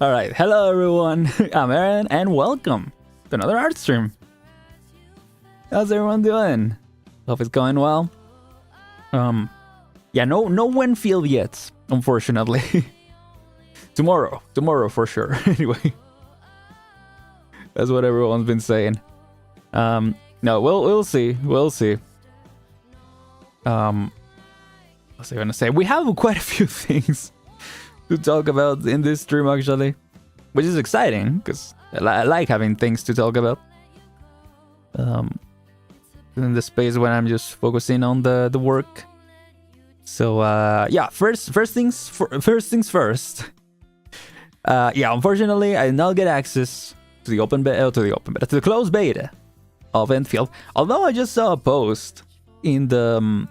All right, hello everyone. I'm Aren, and welcome to another art stream. How's everyone doing? Hope it's going well. Yeah, no Endfield yet, unfortunately. tomorrow for sure. Anyway, that's what everyone's been saying. No, we'll see. What's I gonna say? We have quite a few things to talk about in this stream, actually, which is exciting because I like having things to talk about. In the space when I'm just focusing on the work. So yeah, first things first. Yeah, unfortunately, I did not get access to the to the closed beta of Endfield. Although I just saw a post in the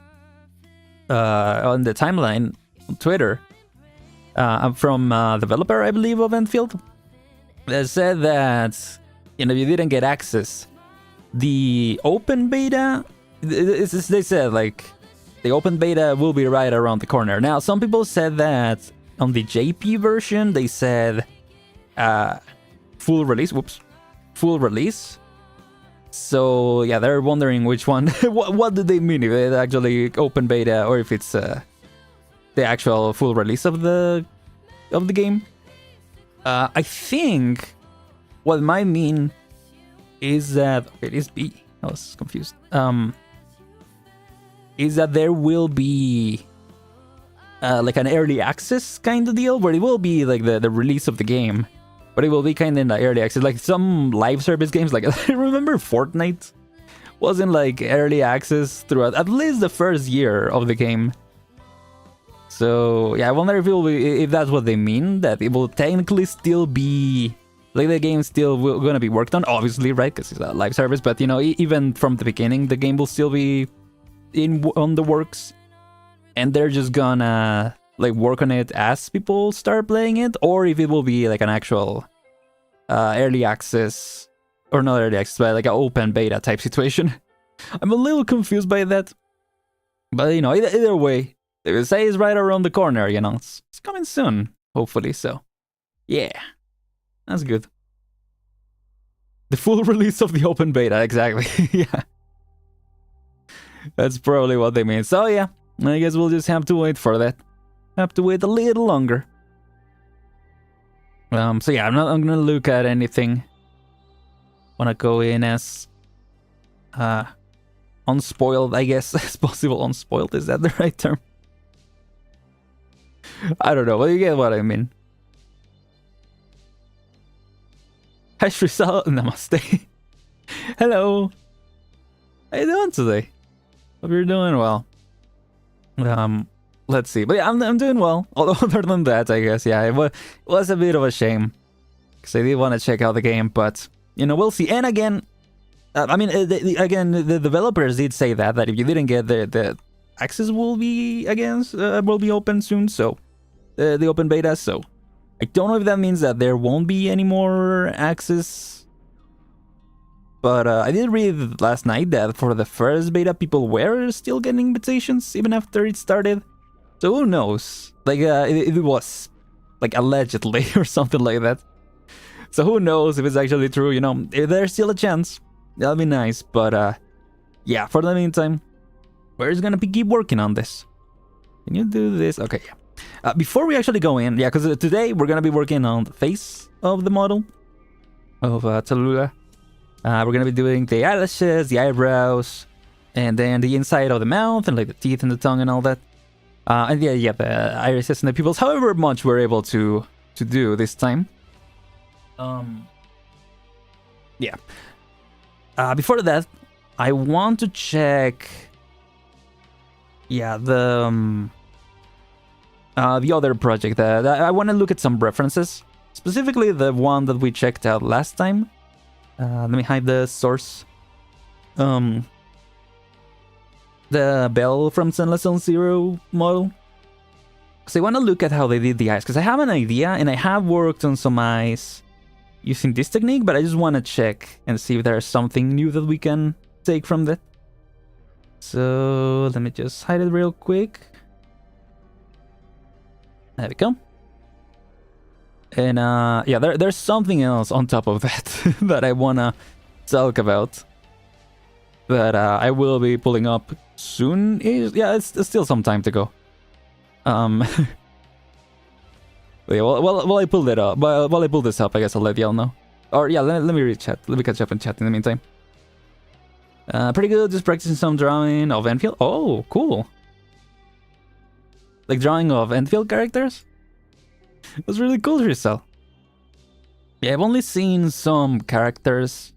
on the timeline on Twitter. I'm from developer, I believe, of Endfield, that said that, you know, you didn't get access. The open beta, they said, like, the open beta will be right around the corner. Now, some people said that on the JP version, they said full release. Full release. So, yeah, they're wondering which one. what did they mean? If it's actually open beta or if it's the actual full release of the game. I think what it might mean is that it is B. I was confused. Is that there will be like an early access kind of deal where it will be like the release of the game, but it will be kind of in the early access, like some live service games. Like I remember Fortnite was in like early access throughout at least the first year of the game. So yeah, I wonder if it will be, if that's what they mean, that it will technically still be like the game still gonna be worked on, obviously, right? Because it's a live service. But you know, even from the beginning, the game will still be on the works, and they're just gonna like work on it as people start playing it, or if it will be like an actual early access, or not early access, but like an open beta type situation. I'm a little confused by that, but you know, either way. They will say it's right around the corner, you know. It's coming soon, hopefully, so. Yeah. That's good. The full release of the open beta, exactly. Yeah. That's probably what they mean. So, yeah. I guess we'll just have to wait for that. Have to wait a little longer. So yeah, I'm gonna look at anything. Wanna go in as unspoiled, I guess, as possible. Unspoiled, is that the right term? I don't know, but you get what I mean. Hi Shrisal, namaste. Hello. How you doing today? Hope you're doing well. Let's see. But yeah, I'm doing well. Although other than that, I guess, yeah, it was a bit of a shame. Because I did want to check out the game, but, you know, we'll see. And again, I mean, again, the developers did say that if you didn't get the access will be open soon, so the open beta. So I don't know if that means that there won't be any more access, but I did read last night that for the first beta, people were still getting invitations even after it started. So who knows? Like it was like allegedly or something like that. So who knows if it's actually true? You know, if there's still a chance, that'll be nice. But yeah, for the meantime, we're just gonna keep working on this. Can you do this? Okay, yeah. Before we actually go in, yeah, because today we're gonna be working on the face of the model of Talulah. We're gonna be doing the eyelashes, the eyebrows, and then the inside of the mouth, and like the teeth and the tongue and all that. And yeah, the irises and the pupils. However much we're able to do this time. Yeah. Before that, I want to check. Yeah, the other project. I want to look at some references, specifically the one that we checked out last time. Let me hide the source. The Belle from Zenless Zone Zero model. So I want to look at how they did the eyes, because I have an idea, and I have worked on some eyes using this technique, but I just want to check and see if there's something new that we can take from that. So let me just hide it real quick. There we go. And yeah, there's something else on top of that that I wanna talk about. That I will be pulling up soon. Yeah, it's still some time to go. Yeah, while I pull that up, while I pull this up, I guess I'll let y'all know. Or yeah, let me read chat. Let me catch up in chat in the meantime. Pretty good. Just practicing some drawing of Endfield. Oh, cool. Like drawing of Endfield characters. That's really cool, Rizal. Yeah, I've only seen some characters.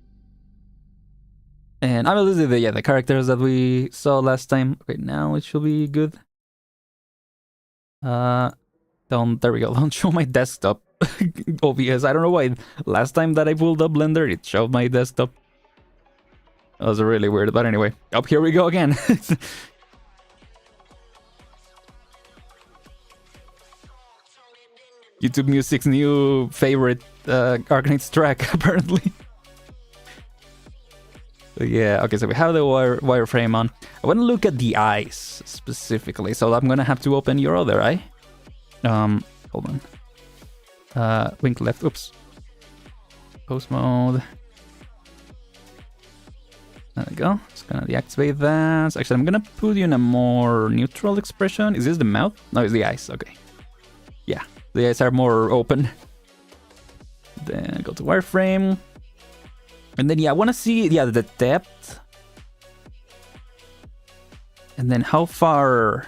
And I mean, this is the characters that we saw last time. Okay, now it should be good. There we go. Don't show my desktop. OBS. I don't know why. Last time that I pulled up Blender, it showed my desktop. That was really weird, but anyway. Up here we go again. YouTube Music's new favorite Arknights track, apparently. Yeah, okay, so we have the wireframe on. I want to look at the eyes specifically, so I'm gonna have to open your other eye. Hold on. Wink left, oops. Post mode. There we go. Just gonna deactivate that. Actually, I'm gonna put you in a more neutral expression. Is this the mouth? No, it's the eyes, okay. Yeah, the eyes are more open. Then go to wireframe. And then, yeah, I want to see, the depth. And then how far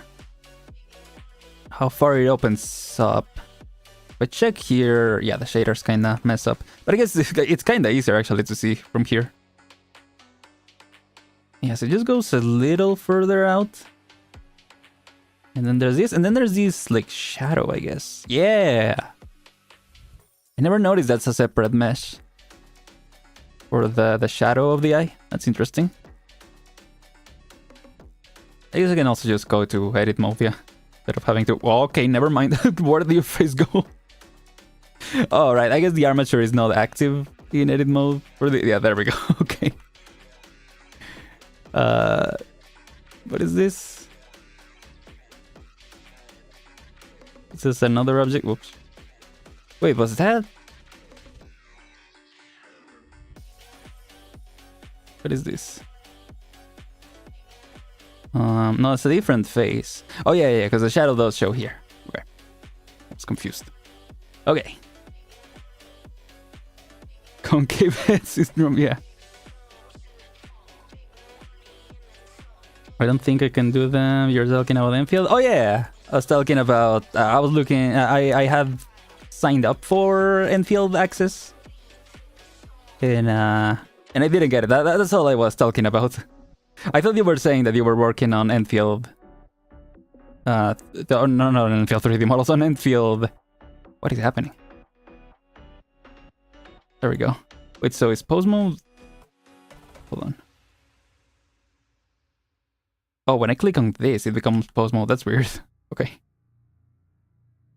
it opens up. If I check here, yeah, the shaders kind of mess up. But I guess it's kind of easier, actually, to see from here. Yeah, so it just goes a little further out. And then there's this, and then there's this, like, shadow, I guess. Yeah! I never noticed that's a separate mesh. For the shadow of the eye. That's interesting. I guess I can also just go to edit mode, yeah. Instead of having to... Oh, okay, never mind. Where did your face go? Oh, right. I guess the armature is not active in edit mode. Yeah, there we go. Okay. What is this? Is this another object? Whoops. Wait, was that? What is this? No, it's a different face. Oh, yeah, because the shadow does show here. Okay. I was confused. Okay. Concave head system, yeah. I don't think I can do them. You're talking about Endfield? Oh, yeah. I was talking about... I was looking... I had signed up for Endfield access. And I didn't get it. That's all I was talking about. I thought you were saying that you were working on Endfield. No, not on Endfield 3D models, on Endfield. What is happening? There we go. Wait, so it's pose mode? Hold on. Oh, when I click on this, it becomes pose mode. That's weird. Okay.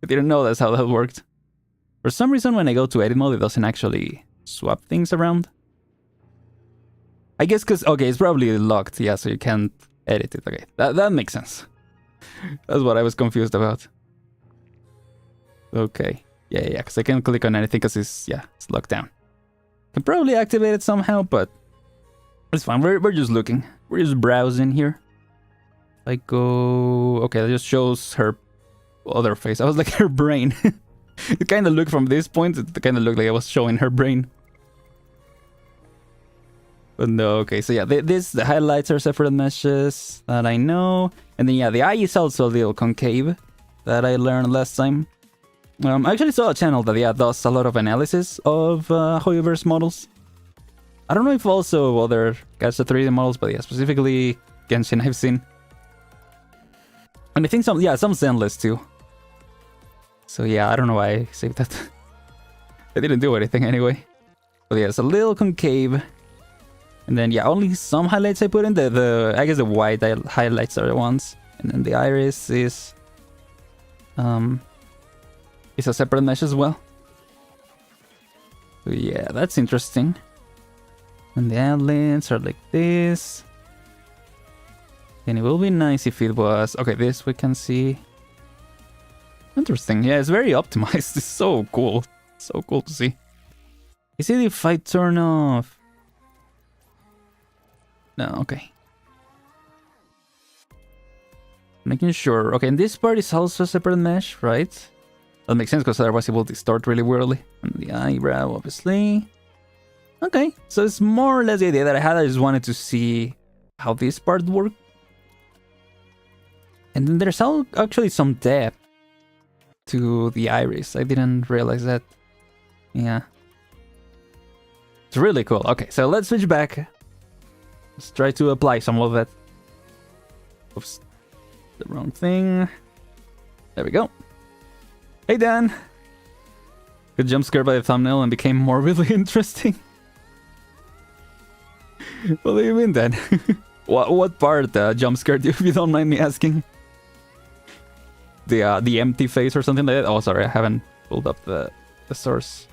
I didn't know that's how that worked. For some reason, when I go to edit mode, it doesn't actually swap things around. I guess because, okay, it's probably locked, yeah, so you can't edit it. Okay, that makes sense. That's what I was confused about. Okay, yeah, because I can't click on anything because it's locked down. Can probably activate it somehow, but it's fine. We're just looking. We're just browsing here. I go... Okay, that just shows her other face. I was like her brain. It kind of looked from this point, it kind of looked like I was showing her brain. But no, okay, so yeah, the highlights are separate meshes that I know. And then yeah, the eye is also a little concave that I learned last time. I actually saw a channel that does a lot of analysis of Hoyoverse models. I don't know if also other Gacha 3D models, but yeah, specifically Genshin I've seen. And I think some Zenless too. So yeah, I don't know why I saved that. I didn't do anything anyway. But yeah, it's a little concave. And then, yeah, only some highlights I put in. I guess the white highlights are the ones. And then the iris is a separate mesh as well. So yeah, that's interesting. And the eyelids are like this. And it will be nice if it was... Okay, this we can see. Interesting. Yeah, it's very optimized. It's so cool. So cool to see. Is it if I turn off? No, okay. Making sure. Okay, and this part is also a separate mesh, right? That makes sense because otherwise it will distort really weirdly. And the eyebrow, obviously. Okay, so it's more or less the idea that I had. I just wanted to see how this part worked. And then there's actually some depth to the iris. I didn't realize that. Yeah. It's really cool. Okay, so let's switch back. Let's try to apply some of that. Oops. The wrong thing. There we go. Hey, Dan. Got jump scared by the thumbnail and became morbidly interesting. What do you mean, Dan? what part jump scared you, if you don't mind me asking? The empty face or something like that? Oh, sorry, I haven't pulled up the source.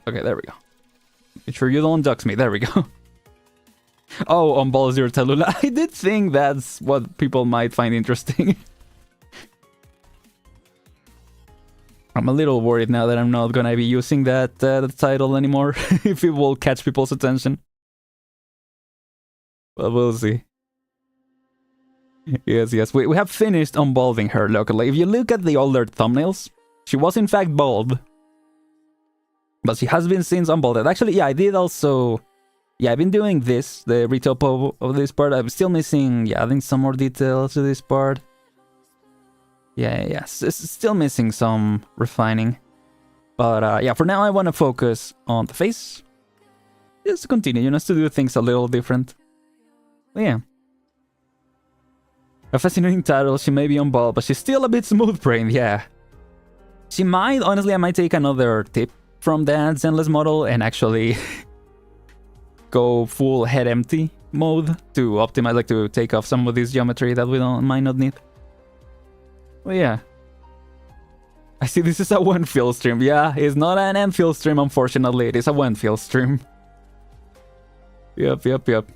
Okay, there we go. Make sure you don't dox me. There we go. Oh, on Ball Zero Talulah. I did think that's what people might find interesting. I'm a little worried now that I'm not gonna be using that title anymore. If it will catch people's attention. But we'll see. Yes. We have finished unbalding her locally. If you look at the older thumbnails, she was in fact bald. But she has been since unbalded. Actually, yeah, I did also... Yeah, I've been doing this, the retopo of this part. I'm still missing, yeah, adding some more details to this part. Yeah. It's still missing some refining. But yeah, for now I want to focus on the face. Just to continue, just to do things a little different. But yeah. A fascinating title, she may be on ball, but she's still a bit smooth-brained, yeah. She might, honestly, I might take another tip from that Zenless model and actually go full head empty mode to optimize, like to take off some of this geometry that we might not need. Well, yeah. I see this is a Endfield stream. Yeah, it's not an Endfield stream, unfortunately. It is a Endfield stream. Yep.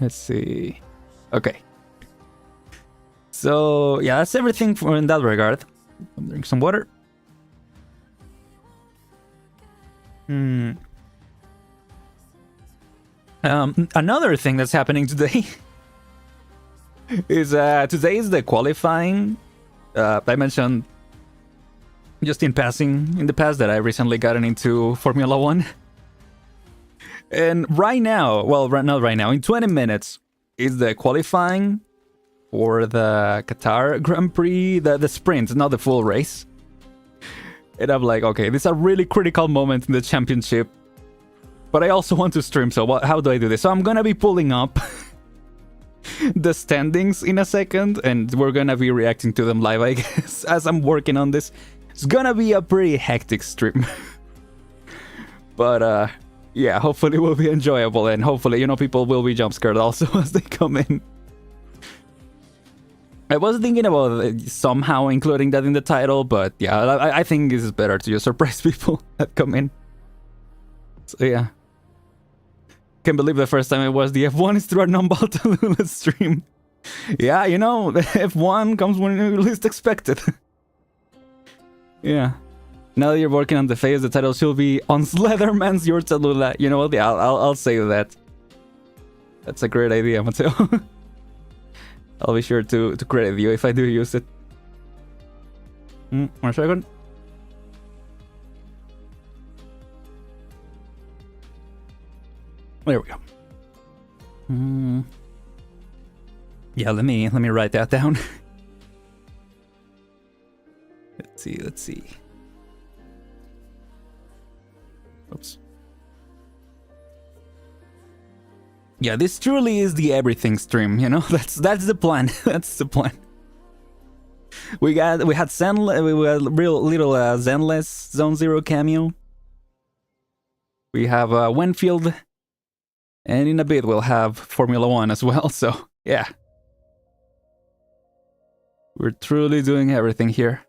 Let's see. Okay. So, yeah, that's everything in that regard. I'm drinking some water. Another thing that's happening today is today is the qualifying. I mentioned just in passing in the past that I recently gotten into Formula 1. And right now, well, not right now, in 20 minutes is the qualifying for the Qatar Grand Prix, the sprint, not the full race. And I'm like, okay, this is a really critical moment in the championship. But I also want to stream, so how do I do this? So I'm gonna be pulling up the standings in a second, and we're gonna be reacting to them live, I guess, as I'm working on this. It's gonna be a pretty hectic stream. But, yeah, hopefully it will be enjoyable, and hopefully, people will be jump scared also as they come in. I was thinking about somehow including that in the title, but yeah, I think it's better to just surprise people that come in. So yeah. Can't believe the first time I watched the F1 is through a non-ball Talulah stream. Yeah, the F1 comes when you least expect it. Yeah. Now that you're working on the face, the title should be on Slenderman's Your Talulah. You know what? Yeah, I'll save that. That's a great idea, Mateo. I'll be sure to credit you if I do use it. 1 second. There we go. Yeah, let me write that down. Let's see. Oops. Yeah, this truly is the everything stream, That's the plan. That's the plan. We had real little Zenless Zone Zero cameo. We have Endfield, and in a bit we'll have Formula 1 as well. So yeah, we're truly doing everything here.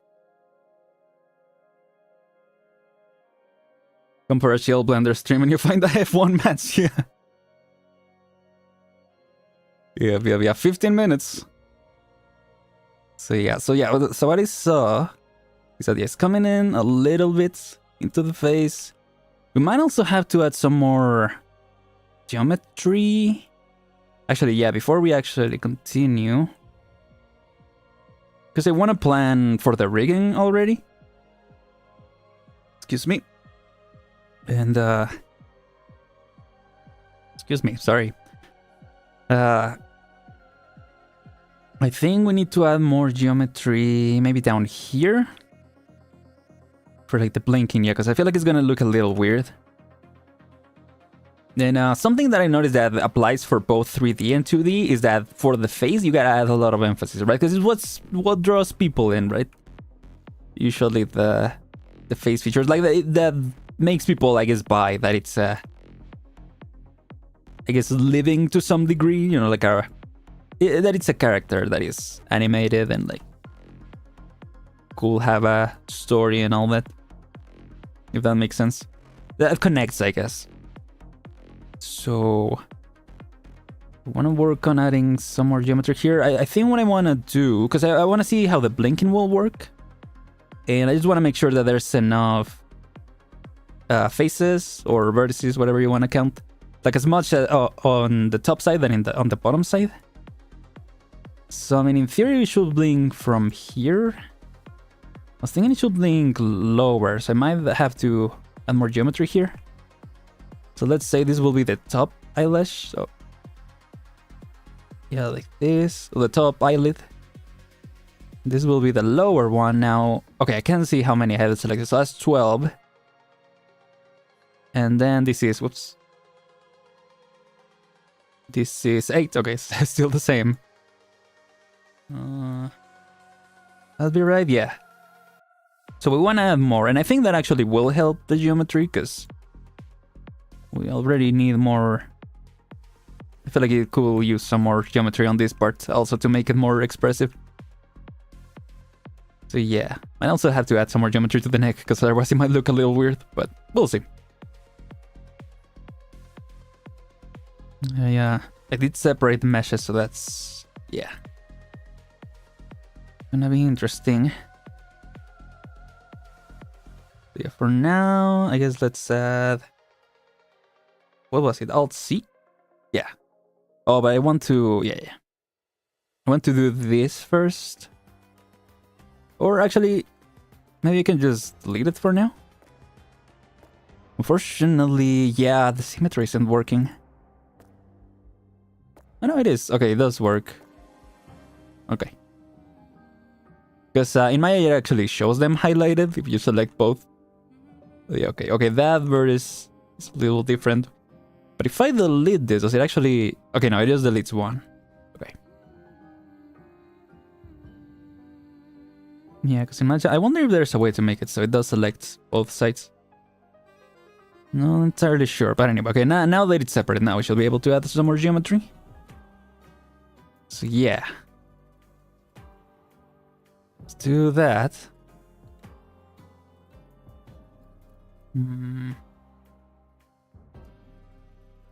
Come for a chill Blender stream and you find the F1 match. Yeah, 15 minutes. So what I saw So yes, coming in a little bit into the face. We might also have to add some more geometry. Actually, yeah, before we actually continue. Because I want to plan for the rigging already. Excuse me. And, excuse me, sorry. I think we need to add more geometry, maybe down here. For like the blinking, yeah, because I feel like it's gonna look a little weird. Then something that I noticed that applies for both 3D and 2D is that for the face, you gotta add a lot of emphasis, right? Because it's what draws people in, right? Usually the face features, like that makes people, I guess, buy that it's, I guess, living to some degree, you know, like that it's a character that is animated and like cool, have a story and all that. If that makes sense. That connects, I guess. So I want to work on adding some more geometry here. I think what I want to do, because I want to see how the blinking will work. And I just want to make sure that there's enough faces or vertices, whatever you want to count. Like as much on the top side than on the bottom side. So I mean, in theory, we should blink from here. I was thinking it should blink lower, so I might have to add more geometry here. So let's say this will be the top eyelash. So yeah, like this, the top eyelid. This will be the lower one now. Okay, I can't see how many I have selected. So that's 12. And then this is, whoops. This is 8. Okay, it's still the same. That'll be right, yeah. So we want to add more, and I think that actually will help the geometry, because we already need more. I feel like it could use some more geometry on this part, also to make it more expressive. So yeah, I also have to add some more geometry to the neck, because otherwise it might look a little weird, but we'll see. Yeah, I did separate the meshes, so that's, yeah. Gonna be interesting. Yeah, for now, I guess let's add... What was it? Alt-C? Yeah. Oh, but I want to... Yeah. I want to do this first. Or actually, maybe I can just delete it for now. Unfortunately, yeah, the symmetry isn't working. Oh, no, it is. Okay, it does work. Okay. Because in Maya, it actually shows them highlighted if you select both. Yeah, okay, that verse is a little different. But if I delete this, does it actually... Okay, no, it just deletes one. Okay. Yeah, because imagine... I wonder if there's a way to make it so it does select both sides. Not entirely sure, but anyway. Okay, now that it's separated, now we should be able to add some more geometry. So yeah. Let's do that.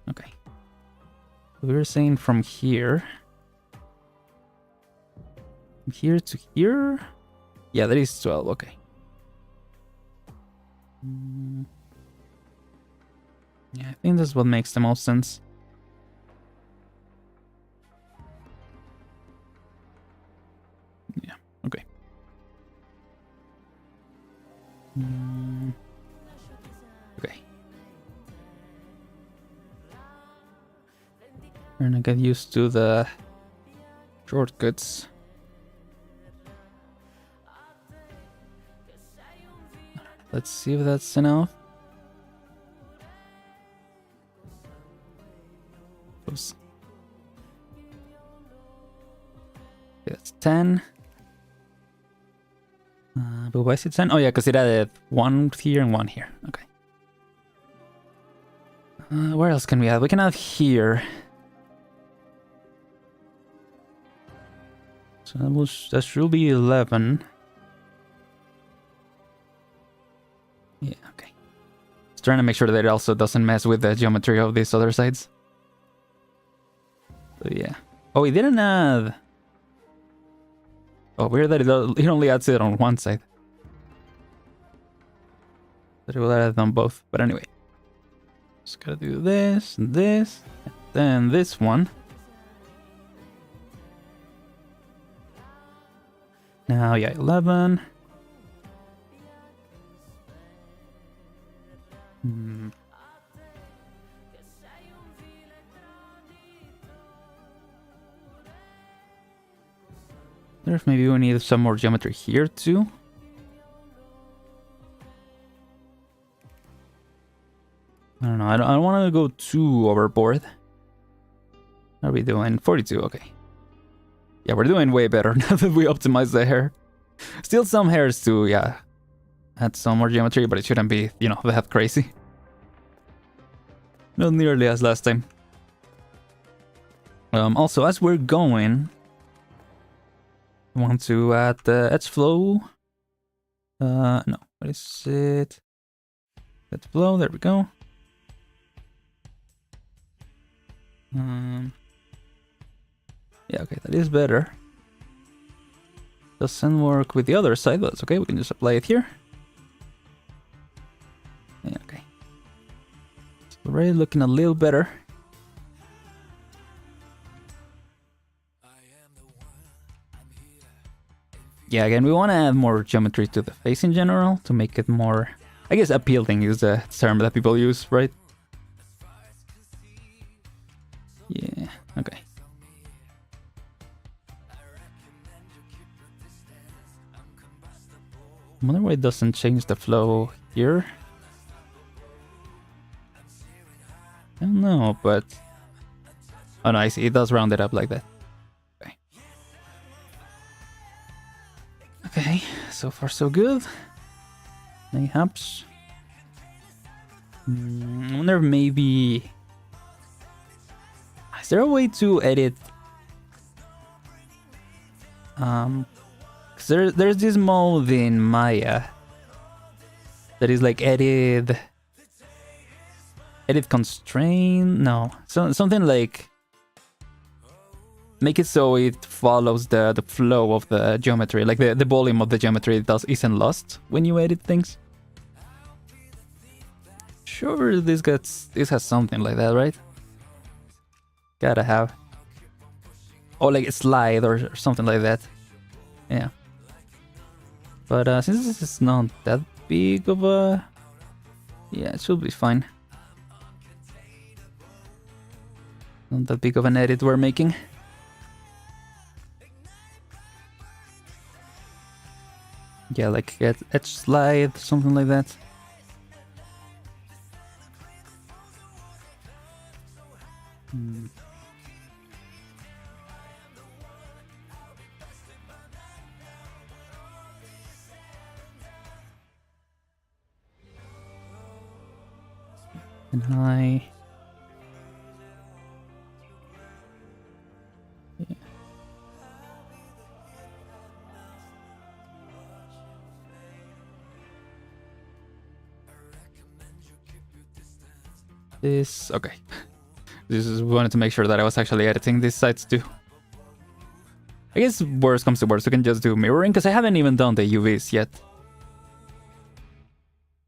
Okay. We were saying from here. From here to here? Yeah, that is 12, okay. Yeah, I think that's what makes the most sense. Yeah, okay. Okay. We're gonna get used to the shortcuts. Let's see if that's enough. Oops. That's 10. But why is it 10? Oh yeah, because it added one here and one here. Okay. Where else can we add? We can add here. So that should be 11. Yeah, okay. Just trying to make sure that it also doesn't mess with the geometry of these other sides. So yeah. Oh, we didn't add... Oh, weird that it only adds it on one side. That it will add on both. But anyway. Just gotta do this, and this, and then this one. Now, yeah, 11. There's maybe we need some more geometry here too. I don't know. I don't want to go too overboard. How are we doing? 42. Okay. Yeah, we're doing way better now that we optimize the hair. Still some hairs to, yeah, add some more geometry, but it shouldn't be, you know, that crazy. Not nearly as last time. Also, as we're going, I want to add the edge flow. No, what is it? Edge flow, there we go. Yeah, okay, that is better. Doesn't work with the other side, but it's okay, we can just apply it here. Yeah, okay. So already looking a little better. Yeah, again, we want to add more geometry to the face in general to make it more, I guess, appealing is the term that people use, right? Yeah, okay. I wonder why it doesn't change the flow here. I don't know, but... Oh no, I see, it does round it up like that. Okay. Okay, so far so good. Mayhaps. I wonder if maybe... Is there a way to edit... Cause there's this mode in Maya that is like edit constraint? No, something like make it so it follows the flow of the geometry, like the volume of the geometry isn't lost when you edit things. Sure, this has something like that, right? Gotta have. Or like a slide or something like that. Yeah. But since this is not that big of a... Yeah, it should be fine. Not that big of an edit we're making. Yeah, like edge slide, something like that. And high. Yeah. This, okay. This is, we wanted to make sure that I was actually editing these sides too. I guess worst comes to worst, we can just do mirroring, because I haven't even done the UVs yet.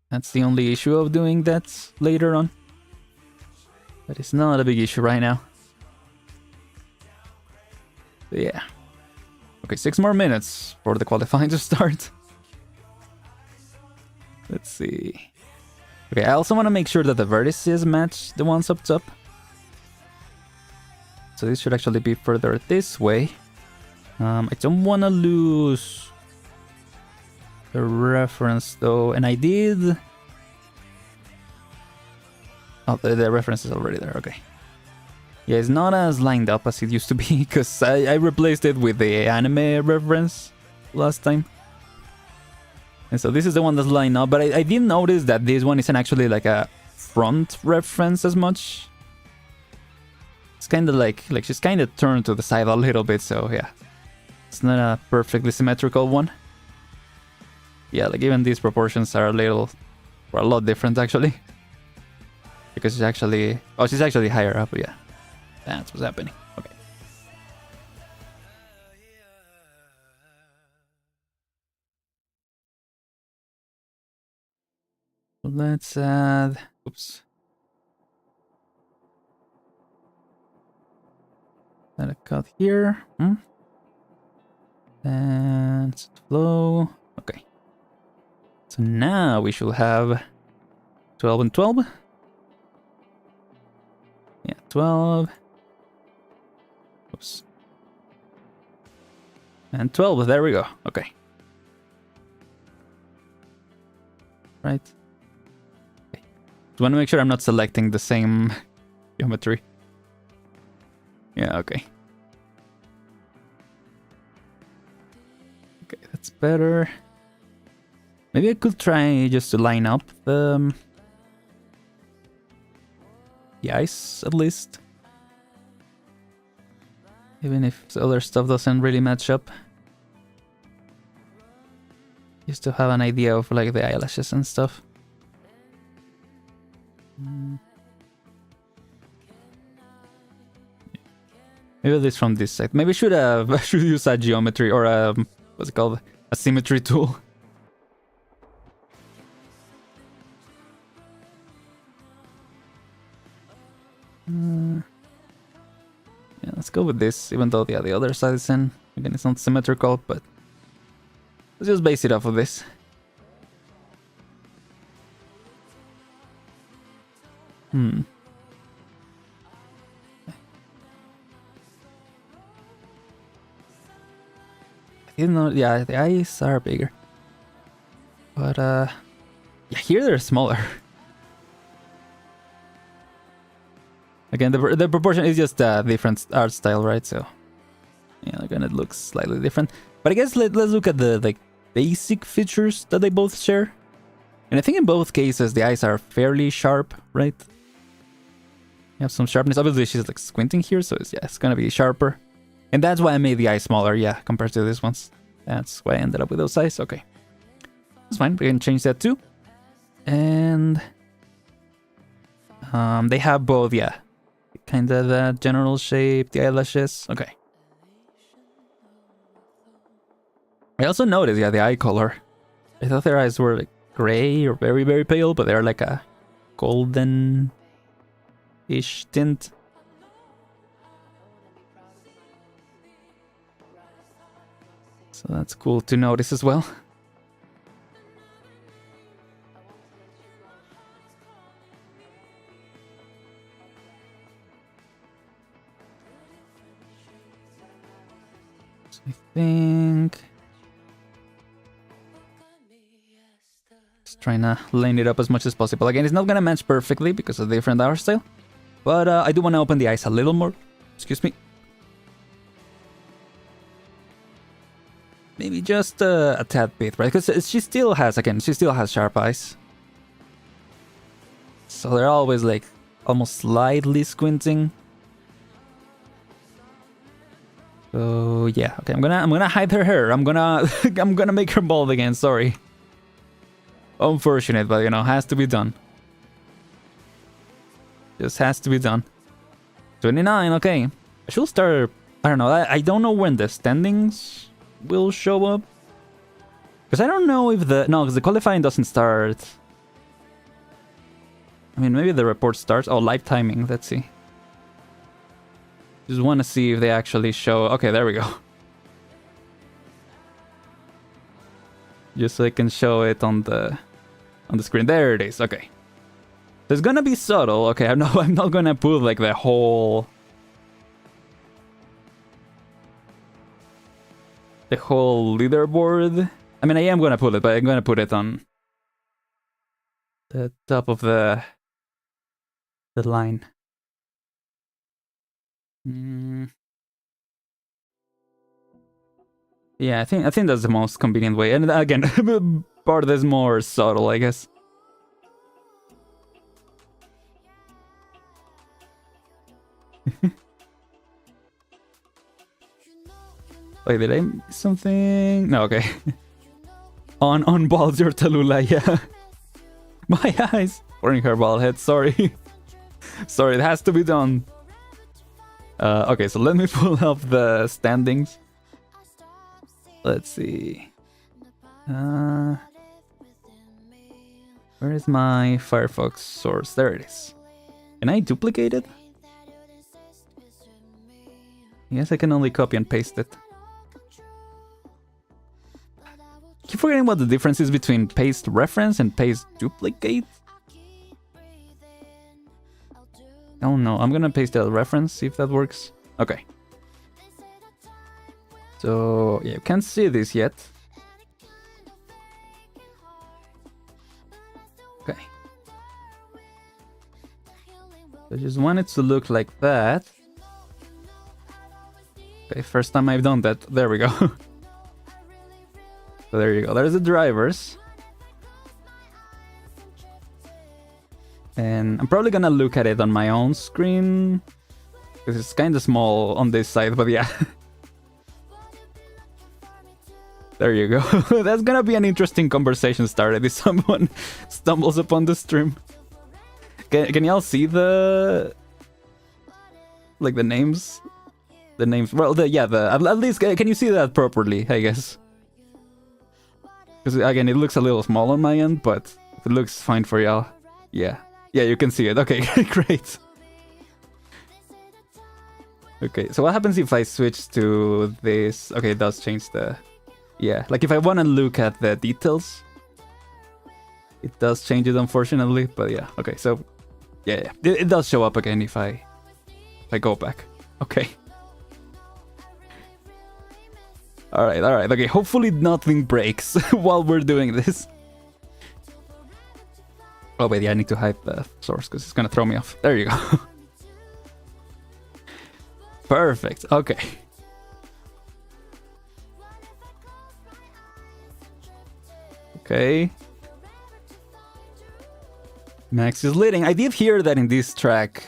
That's the only issue of doing that later on. But it's not a big issue right now. But yeah. Okay, 6 more minutes for the qualifying to start. Let's see. Okay, I also want to make sure that the vertices match the ones up top. So this should actually be further this way. I don't want to lose the reference though, and I did... Oh, the reference is already there, okay. Yeah, it's not as lined up as it used to be, because I replaced it with the anime reference last time. And so this is the one that's lined up, but I did notice that this one isn't actually like a front reference as much. It's kind of like she's kind of turned to the side a little bit, so yeah. It's not a perfectly symmetrical one. Yeah, like even these proportions are a lot different actually. Because she's actually... Oh, she's actually higher up, yeah. That's what's happening. Okay. Let's add... Oops. Add a cut here. And set flow. Okay. So now we should have 12 and 12. Yeah, 12. Oops. And 12, there we go. Okay. Right. Okay. Just want to make sure I'm not selecting the same geometry. Yeah, okay. Okay, that's better. Maybe I could try just to line up the ice at least. Even if the other stuff doesn't really match up. Just to have an idea of like the eyelashes and stuff. Maybe at least from this side. Maybe I should use a geometry or a what's it called? A symmetry tool. Yeah, let's go with this, even though the other side is in. Again, it's not symmetrical, but let's just base it off of this. I didn't know, yeah, the eyes are bigger. But, yeah, here they're smaller. Again, the proportion is just a different art style, right? So, yeah, again, it looks slightly different. But I guess let's look at the like basic features that they both share. And I think in both cases, the eyes are fairly sharp, right? You have some sharpness. Obviously, she's like squinting here, so it's gonna be sharper. And that's why I made the eyes smaller, yeah, compared to this ones. That's why I ended up with those eyes. Okay. That's fine. We can change that too. And they have both, yeah. Kind of the general shape, the eyelashes. Okay. I also noticed, yeah, the eye color. I thought their eyes were like gray or very, very pale, but they're like a golden-ish tint. So that's cool to notice as well. So I think... just trying to line it up as much as possible. Again, it's not gonna match perfectly because of the different art style. But I do want to open the eyes a little more. Excuse me. Maybe just a tad bit, right? Because she still has sharp eyes. So they're always like almost slightly squinting. So yeah, okay, I'm gonna hide her hair. I'm gonna make her bald again, sorry. Unfortunate, but you know, has to be done. Just has to be done. 29, okay. I should start, I don't know, I don't know when the standings will show up. Because I don't know if because the qualifying doesn't start. I mean, maybe the report starts. Oh, live timing, let's see. Just want to see if they actually show. Okay, there we go. Just so I can show it on the screen. There it is, okay. So it's gonna be subtle, okay, I'm not gonna put like the whole leaderboard. I mean, I am gonna put it, but I'm gonna put it on the top of the line. Yeah, I think that's the most convenient way. And again, part is more subtle, I guess. Wait, did I miss something? No, okay. on balls your Talulah, yeah. My eyes. Wearing her bald head, sorry. Sorry, it has to be done. Okay, so let me pull up the standings. Let's see. Where is my Firefox source? There it is. Can I duplicate it? Yes, I can only copy and paste it. Keep forgetting what the difference is between paste reference and paste duplicate. Oh no, I'm gonna paste a reference, see if that works. Okay. So, yeah, you can't see this yet. Okay. I just want it to look like that. Okay, first time I've done that. There we go. So there you go. There's the drivers. And I'm probably gonna look at it on my own screen, because it's kind of small on this side, but yeah. There you go. That's gonna be an interesting conversation started if someone stumbles upon the stream. Can y'all see the... like the names? The names... well, at least can you see that properly, I guess? Because again, it looks a little small on my end, but it looks fine for y'all. Yeah. Yeah, you can see it. Okay, great. Okay, so what happens if I switch to this? Okay, it does change the... yeah, like if I want to look at the details, it does change it, unfortunately. But yeah, okay, so... yeah. It does show up again if I go back. Okay. Alright, okay, hopefully nothing breaks while we're doing this. Oh wait, yeah, I need to hide the source because it's gonna throw me off. There you go. Perfect, okay. Okay. Max is leading. I did hear that in this track,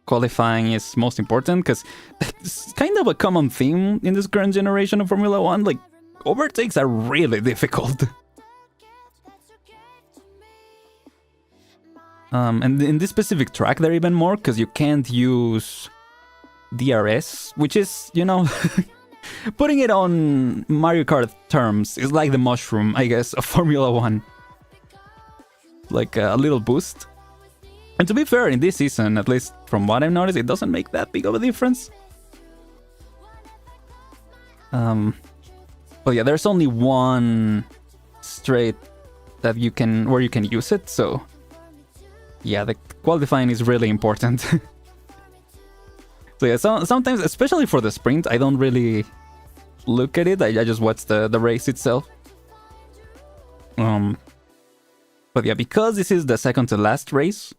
qualifying is most important, because it's kind of a common theme in this current generation of Formula 1. Like, overtakes are really difficult. And in this specific track, they're even more, because you can't use DRS, which is, you know, putting it on Mario Kart terms, is like the mushroom, I guess, of Formula 1. Like a little boost. And to be fair, in this season, at least from what I've noticed, it doesn't make that big of a difference. But yeah, there's only one straight that where you can use it, so yeah, the qualifying is really important. So yeah, sometimes, especially for the sprint, I don't really look at it. I just watch the race itself. But yeah, because this is the second to last race,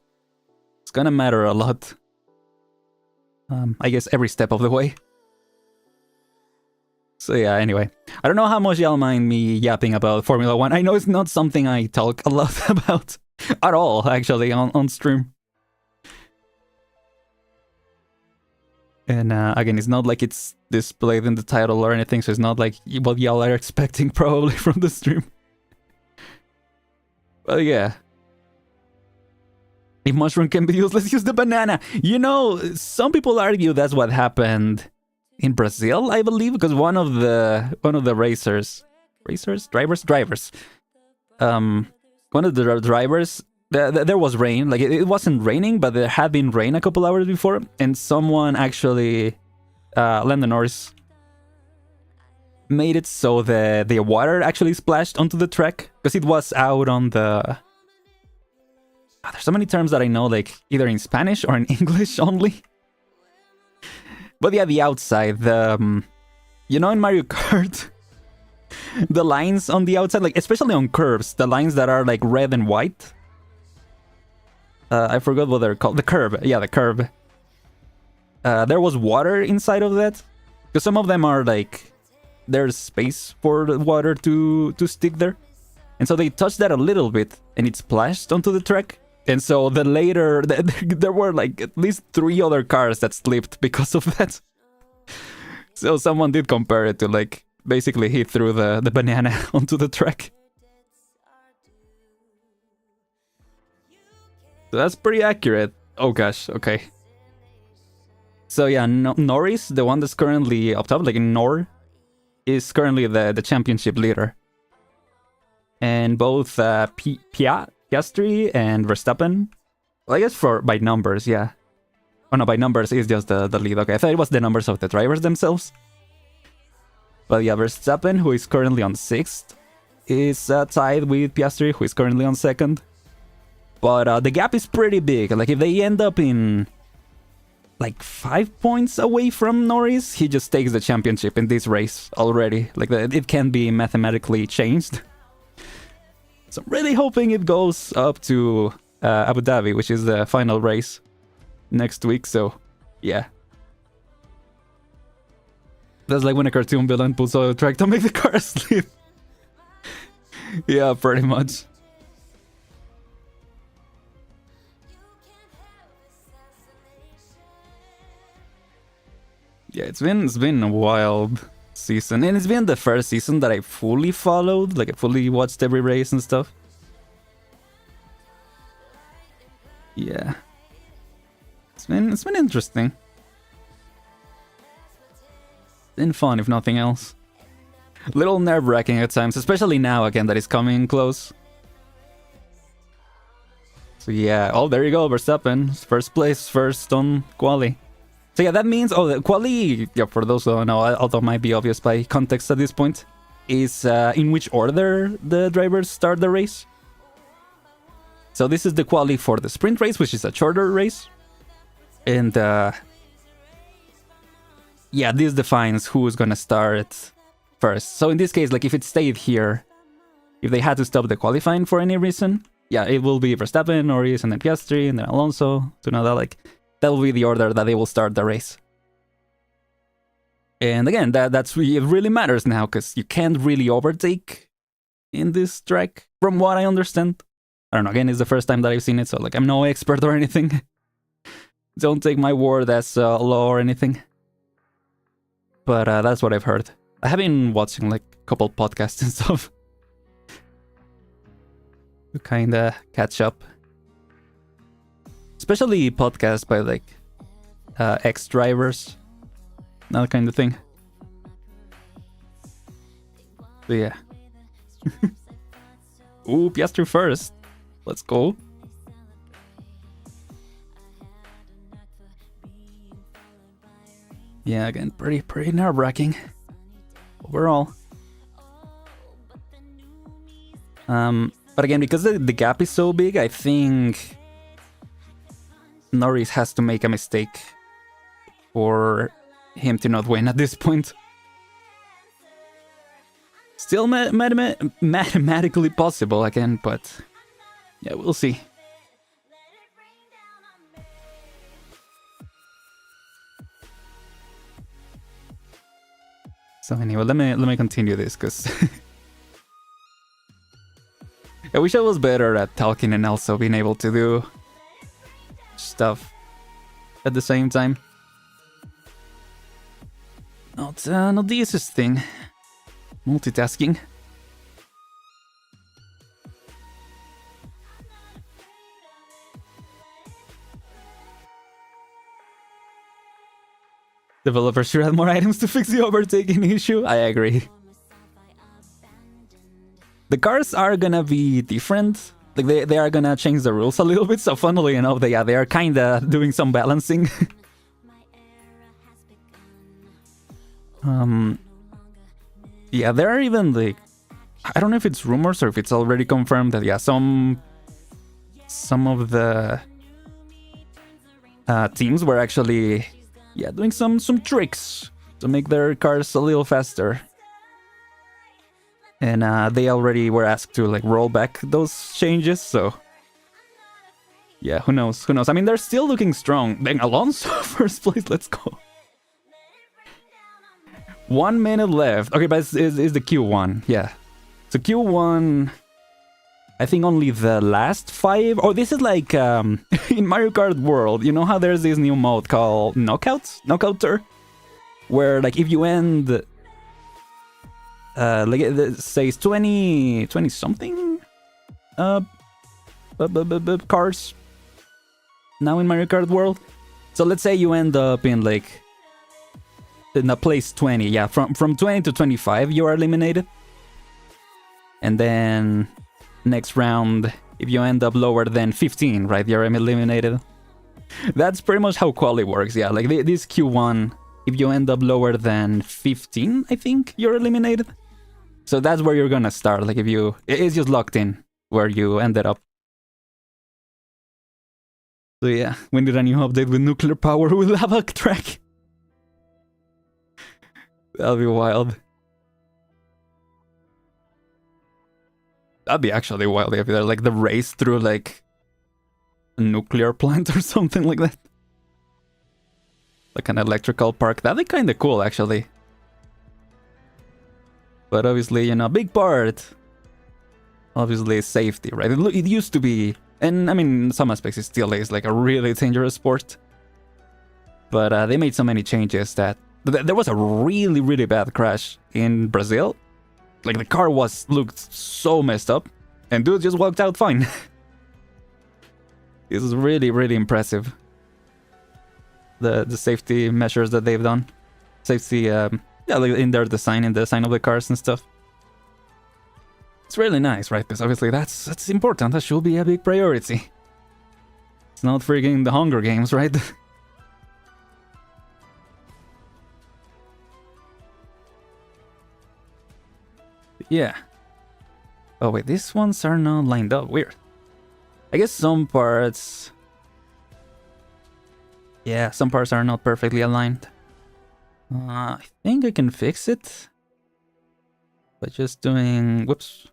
it's gonna matter a lot. I guess every step of the way. So yeah, anyway. I don't know how much y'all mind me yapping about Formula 1. I know it's not something I talk a lot about. At all, actually, on stream. And again, it's not like it's displayed in the title or anything, so it's not like what y'all are expecting probably from the stream. But yeah. If mushroom can be used, let's use the banana. You know, some people argue that's what happened in Brazil, I believe, because one of the drivers. One of the drivers, there was rain. Like it wasn't raining, but there had been rain a couple hours before, and someone actually, Lando Norris, made it so the water actually splashed onto the track because it was out on the... there's so many terms that I know, like either in Spanish or in English only. But yeah, the outside, you know, in Mario Kart, the lines on the outside, like especially on curves, the lines that are like red and white. I forgot what they're called. The curb, yeah, the curb. There was water inside of that, because some of them are like, there's space for the water to stick there, and so they touched that a little bit, and it splashed onto the track. And so there were like at least 3 other cars that slipped because of that. So someone did compare it to like, basically he threw the banana onto the track. So that's pretty accurate. Oh gosh, okay. So yeah, Norris, the one that's currently up top, like Nor, is currently the championship leader. And both Piat Piastri and Verstappen. Well, I guess by numbers, yeah. Oh no, by numbers is just the lead. Okay, I thought it was the numbers of the drivers themselves. But yeah, Verstappen, who is currently on 6th, is tied with Piastri, who is currently on 2nd. But the gap is pretty big. Like, if they end up in like 5 points away from Norris, he just takes the championship in this race already. Like, it can be mathematically changed. So I'm really hoping it goes up to Abu Dhabi, which is the final race next week. So, yeah. That's like when a cartoon villain pulls out a track to make the car sleep. Yeah, pretty much. Yeah, it's been a wild season, and it's been the first season that I fully followed, like I fully watched every race and stuff. Yeah, it's been interesting. Been fun, if nothing else. A little nerve-wracking at times, especially now again that it's coming close. So yeah, oh, there you go, Verstappen, first place, first on quali. So yeah, that means, the quali, yeah, for those who don't know, although it might be obvious by context at this point, is in which order the drivers start the race. So this is the quali for the sprint race, which is a shorter race. And yeah, this defines who is gonna start first. So in this case, like if it stayed here, if they had to stop the qualifying for any reason, yeah, it will be Verstappen, Norris, and then Piastri, and then Alonso. To know that, like, that will be the order that they will start the race. And again, that's it really matters now, because you can't really overtake in this track, from what I understand. I don't know, again, it's the first time that I've seen it, so like I'm no expert or anything. Don't take my word as law or anything. But that's what I've heard. I have been watching like a couple podcasts and stuff to kinda catch up. Especially podcasts by like ex-drivers, that kind of thing. So yeah. Ooh, Piastri first. Let's go. Yeah, again, pretty nerve-wracking overall. But again, because the gap is so big, I think Norris has to make a mistake for him to not win at this point. Still mathematically possible again, but yeah, we'll see. So anyway, let me continue this, because I wish I was better at talking and also being able to do stuff at the same time. Not the easiest thing. Multitasking. Developers should add more items to fix the overtaking issue. I agree. The cars are gonna be different. Like they are gonna change the rules a little bit. So funnily enough, they are kinda doing some balancing. Yeah, there are even like, I don't know if it's rumors or if it's already confirmed that some of the teams were actually doing some tricks to make their cars a little faster. And they already were asked to like roll back those changes, so yeah, who knows? I mean, they're still looking strong. Dang, Alonso first place, let's go. 1 minute left. Okay, but it's the Q1, yeah. So Q1, I think only the last 5. Oh, this is like in Mario Kart World. You know how there's this new mode called Knockout Tour, where like if you end like it says 20 something cars now in Mario Kart World. So let's say you end up in like in a place 20, yeah, from 20 to 25 you are eliminated, and then next round if you end up lower than 15, right, you're eliminated. That's pretty much how quali works, yeah. Like this Q1, if you end up lower than 15, I think, you're eliminated. So that's where you're gonna start, like if you... It's just locked in where you ended up. So yeah, we need a new update with nuclear power with lava track. That'll be wild. That'd be actually wild if they're like the race through like a nuclear plant or something like that. Like an electrical park. That'd be kind of cool, actually. But obviously, you know, big part, obviously, is safety, right? It used to be, and I mean, in some aspects it still is, like a really dangerous sport. But they made so many changes that... There was a really, really bad crash in Brazil. Like, the car looked so messed up, and dude just walked out fine. This is really, really impressive. The safety measures that they've done. Safety, yeah, like in their design, in the design of the cars and stuff. It's really nice, right? Because obviously that's important. That should be a big priority. It's not freaking the Hunger Games, right? Yeah. Oh wait, these ones are not lined up. Weird. I guess some parts... Yeah, some parts are not perfectly aligned. I think I can fix it by just doing... Whoops.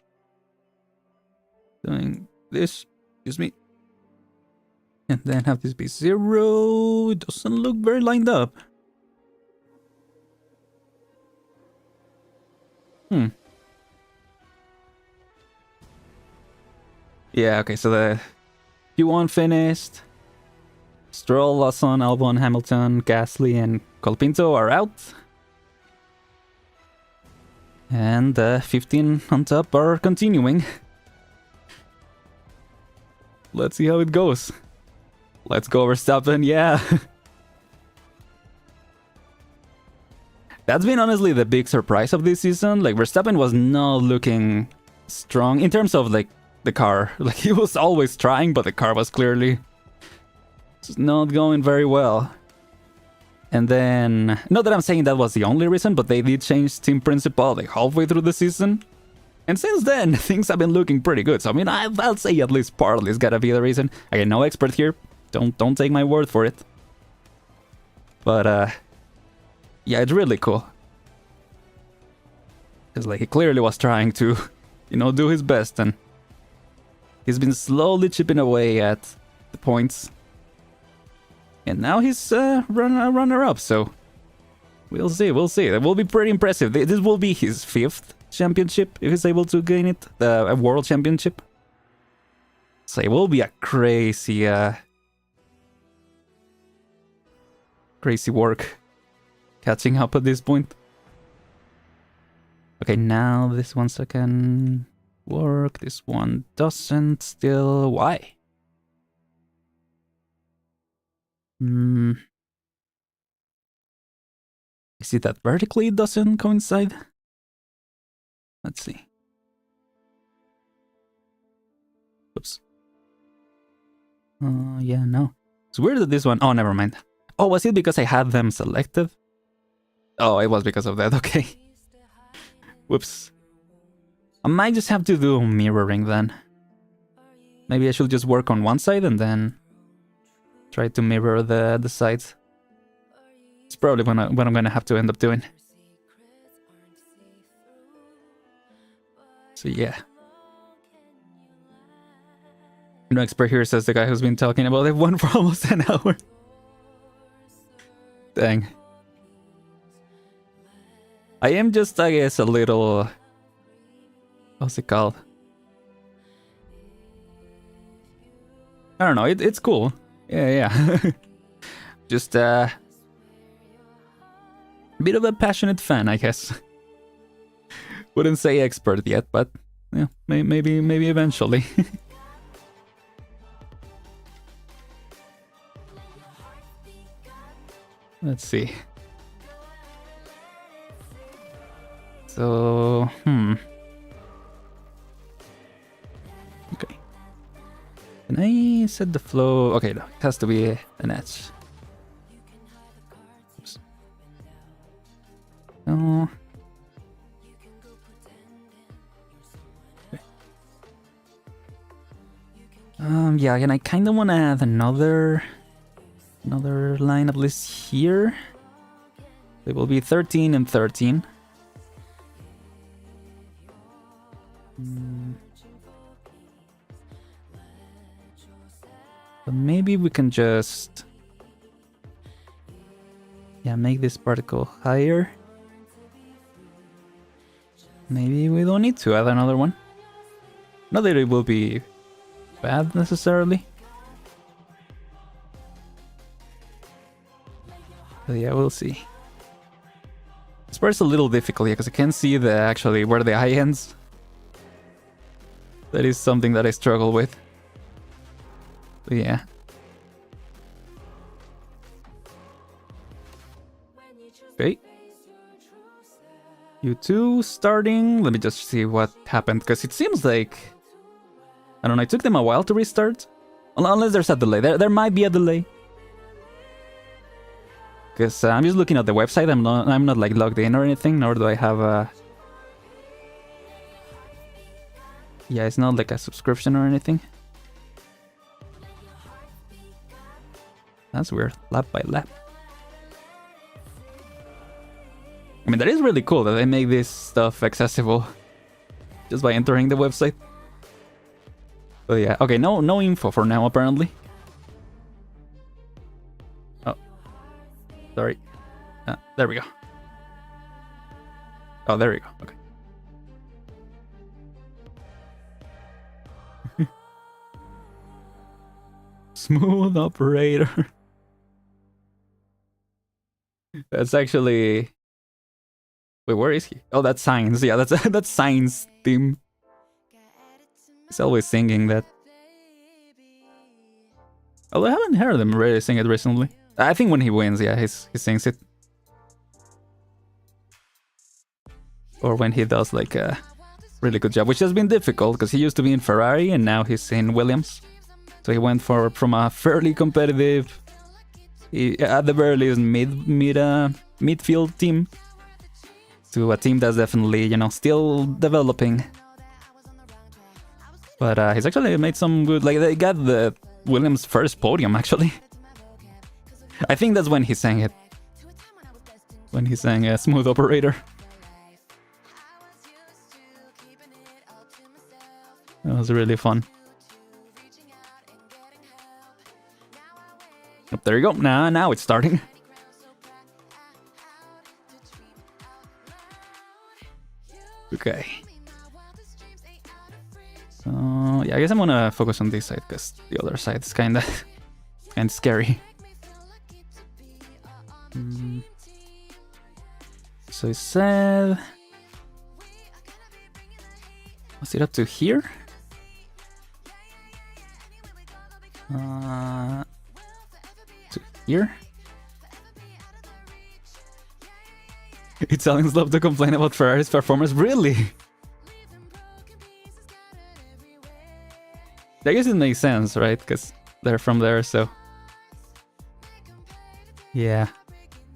Doing this. Excuse me. And then have this be 0. It doesn't look very lined up. Yeah, okay, so the Q1 finished. Stroll, Lawson, Albon, Hamilton, Gasly, and Colpinto are out. And 15 on top are continuing. Let's see how it goes. Let's go, Verstappen, yeah. That's been honestly the big surprise of this season. Like, Verstappen was not looking strong in terms of, like, the car. Like, he was always trying, but the car was clearly just not going very well. And then, not that I'm saying that was the only reason, but they did change team principal like halfway through the season. And since then, things have been looking pretty good. So I mean, I'll say at least partly it's gotta be the reason. Again, no expert here. Don't take my word for it. But yeah, it's really cool. Because like he clearly was trying to, you know, do his best, and he's been slowly chipping away at the points. And now he's runner-up, so we'll see. That will be pretty impressive. This will be his 5th championship if he's able to gain it, a world championship. So it will be a crazy, crazy work catching up at this point. Okay, now this one can work. This one doesn't still. Why? Is it that vertically it doesn't coincide? Let's see. Oops. Yeah, no. It's weird that this one... Oh, never mind. Oh, was it because I had them selected? Oh, it was because of that, okay. Whoops. I might just have to do mirroring then. Maybe I should just work on one side and then try to mirror the sides. It's probably what I'm gonna have to end up doing. So yeah. No expert here, says the guy who's been talking about F1 for almost an hour. Dang. I am just, I guess, a little... What's it called? I don't know, it's cool. Yeah. Just a bit of a passionate fan, I guess. Wouldn't say expert yet, but yeah, maybe eventually. Let's see. So, okay. set the flow? Okay, no, it has to be an edge. Oops. Oh. Okay. Yeah, and I kind of want to add another line at least here. It will be 13 and 13. But maybe we can just, yeah, make this particle higher. Maybe we don't need to add another one. Not that it will be bad necessarily. But yeah, we'll see. This part's a little difficult, yeah, because I can't see the actually where the eye ends. That is something that I struggle with. But yeah. Okay. U2 starting. Let me just see what happened, because it seems like, I don't know, it took them a while to restart. Unless there's a delay. There might be a delay. Because I'm just looking at the website. I'm not like logged in or anything, nor do I have a... Yeah, it's not like a subscription or anything. That's weird. Lap by lap. I mean, that is really cool that they make this stuff accessible just by entering the website. But yeah, okay, no info for now apparently. Oh, sorry. There we go. Oh, there we go. Okay. Smooth operator. That's actually... Wait, where is he? Oh, that's Science. Yeah, that's Science theme. He's always singing that. Although I haven't heard him really sing it recently. I think when he wins, yeah, he sings it. Or when he does like a really good job, which has been difficult because he used to be in Ferrari and now he's in Williams. So he went from a fairly competitive, at the very least midfield team, to a team that's definitely, you know, still developing. But he's actually made some good, like, they got the Williams' first podium actually. I think that's when he sang it. When he sang Smooth Operator. That was really fun. Oh, there you go. Now it's starting. Okay. So yeah, I guess I'm gonna focus on this side because the other side is kinda scary. So he said, was it up to here? To here? Italians love to complain about Ferrari's performance. Really? I guess it makes sense, right? Because they're from there, so... Yeah.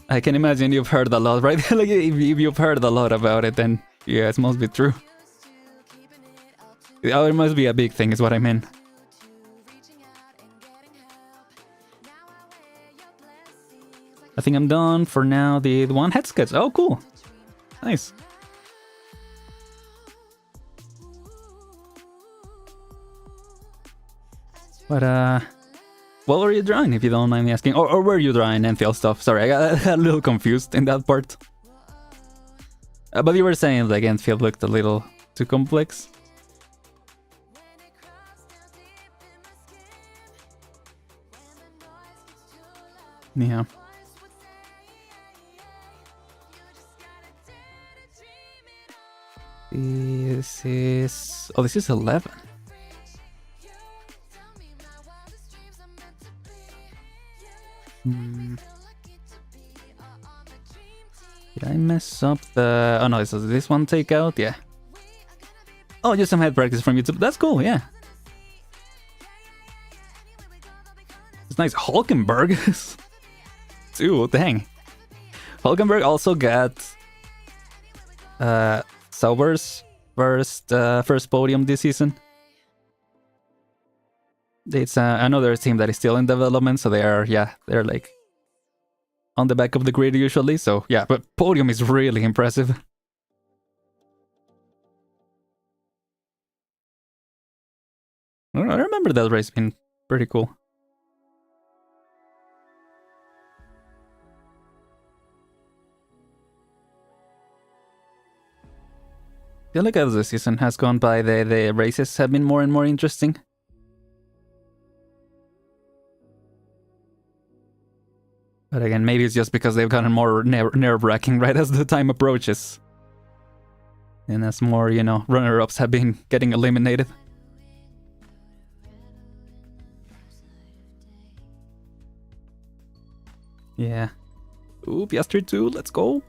I can imagine you've heard a lot, right? Like, if you've heard a lot about it, then yeah, it must be true. It must be a big thing, is what I mean. I think I'm done for now. The one head sketch. Oh, cool. Nice. But, what were you drawing, if you don't mind me asking? Or were you drawing Endfield stuff? Sorry, I got a little confused in that part. But you were saying, like, Endfield looked a little too complex. Yeah. This is... Oh, this is 11. Did I mess up the... Oh no, is this one take out? Yeah. Oh, just some head practice from YouTube. That's cool, yeah. It's nice. Hulkenberg. Dude, dang. Hulkenberg also got Sauber's first podium this season. It's another team that is still in development, so they're like on the back of the grid usually. So yeah, but podium is really impressive. I remember that race being pretty cool. I feel like as the season has gone by, the races have been more and more interesting. But again, maybe it's just because they've gotten more nerve-wracking right as the time approaches. And as more, you know, runner-ups have been getting eliminated. Yeah. Ooh, Piastri 2, let's go.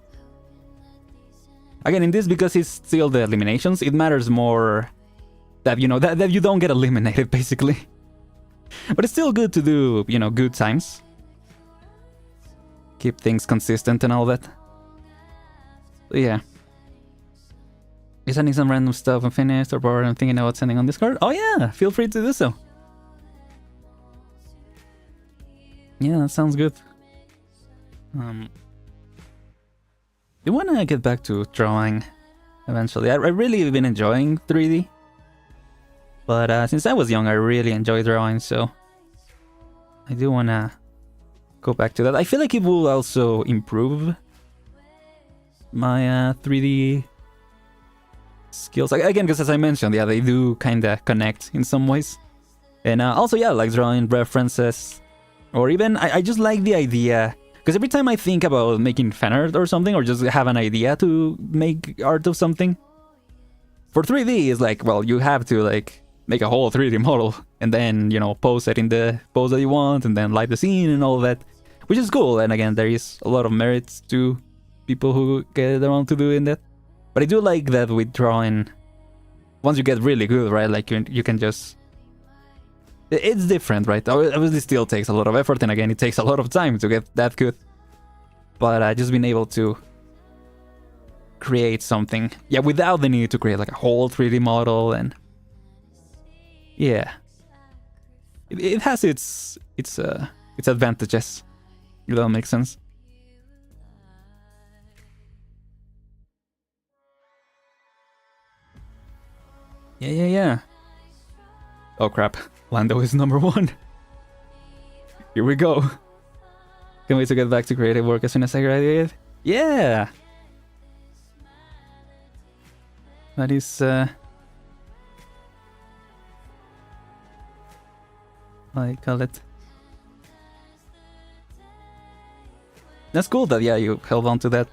Again, in this, because it's still the eliminations, it matters more that, you know, that you don't get eliminated, basically. But it's still good to do, you know, good times. Keep things consistent and all that. So yeah. You're sending some random stuff unfinished or bored and thinking about sending on Discord? Oh yeah, feel free to do so. Yeah, that sounds good. I want to get back to drawing eventually. I really been enjoying 3D. But since I was young, I really enjoyed drawing, so I do want to go back to that. I feel like it will also improve my 3D skills. Again, because as I mentioned, yeah, they do kind of connect in some ways. And also, yeah, like drawing references. Or even, I just like the idea. Because every time I think about making fan art or something, or just have an idea to make art of something, for 3D, it's like, well, you have to like make a whole 3D model and then, you know, pose it in the pose that you want and then light the scene and all that, which is cool. And again, there is a lot of merits to people who get around to doing that. But I do like that with drawing, once you get really good, right, like you can just... It's different, right? Obviously still takes a lot of effort, and again, it takes a lot of time to get that good. But just being able to create something, yeah, without the need to create like a whole 3D model, and yeah, it has its advantages. If that makes sense. Yeah. Oh crap. Lando is number 1. Here we go. Can't wait to get back to creative work as soon as I graduate. Yeah! That is, I call it. That's cool that, yeah, you held on to that.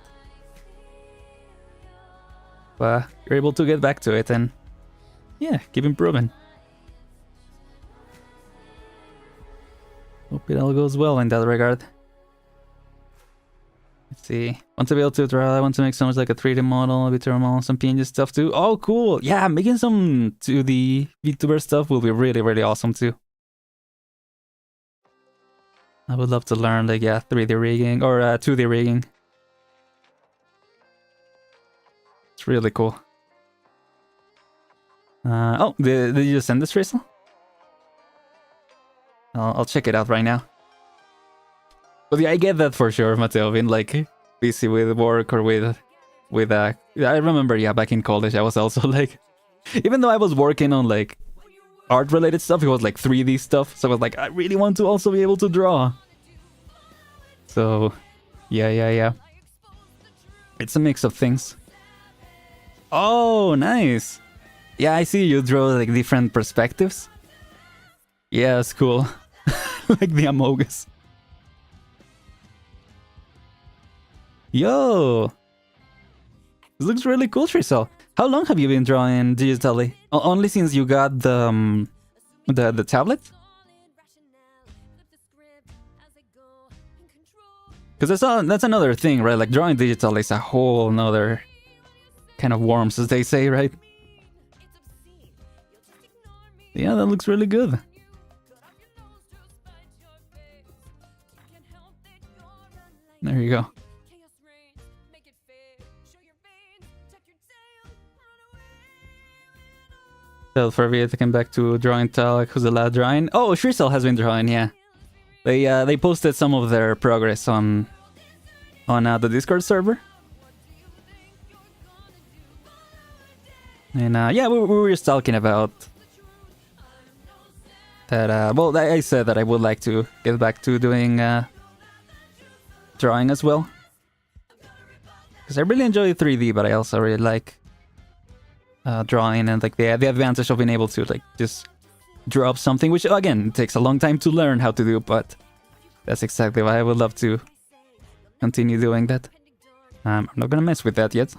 But you're able to get back to it and, yeah, keep improving. Hope it all goes well in that regard. Let's see. Want to be able to draw. I want to make so much like a 3D model, a VTuber model, some PNG stuff too. Oh, cool. Yeah, making some 2D VTuber stuff will be really, really awesome too. I would love to learn like, yeah, 3D rigging or 2D rigging. It's really cool. Oh, did you just send this, Rachel? I'll check it out right now. But yeah, I get that for sure, Mateo. Being like busy with work or with I remember, yeah, back in college, I was also like, even though I was working on like art related stuff, it was like 3D stuff. So I was like, I really want to also be able to draw. So yeah. It's a mix of things. Oh, nice. Yeah, I see you draw like different perspectives. Yeah, it's cool. Like the Amogus. Yo! This looks really cool, Trisel. How long have you been drawing digitally? Only since you got the tablet? Because that's another thing, right? Like drawing digital is a whole nother kind of worms, as they say, right? Yeah, that looks really good. There you go. So for me, I came back to drawing Talulah, who's the last drawing. Oh, Shrisel has been drawing, yeah. They posted some of their progress on the Discord server. And yeah, we were just talking about that. Well, I said that I would like to get back to doing drawing as well, because I really enjoy 3D, but I also really like drawing, and like the advantage of being able to like just draw up something, which again takes a long time to learn how to do, but that's exactly why I would love to continue doing that. I'm not gonna mess with that yet,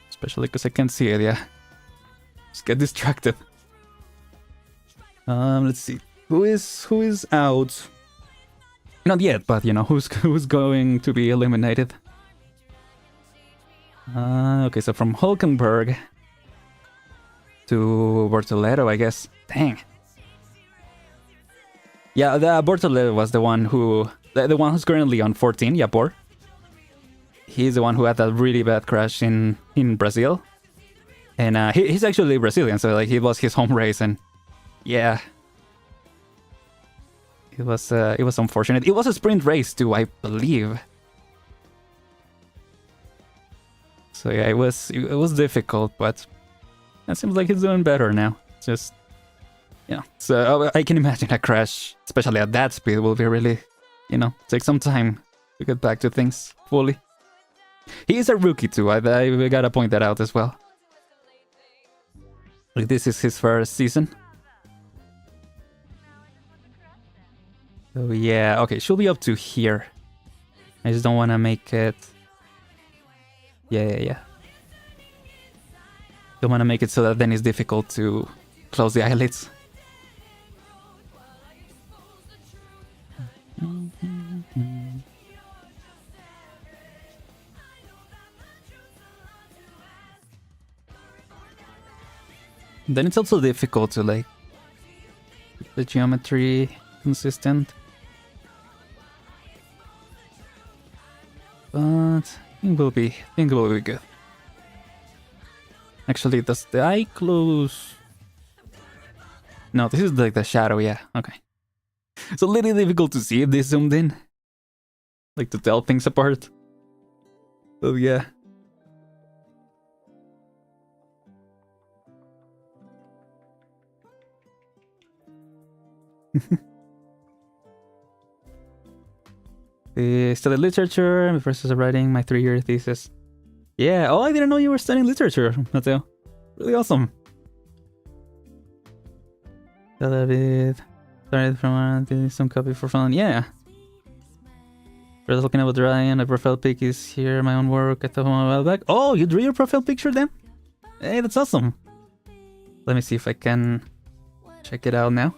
especially because I can't see it. Yeah, just get distracted. Let's see, who is out? Not yet, but you know who's going to be eliminated. Okay, so from Hulkenberg to Bortoleto, I guess. Dang. Yeah, the Bortoleto was the one who... The one who's currently on 14, Yapor. He's the one who had that really bad crash in Brazil. And he's actually Brazilian, so like it was his home race, and... Yeah. It was unfortunate. It was a sprint race too, I believe. So yeah, it was difficult, but it seems like he's doing better now. Just, yeah. So I can imagine a crash, especially at that speed, will be really, you know, take some time to get back to things fully. He is a rookie too. I gotta point that out as well. Like this is his first season. So yeah, okay, should be up to here. I just don't want to make it. Yeah. Don't want to make it so that then it's difficult to close the eyelids. Then it's also difficult to like keep the geometry consistent. But I think we'll be good. Actually, does the eye close? No, this is like the shadow, yeah, okay. It's a little difficult to see if they zoomed in. Like to tell things apart. So yeah. Studied literature before I started writing my 3-year thesis. Yeah, oh, I didn't know you were studying literature, Mateo. Really awesome. David started from did some copy for fun. Yeah. We're looking at Ryan. My profile pic is here. My own work. I thought a while back. Oh, you drew your profile picture then? Hey, that's awesome. Let me see if I can check it out now.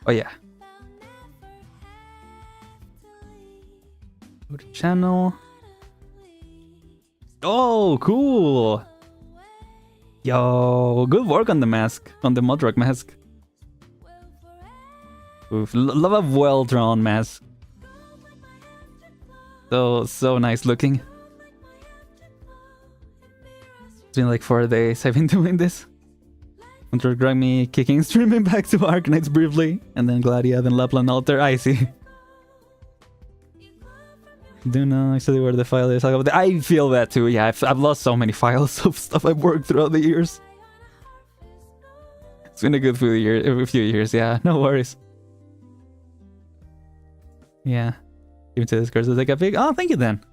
Oh yeah. Go to channel. Oh, cool. Yo, good work on the mask, on the Mudrock mask. Oof, love a well-drawn mask. So nice looking. It's been like 4 days I've been doing this. Mudrock dragged me kicking, streaming back to Arknights briefly, and then Gladia, then Lapland Altar. I see. Do know actually where the file is. I feel that too. Yeah, I've lost so many files of stuff I've worked throughout the years. It's been a good few years. Yeah, no worries. Yeah, even to this course is like a big. Oh, thank you then.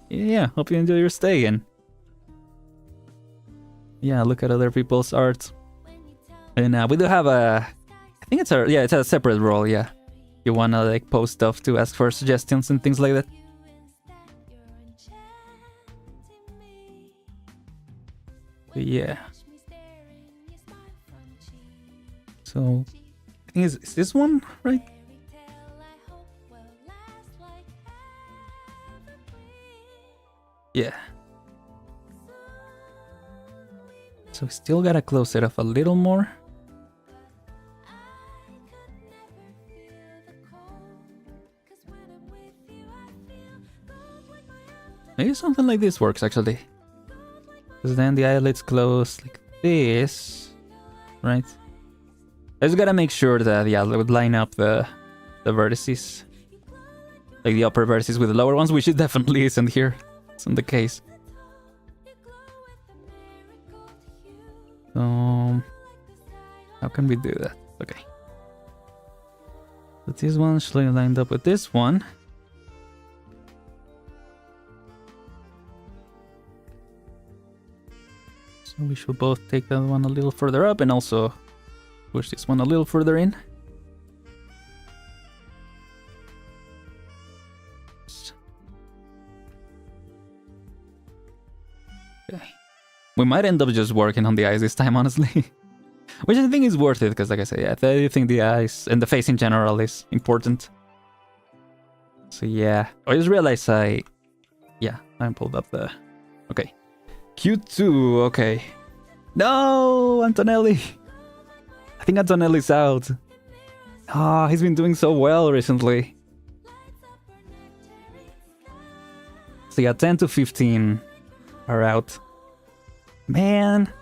Yeah, hope you enjoy your stay and. Yeah, look at other people's art. And we do have a. I think it's a separate role. Yeah, you wanna like post stuff to ask for suggestions and things like that. Yeah. So, I think is this one, right? Yeah. So we still gotta close it off a little more. Maybe something like this works actually. Because then the eyelids close like this, right? I just gotta make sure that, yeah, I would line up the vertices. Like the upper vertices with the lower ones, which it definitely isn't here. It's not the case. So, how can we do that? Okay. But this one should be lined up with this one. So we should both take that one a little further up and also push this one a little further in. Okay. We might end up just working on the eyes this time, honestly. Which I think is worth it, because like I said, yeah, I think the eyes and the face in general is important. So yeah, I just realized I pulled up the... Okay. Q2, okay. No, Antonelli! I think Antonelli's out. Ah, he's been doing so well recently. So yeah, 10 to 15 are out. Man.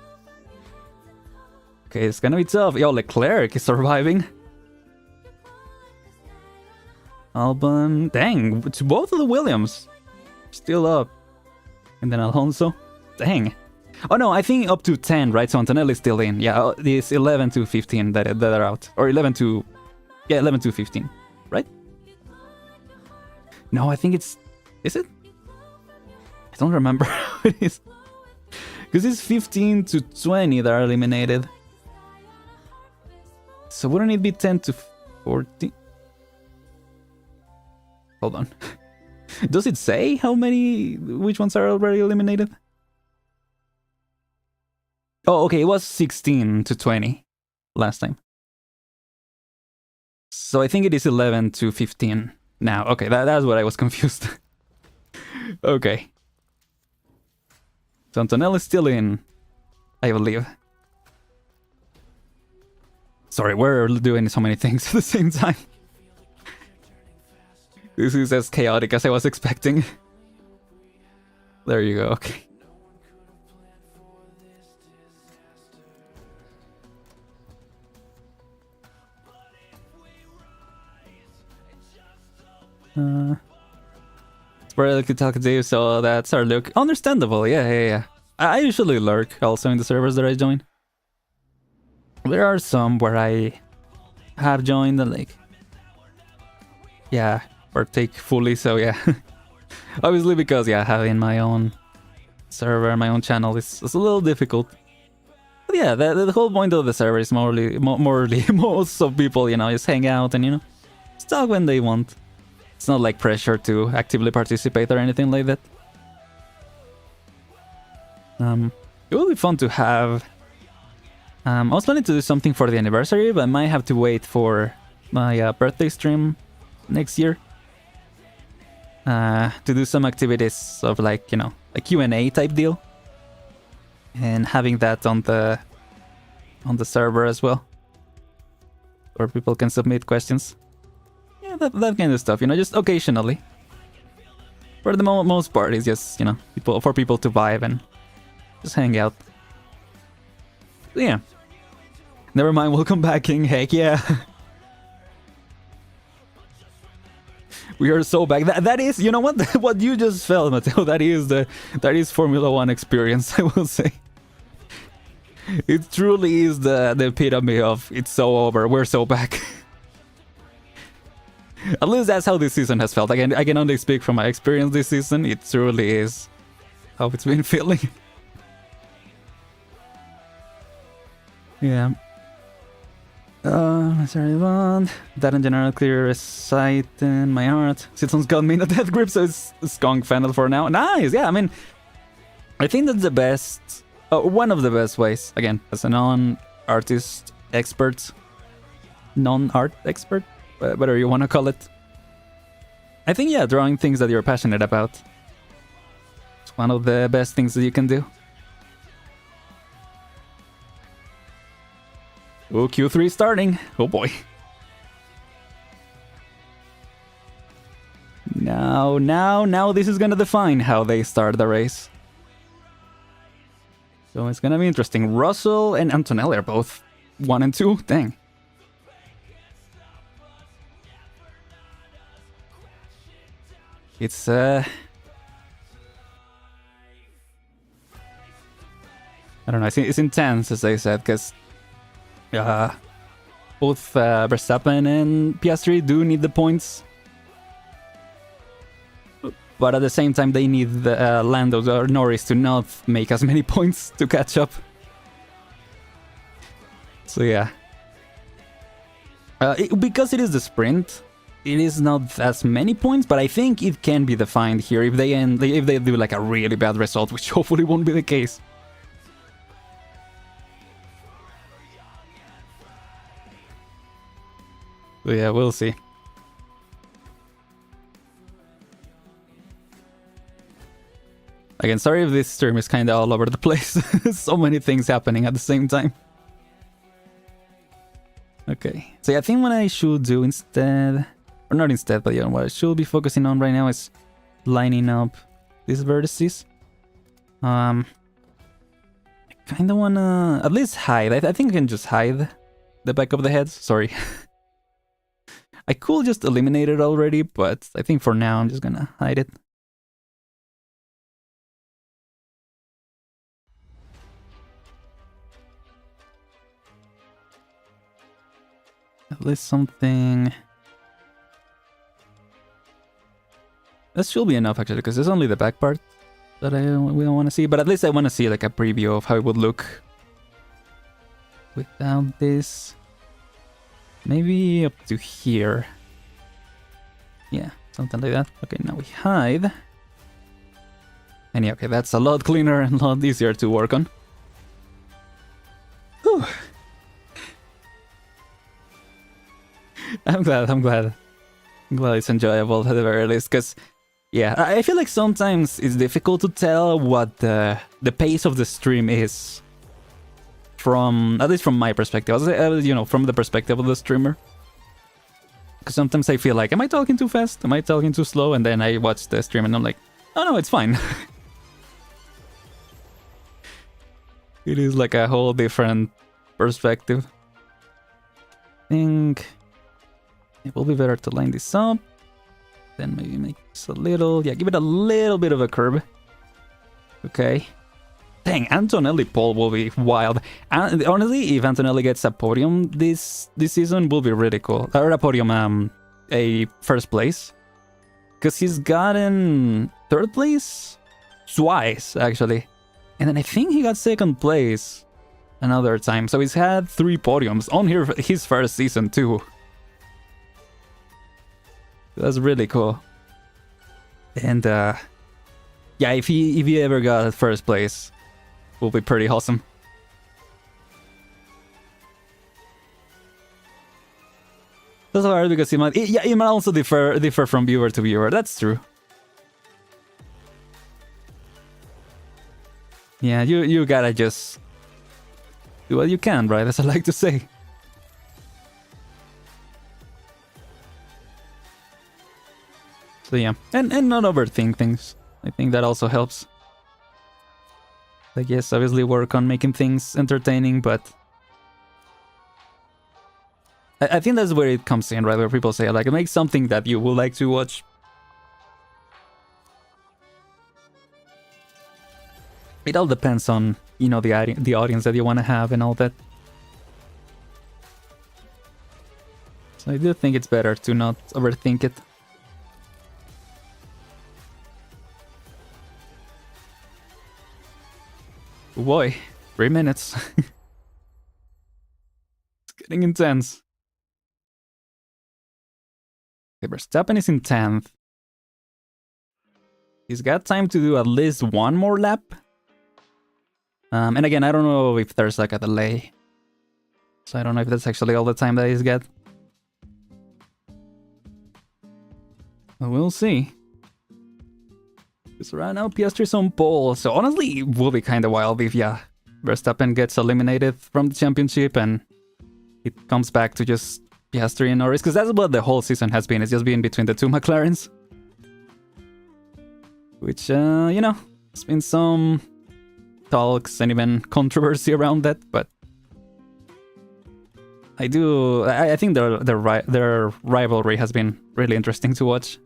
Okay, it's gonna be tough. Yo, Leclerc is surviving. Albon, dang, it's both of the Williams still up. And then Alonso, dang. Oh no, I think up to 10, right? So Antonelli's still in. Yeah, it's 11 to 15 that are out. Or 11 to 15, right? No, I think it's... Is it? I don't remember how it is. Because it's 15 to 20 that are eliminated. So wouldn't it be 10 to 14? Hold on. Does it say how many, which ones are already eliminated? Oh, okay, it was 16 to 20 last time. So I think it is 11 to 15 now. Okay, that's what I was confused. Okay. So Antonelli is still in, I believe. Sorry, we're doing so many things at the same time. This is as chaotic as I was expecting. There you go, okay. It's where I like to talk to you, so that's our look. Understandable, yeah. I usually lurk also in the servers that I join. There are some where I have joined and like... Yeah, partake fully, so yeah. Obviously because, yeah, having my own server, my own channel is a little difficult. But yeah, the whole point of the server is morely most of people, you know, just hang out and, you know, just talk when they want. It's not like pressure to actively participate or anything like that. It would be fun to have... I was planning to do something for the anniversary, but I might have to wait for my birthday stream next year. To do some activities of like, you know, a Q&A type deal. And having that on the server as well. Where people can submit questions. Yeah, that kind of stuff, you know, just occasionally. For the most part, it's just, you know, for people to vibe and just hang out. So, yeah. Never mind, welcome back, King. Heck yeah. We are so back. That is, you know what? What you just felt, Mateo. That is Formula One experience, I will say. It truly is the epitome of it's so over. We're so back. At least that's how this season has felt. Again, I can only speak from my experience this season. It truly is how it's been feeling. Yeah. Sorry, one. That in general clear sight in my heart. Citizens got me in a death grip, so it's skunk fennel for now. Nice, yeah, I mean, I think that's the best, one of the best ways, again, as a non-artist expert, non-art expert, whatever you want to call it. I think, yeah, drawing things that you're passionate about. It's one of the best things that you can do. Oh, Q3 starting. Oh boy. Now this is gonna define how they start the race. So it's gonna be interesting. Russell and Antonelli are both 1 and 2. Dang. It's I don't know. It's intense, as I said, because both Verstappen and Piastri do need the points, but at the same time they need Lando or Norris to not make as many points to catch up. So yeah, because it is the sprint, it is not as many points, but I think it can be defined here if they do like a really bad result, which hopefully won't be the case. So yeah, we'll see. Again, sorry if this stream is kind of all over the place. So many things happening at the same time. Okay, so yeah, I think what I should do instead, or not instead, but yeah, what I should be focusing on right now is lining up these vertices. I kind of want to at least hide. I think I can just hide the back of the head. Sorry. I could just eliminate it already, but I think for now I'm just gonna hide it. At least something. That should be enough actually, because it's only the back part that we don't want to see. But at least I want to see like a preview of how it would look without this. Maybe up to here. Yeah, something like that. Okay, now we hide. And yeah, okay, that's a lot cleaner and a lot easier to work on. Whew. I'm glad it's enjoyable at the very least, because yeah, I feel like sometimes it's difficult to tell what the pace of the stream is from, at least from my perspective, you know, from the perspective of the streamer. Because sometimes I feel like, am I talking too fast? Am I talking too slow? And then I watch the stream and I'm like, oh no, it's fine. It is like a whole different perspective. I think it will be better to line this up. Then maybe make this a little, yeah, give it a little bit of a curve. Okay. Dang, Antonelli pole will be wild. And honestly, if Antonelli gets a podium this season, will be really cool. Or a podium, a first place. Because he's gotten third place twice, actually. And then I think he got second place another time. So he's had 3 podiums on his first season too. That's really cool. And yeah, if he ever got first place, will be pretty awesome. That's hard because it might also differ from viewer to viewer. That's true. Yeah, you gotta just do what you can, right? As I like to say. So yeah, and not overthink things. I think that also helps. Like yes, obviously work on making things entertaining, but I think that's where it comes in, right? Where people say like, make something that you would like to watch. It all depends on, you know, the audience that you want to have and all that. So I do think it's better to not overthink it. Oh boy, 3 minutes. It's getting intense. Okay, Verstappen is in 10th. He's got time to do at least one more lap. And again, I don't know if there's like a delay. So I don't know if that's actually all the time that he's got. But we'll see. Because right now Piastri's on pole. So honestly, it will be kind of wild if, yeah, Verstappen gets eliminated from the championship and it comes back to just Piastri and Norris. Because that's what the whole season has been. It's just been between the two McLarens. Which, you know, there's been some talks and even controversy around that, but I think their rivalry has been really interesting to watch.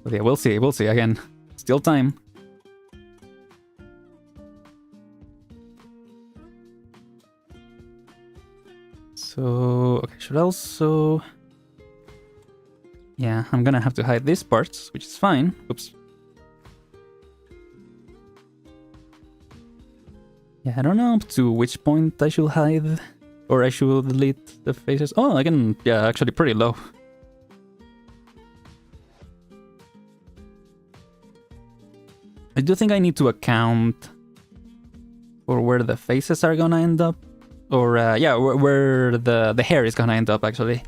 But yeah, we'll see. Again, still time. So, okay, should also... Yeah, I'm gonna have to hide these parts, which is fine. Oops. Yeah, I don't know up to which point I should hide. Or I should delete the faces. Oh, I can... Yeah, actually pretty low. I do think I need to account for where the faces are gonna end up. Or, yeah, where the hair is gonna end up, actually.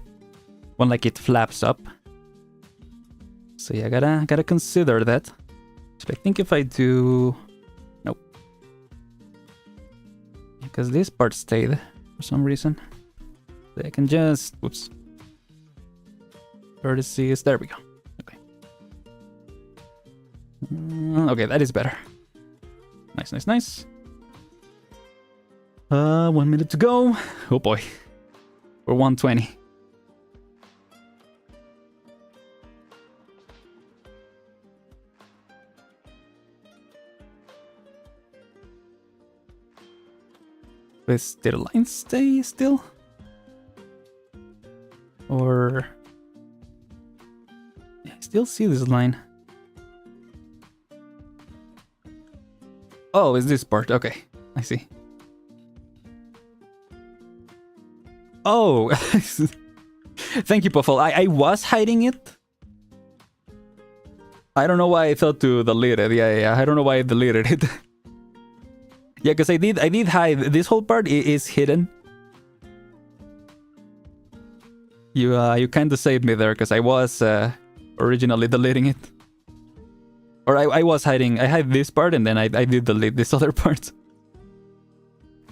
When, like, it flaps up. So, yeah, gotta consider that. So, I think if I do... Nope. Because this part stayed for some reason. So I can just... Whoops. Vertices, there we go. Okay. Okay, that is better. Nice. 1 minute to go. Oh boy. We're 120. Did the line stay still? Or... Yeah, I still see this line. Oh, it's this part. Okay, I see. Oh! Thank you, Puffle. I was hiding it. I don't know why I thought to delete it. Yeah. I don't know why I deleted it. Yeah, because I did hide. This whole part is hidden. You kind of saved me there, because I was originally deleting it. Or I was hiding. I hid this part, and then I did delete this other part.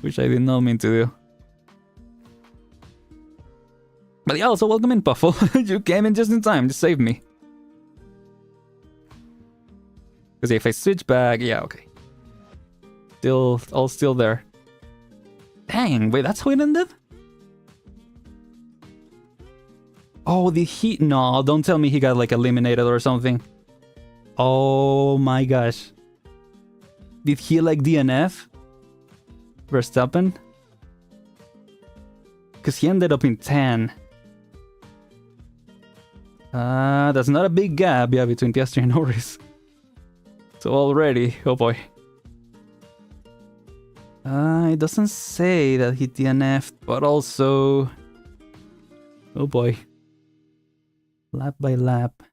Which I did not mean to do. But yeah, also welcome in, Puffle. You came in just in time. Just saved me. Because if I switch back... Yeah, okay. All still there. Dang, wait, that's how it ended? Oh, did he... No, don't tell me he got, like, eliminated or something. Oh my gosh. Did he, like, DNF? Verstappen? Because he ended up in 10. That's not a big gap, yeah, between Piastri and Norris. So already, oh boy. It doesn't say that he DNF'd, but also... Oh boy. Lap by lap.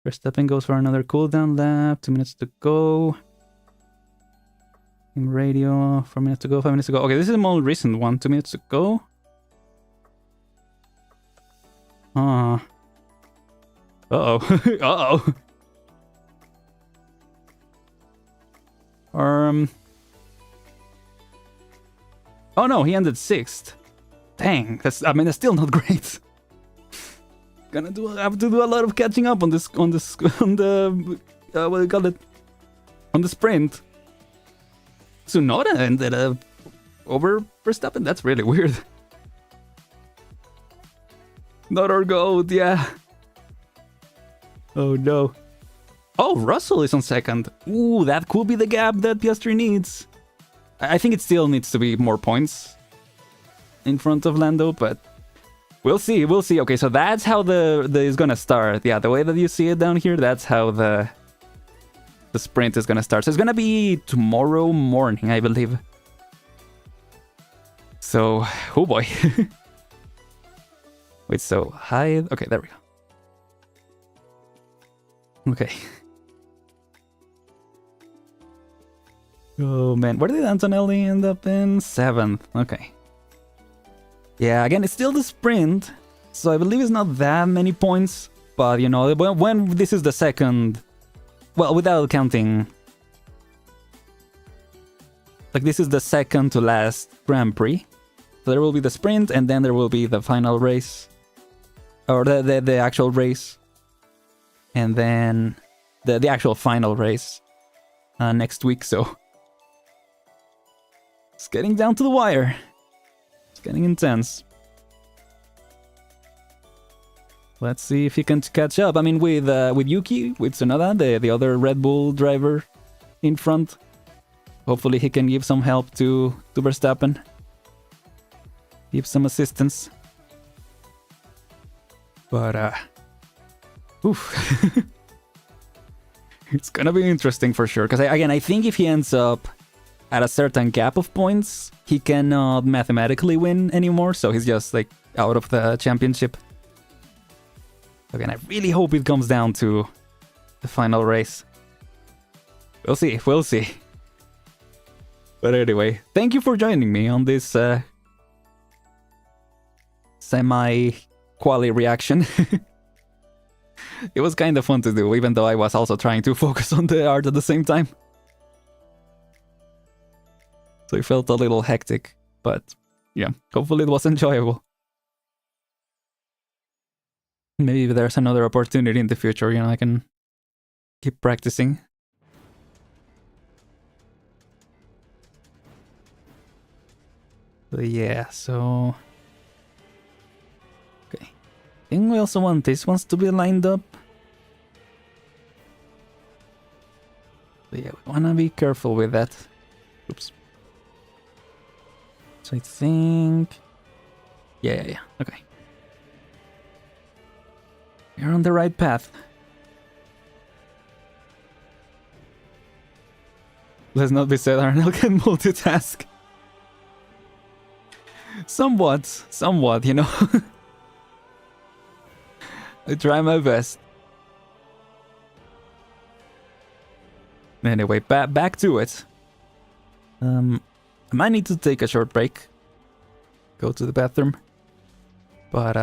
Verstappen goes for another cooldown lap. 2 minutes to go. In radio, 4 minutes to go, 5 minutes to go. Okay, this is the most recent one. 2 minutes to go. Uh-oh. Uh-oh. Oh no, he ended 6th. Dang, that's still not great. Have to do a lot of catching up on the what do you call it? On the sprint. Tsunoda ended up over Verstappen. That's really weird. Not our GOAT, yeah. Oh no. Oh, Russell is on 2nd. Ooh, that could be the gap that Piastri needs. I think it still needs to be more points in front of Lando, but we'll see. Okay, so that's how the is gonna start. Yeah, the way that you see it down here, that's how the sprint is gonna start. So it's gonna be tomorrow morning, I believe. So, oh boy. Wait, so hide. Okay, there we go. Okay. Oh man, where did Antonelli end up in? 7th. Okay. Yeah, again, it's still the sprint, so I believe it's not that many points. But you know, when this is the second, well, without counting Like, this is the second to last Grand Prix. So there will be the sprint, and then there will be the final race. Or the actual race. And then the actual final race next week, so... It's getting down to the wire. It's getting intense. Let's see if he can catch up. I mean, with Yuki, with Tsunoda, the other Red Bull driver in front. Hopefully he can give some help to Verstappen. Give some assistance. But, oof. It's gonna be interesting for sure. Because, again, I think if he ends up at a certain gap of points, he cannot mathematically win anymore. So he's just, like, out of the championship. Again, I really hope it comes down to the final race. We'll see, we'll see. But anyway, thank you for joining me on this semi-quali reaction. It was kind of fun to do, even though I was also trying to focus on the art at the same time. So it felt a little hectic, but yeah, hopefully it was enjoyable. Maybe there's another opportunity in the future, you know, I can keep practicing. But yeah, so... Okay. I think we also want these ones to be lined up. But yeah, we wanna be careful with that. Oops. So I think... Yeah. Okay. You're on the right path. Let's not be said, Aren L can multitask. Somewhat, you know. I try my best. Anyway, back to it. I might need to take a short break. Go to the bathroom. But,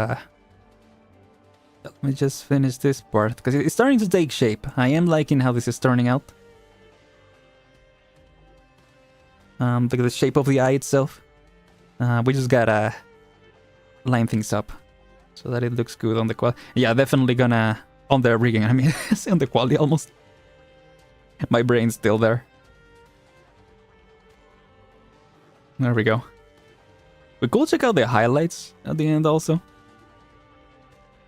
let me just finish this part, because it's starting to take shape. I am liking how this is turning out. Look at the shape of the eye itself. We just gotta line things up so that it looks good on the quality. Yeah, definitely gonna... On the rigging, I mean, on the quality almost. My brain's still there. There we go. We could check out the highlights at the end also.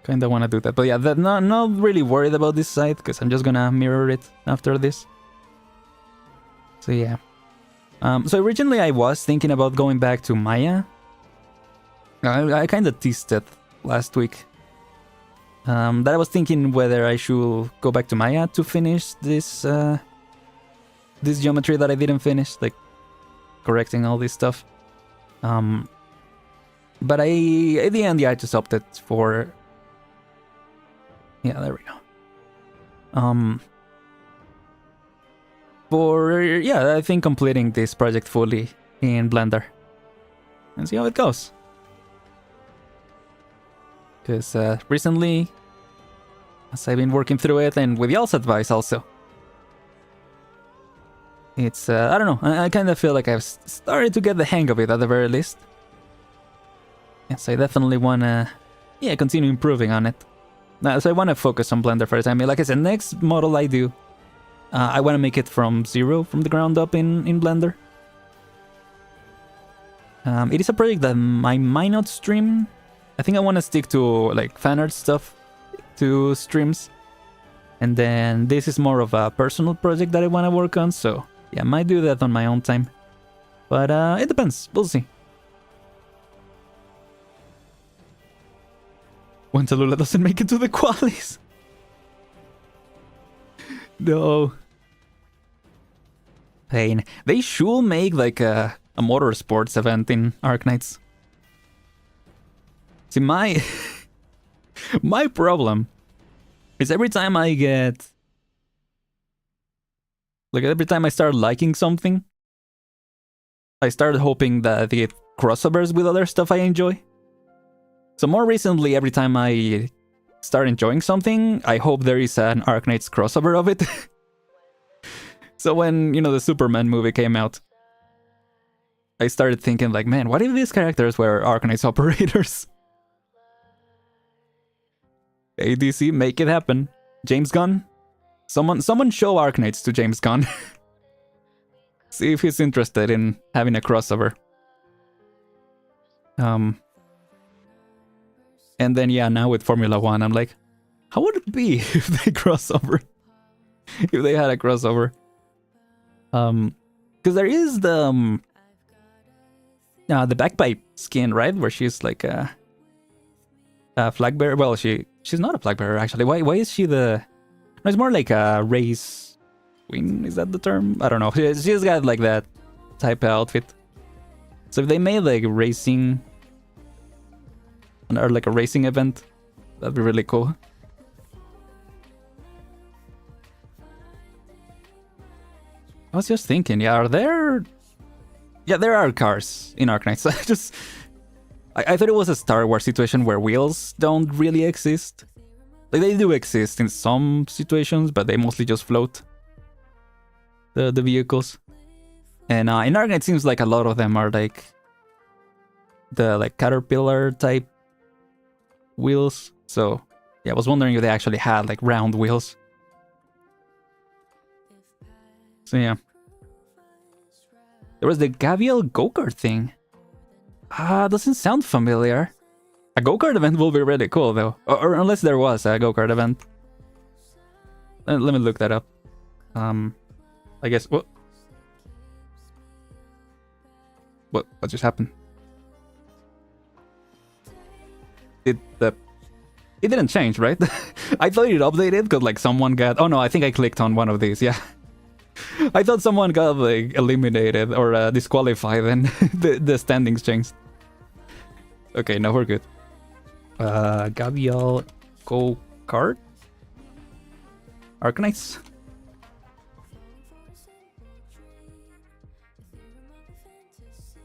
Kinda wanna do that, but yeah, not really worried about this side, because I'm just gonna mirror it after this. So yeah. So originally I was thinking about going back to Maya. I kinda teased it last week. That I was thinking whether I should go back to Maya to finish this this geometry that I didn't finish, like correcting all this stuff. But at the end, yeah, I just opted for... Yeah, there we go. I think completing this project fully in Blender. And see how it goes. Because recently, as I've been working through it, and with y'all's advice also, it's, I don't know, I kind of feel like I've started to get the hang of it at the very least. Yes, I definitely want to, continue improving on it. So I want to focus on Blender first. I mean, like I said, next model I do, I want to make it from zero, from the ground up in Blender. It is a project that I might not stream. I think I want to stick to like fan art stuff to streams. And then this is more of a personal project that I want to work on. So yeah, I might do that on my own time. But it depends. We'll see. When Talulah doesn't make it to the qualies. No. Pain. They should make like a motorsports event in Arknights. See, my problem is every time I get... Like, every time I start liking something, I start hoping that they get crossovers with other stuff I enjoy. So more recently, every time I start enjoying something, I hope there is an Arknights crossover of it. So when, the Superman movie came out, I started thinking like, man, what if these characters were Arknights operators? ADC, make it happen. James Gunn? Someone show Arknights to James Gunn. See if he's interested in having a crossover. And then yeah, now with Formula 1, I'm like, how would it be if they crossover? If they had a crossover. Because there is the bagpipe skin, right? Where she's like a flag bearer. Well, she's not a flag bearer actually. Why is she the? No, it's more like a race queen. Is that the term? I don't know. She's got like that type of outfit. So if they made like racing or like a racing event, that'd be really cool. I was just thinking, yeah, there are cars in Arknights. I thought it was a Star Wars situation where wheels don't really exist. Like, they do exist in some situations, but they mostly just float. The vehicles. And in Arknights, it seems like a lot of them are like the like caterpillar type wheels. So yeah, I was wondering if they actually had like round wheels. So yeah. There was the Gavial go-kart thing. Doesn't sound familiar. A go-kart event will be really cool though. Or unless there was a go-kart event. Let me look that up. I guess what just happened? It didn't change, right? I thought it updated because like someone got. Oh no, I think I clicked on one of these. Yeah. I thought someone got like eliminated or disqualified and the standings changed. Okay, now we're good. Gavial go-kart? Arknights?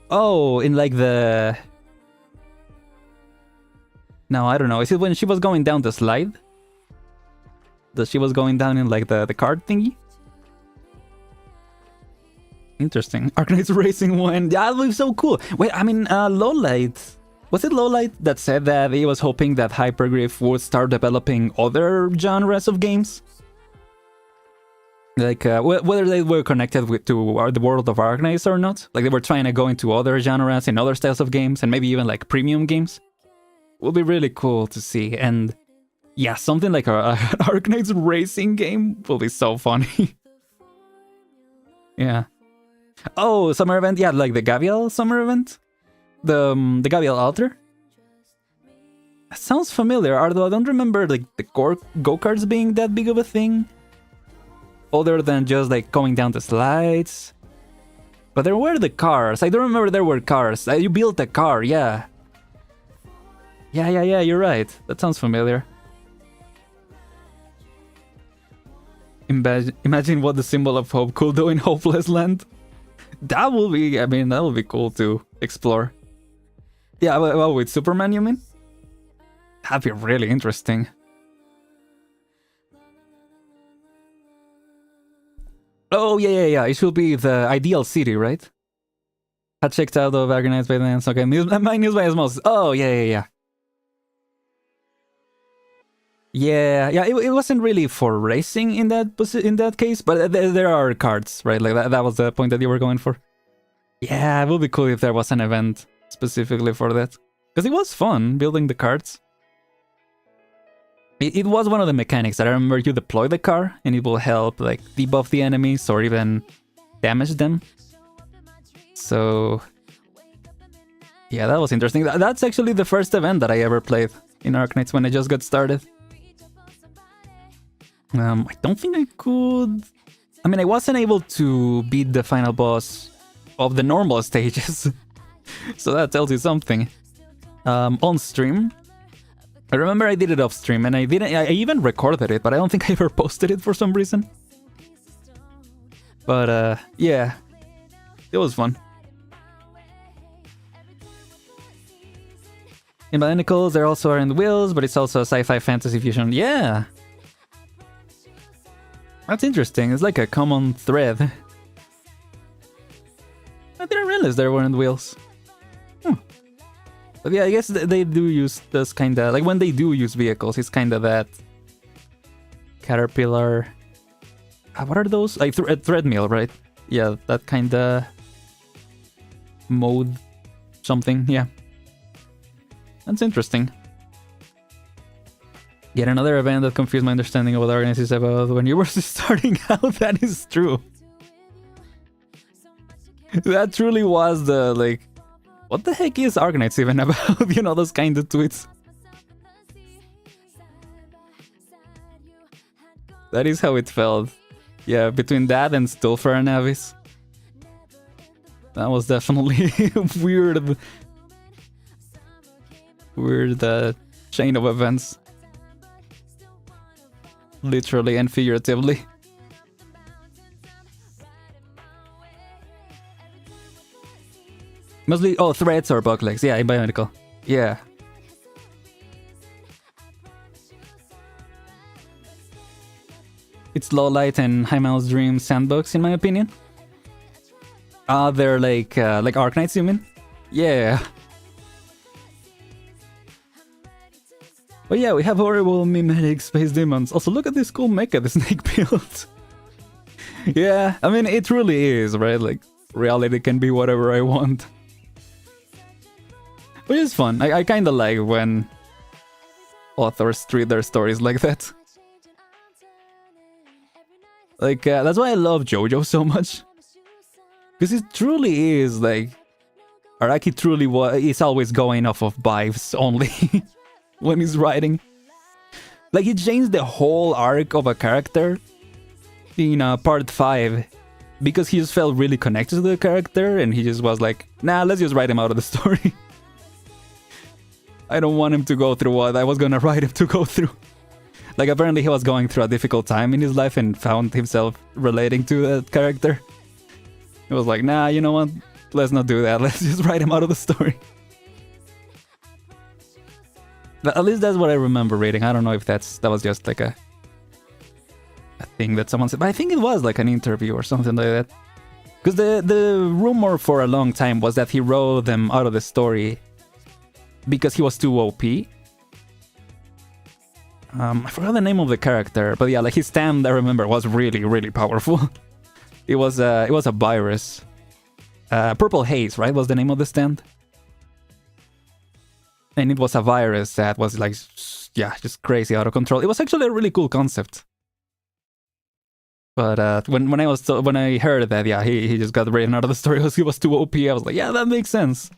Oh, in like the... No, I don't know. Is it when she was going down the slide? That she was going down in like the card thingy? Interesting. Arknights Racing 1. Yeah, that was so cool. Wait, I mean, Lowlight. Was it Lowlight that said that he was hoping that Hypergriff would start developing other genres of games? Like, whether they were connected to the world of Arknights or not. Like, they were trying to go into other genres and other styles of games, and maybe even like premium games. Would be really cool to see. And yeah, something like an Arknights Racing game will be so funny. Yeah. Oh, summer event, yeah, like the Gavial summer event, the Gavial altar. That sounds familiar, although I don't remember like the go-karts being that big of a thing, other than just like going down the slides. But there were the cars. I don't remember there were cars. You built a car, yeah. Yeah. You're right. That sounds familiar. Imagine what the symbol of hope could do in Hopeless Land. That will be, I mean, that will be cool to explore. Yeah, well, with Superman, you mean? That'd be really interesting. Oh, yeah. It should be the ideal city, right? I checked out of Arknights by then. Okay, my news by Osmosis. Oh, yeah. Yeah. It wasn't really for racing in that case, but there are cards, right? Like that was the point that you were going for. Yeah, it would be cool if there was an event specifically for that, because it was fun building the cards. It was one of the mechanics that I remember. You deploy the car, and it will help like debuff the enemies or even damage them. So yeah, that was interesting. That's actually the first event that I ever played in Arknights when I just got started. I don't think I could... I mean, I wasn't able to beat the final boss of the normal stages. So that tells you something. On stream, I remember I did it off stream, and I even recorded it, but I don't think I ever posted it for some reason. But yeah, it was fun. In Botanicals, there also are in the wheels, but it's also a sci-fi fantasy fusion. Yeah! That's interesting. It's like a common thread. I didn't realize there weren't wheels. But yeah, I guess they do use this kind of... Like, when they do use vehicles, it's kind of that... Caterpillar... what are those? Like, a treadmill, right? Yeah, that kind of... Mode... Something, yeah. That's interesting. Yet another event that confused my understanding of what Arknights is about. When you were starting out, that is true. That truly was the, like... What the heck is Arknights even about? You know, those kind of tweets. That is how it felt. Yeah, between that and Stulfer and Avis. That was definitely weird. Weird chain of events. Literally and figuratively. Mostly, oh, threads or bug legs. Yeah, in Bionicle. Yeah. It's low light and high mouse dream sandbox, in my opinion. They're like Arknights, you mean? Yeah. But yeah, we have horrible mimetic space demons. Also, look at this cool mecha the snake built. Yeah, I mean, it really is, right? Like, reality can be whatever I want. Which is fun. I kind of like when authors treat their stories like that. Like, that's why I love JoJo so much. Because it truly is, like... Araki truly is always going off of vibes only when he's writing. Like, he changed the whole arc of a character in part 5 because he just felt really connected to the character and he just was like, nah, let's just write him out of the story. I don't want him to go through what I was gonna write him to go through. Like, apparently he was going through a difficult time in his life and found himself relating to that character. He was like, nah, you know what? Let's not do that. Let's just write him out of the story. But at least that's what I remember reading. I don't know if that was just like a thing that someone said. But I think it was like an interview or something like that. Because the rumor for a long time was that he wrote them out of the story because he was too OP. I forgot the name of the character, but yeah, like his stand, I remember, was really, really powerful. It was a virus. Purple Haze, right, was the name of the stand? And it was a virus that was like, yeah, just crazy out of control. It was actually a really cool concept. But when I heard that, yeah, he just got written out of the story because he was too OP, I was like, yeah, that makes sense.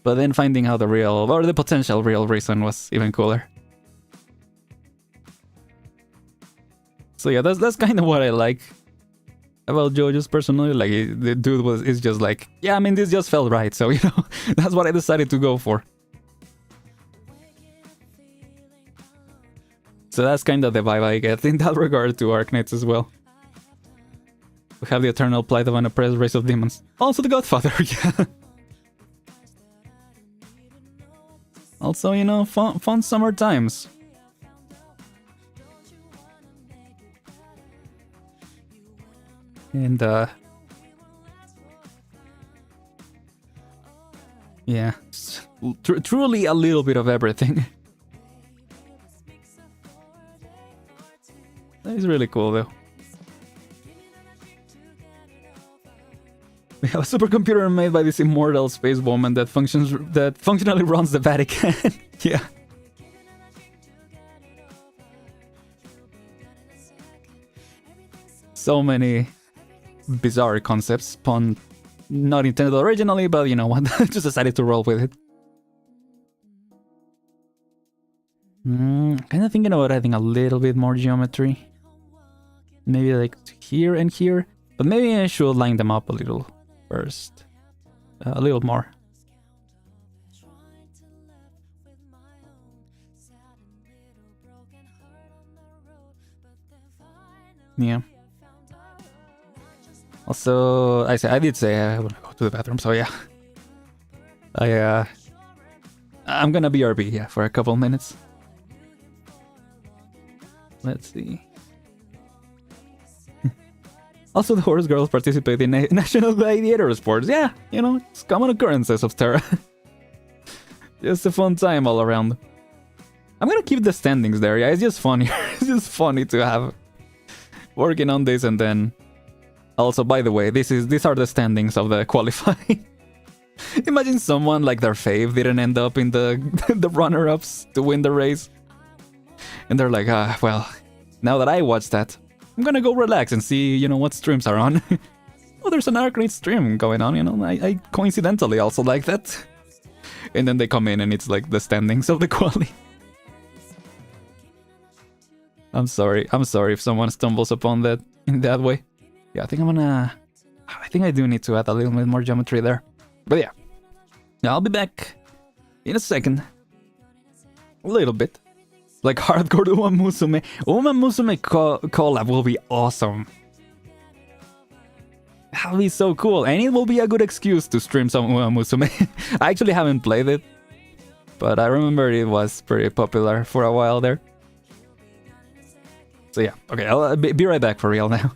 But then finding out the real, or the potential real reason was even cooler. So yeah, that's kind of what I like about JoJo's personally. Like, the dude is just like, yeah, I mean, this just felt right, so, you know, that's what I decided to go for. So that's kind of the vibe I get in that regard to Arknights as well. We have the eternal plight of an oppressed race of demons. Also the Godfather, yeah. Also, you know, fun summer times. And, yeah, truly a little bit of everything. That is really cool, though. We have a supercomputer made by this immortal space woman that functionally runs the Vatican. Yeah. So many bizarre concepts, spawned not intended originally, but you know what, just decided to roll with it. Kind of thinking about adding a little bit more geometry. Maybe like here and here, but maybe I should line them up a little first. A little more. Yeah. Also, I did say I want to go to the bathroom, so yeah. I'm gonna BRB, yeah, for a couple minutes. Let's see. Also, the horse girls participate in national gladiator sports. Yeah, you know, it's common occurrences of Terra. Just a fun time all around. I'm gonna keep the standings there. Yeah, it's just funny. It's just funny to have working on this, and then also, by the way, these are the standings of the qualifying. Imagine someone like their fave didn't end up in the the runner-ups to win the race, and they're like, well, now that I watched that, I'm gonna go relax and see, you know, what streams are on. Oh, there's an Arknights stream going on, you know. I coincidentally also like that. And then they come in and it's like the standings of the quali. I'm sorry if someone stumbles upon that in that way. Yeah, I think I do need to add a little bit more geometry there. But yeah, I'll be back in a second. A little bit. Like hardcore Uma Musume. Uma Musume collab will be awesome. That'll be so cool. And it will be a good excuse to stream some Uma Musume. I actually haven't played it, but I remember it was pretty popular for a while there. So yeah, okay, I'll be right back for real now.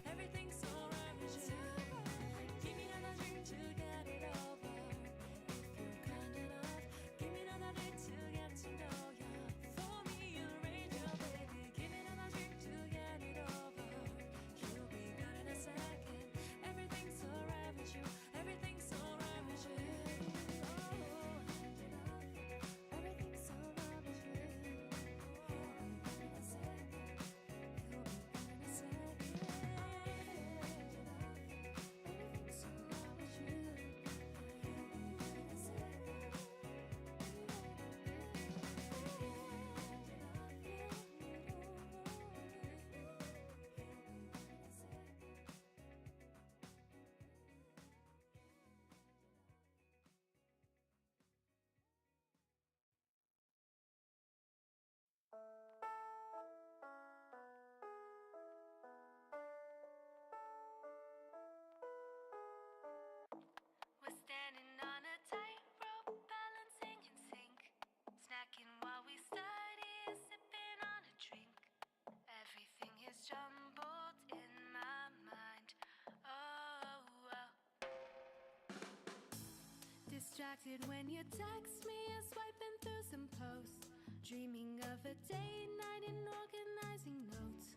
Distracted when you text me, swiping through some posts, dreaming of a day, night, and organizing notes,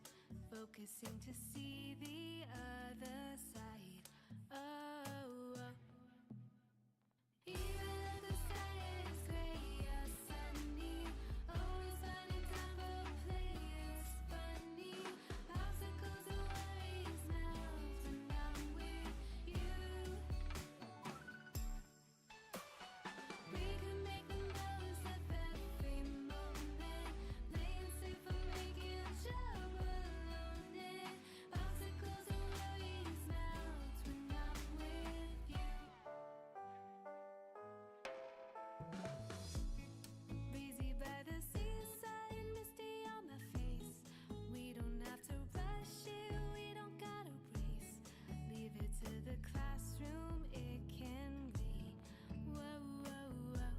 focusing to see the other side. Even if the sky is gray or sunny, always finding time for play is funny. Obstacles and worries melt when I'm with you. We can make the most of every moment, playing safe or making trouble alone. Obstacles and worries melt when I'm with you. Breezy by the seaside, misty on my face. We don't have to rush it, we don't gotta race. Leave it to the classroom, it can wait. Whoa, whoa, whoa.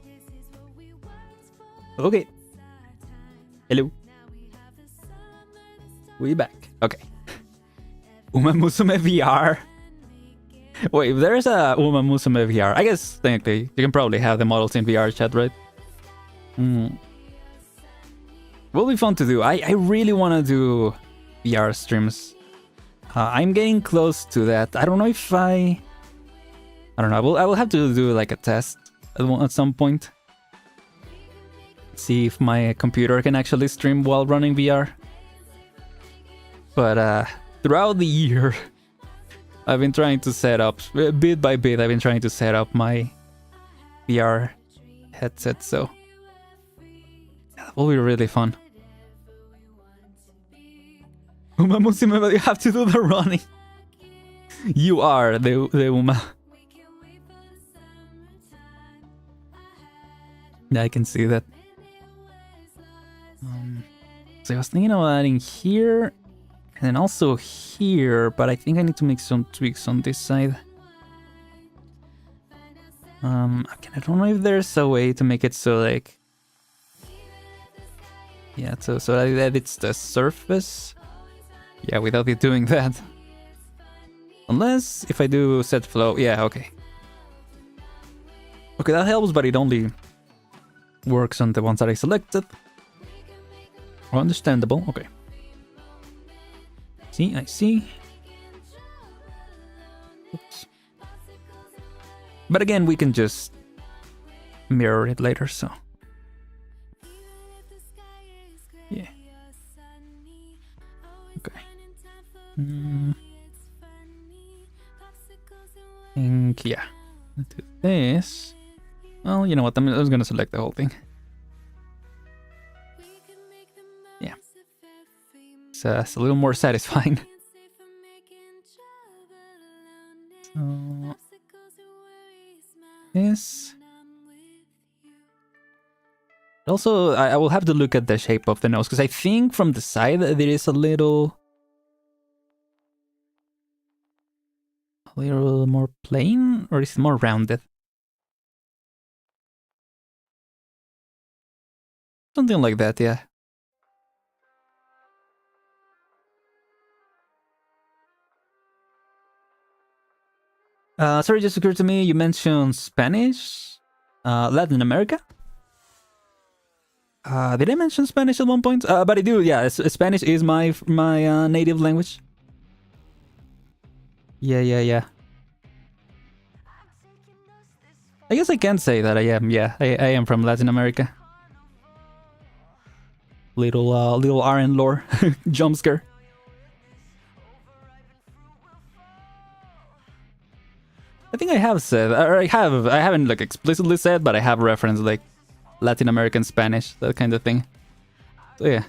This is what we worked for. Okay, It's our time. hello, Now we have the summer, the stars, we back. Okay. Uma Musume VR. Wait, if there's a Uma Musume VR, I guess technically you can probably have the models in VR chat, right? Will be fun to do. I really want to do VR streams. I'm getting close to that. I don't know if I don't know. I will have to do like a test at some point. See if my computer can actually stream while running VR. But throughout the year, I've been trying to set up, bit by bit, I've been trying to set up my VR headset, so that will be really fun. Uma Musume, but you have to do the running. You are the Uma. Yeah, I can see that. So I was thinking of adding here, and then also here, but I think I need to make some tweaks on this side. Again, I don't know if there's a way to make it so like, yeah, so that it's the surface. Yeah, without it doing that. Unless if I do set flow. Yeah, okay. Okay, that helps, but it only works on the ones that I selected. Understandable, okay. See, I see. Oops. But again, we can just mirror it later, so. Yeah. Okay. Think, yeah. Let's do this. Well, you know what? I'm just gonna select the whole thing. Yeah. It's a little more satisfying. So, this. Also, I will have to look at the shape of the nose, because I think from the side there is a little more plain, or is it more rounded? Something like that, yeah. Sorry, just occurred to me, you mentioned Spanish, Latin America? Did I mention Spanish at one point? But I do, yeah, Spanish is my native language. Yeah. I guess I can say that I am, yeah, I am from Latin America. Little Aren lore, jump scare. I think I have said, or I haven't like explicitly said, but I have referenced like Latin American Spanish, that kind of thing. So yeah.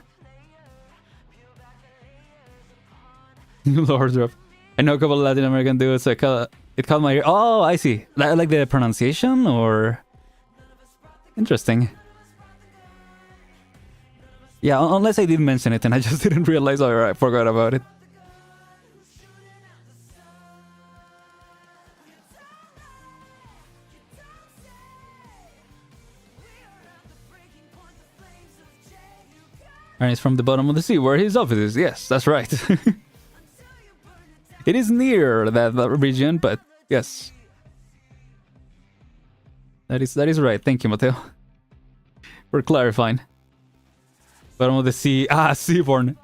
Lord drop. I know a couple of Latin American dudes, so it caught my ear. Oh, I see. Like the pronunciation, or... Interesting. Yeah, unless I did mention it and I just didn't realize, or I forgot about it. And he's from the bottom of the sea, where his office is. Yes, that's right. It is near that region, but yes. That is right. Thank you, Mateo. For clarifying. Bottom of the sea. Ah, Seaborn.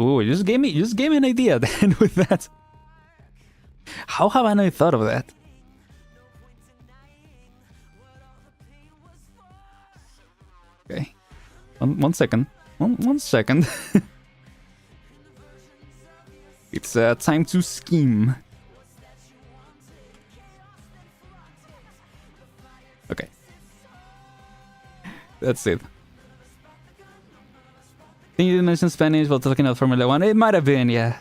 Ooh, you just gave me an idea then with that. How have I not thought of that? Okay. One second. One second. It's time to scheme. Okay. That's it. I think you mentioned Spanish while talking about Formula 1. It might have been, yeah.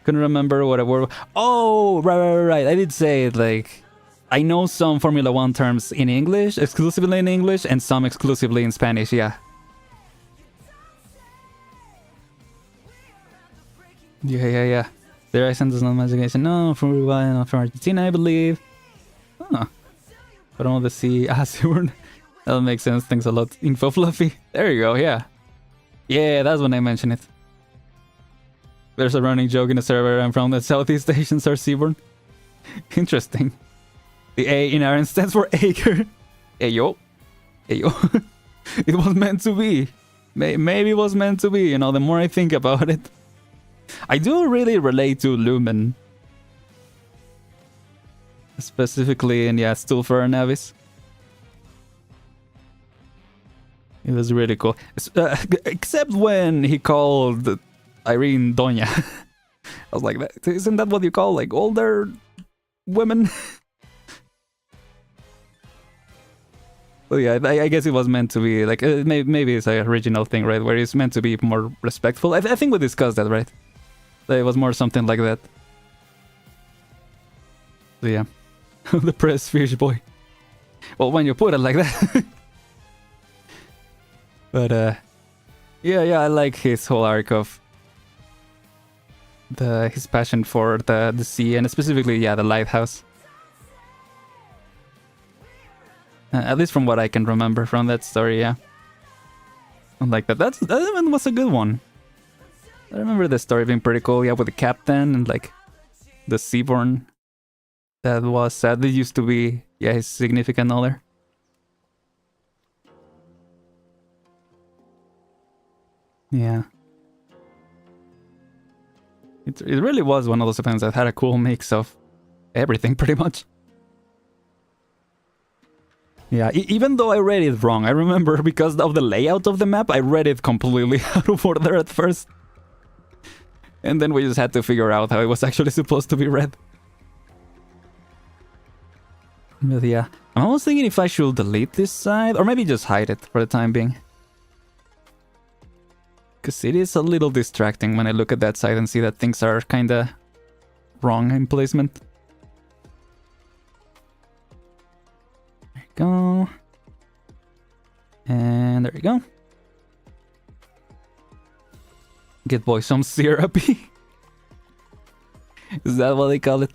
Couldn't remember what a word. Oh, right. I did say it, like... I know some Formula 1 terms in English, exclusively in English, and some exclusively in Spanish, yeah. Yeah. Their accent is not my education. No, from Uruguay, not from Argentina, I believe. Huh. But on the sea, Seaborn. That'll make sense. Thanks a lot. Info Fluffy. There you go, yeah. Yeah, that's when I mentioned it. There's a running joke in the server I'm from that Southeast Asians are Seaborn. Interesting. The A in Aren stands for acre. Ayo. It was meant to be. Maybe it was meant to be, you know, the more I think about it. I do really relate to Lumen. Specifically in, yeah, Stulfer and Avis. It was really cool. Except when he called Irene Doña. I was like, isn't that what you call, like, older women? Well, yeah, I guess it was meant to be, like, maybe it's an original thing, right? Where it's meant to be more respectful. I think we discussed that, right? That it was more something like that. So, yeah. The press fish boy. Well, when you put it like that. But, yeah, I like his whole arc of his passion for the sea, and specifically, yeah, the lighthouse. At least from what I can remember from that story, yeah. I like that. That was a good one. I remember the story being pretty cool, yeah, with the captain and like the Seaborn that was sadly used to be, yeah, his significant other. Yeah. It really was one of those events that had a cool mix of everything, pretty much. Yeah, even though I read it wrong, I remember because of the layout of the map, I read it completely out of order at first. And then we just had to figure out how it was actually supposed to be read. But yeah, I'm almost thinking if I should delete this side, or maybe just hide it for the time being. Because it is a little distracting when I look at that side and see that things are kinda wrong in placement. There you go. And there you go. Get boy some syrupy. Is that what they call it?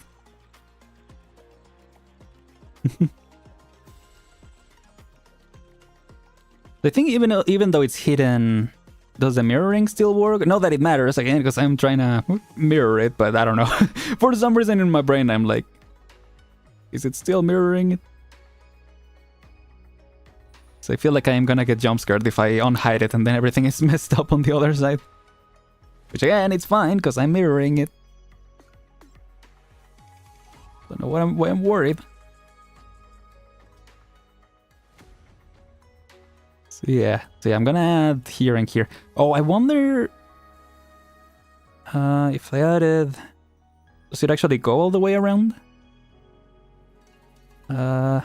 I think even though it's hidden, does the mirroring still work? Not that it matters again, because I'm trying to mirror it, but I don't know. For some reason in my brain, I'm like, is it still mirroring it? So I feel like I am gonna get jump scared if I unhide it and then everything is messed up on the other side. Which again, it's fine, because I'm mirroring it. Don't know why I'm worried. So yeah, I'm gonna add here and here. Oh, I wonder if I added, does it actually go all the way around? Oh,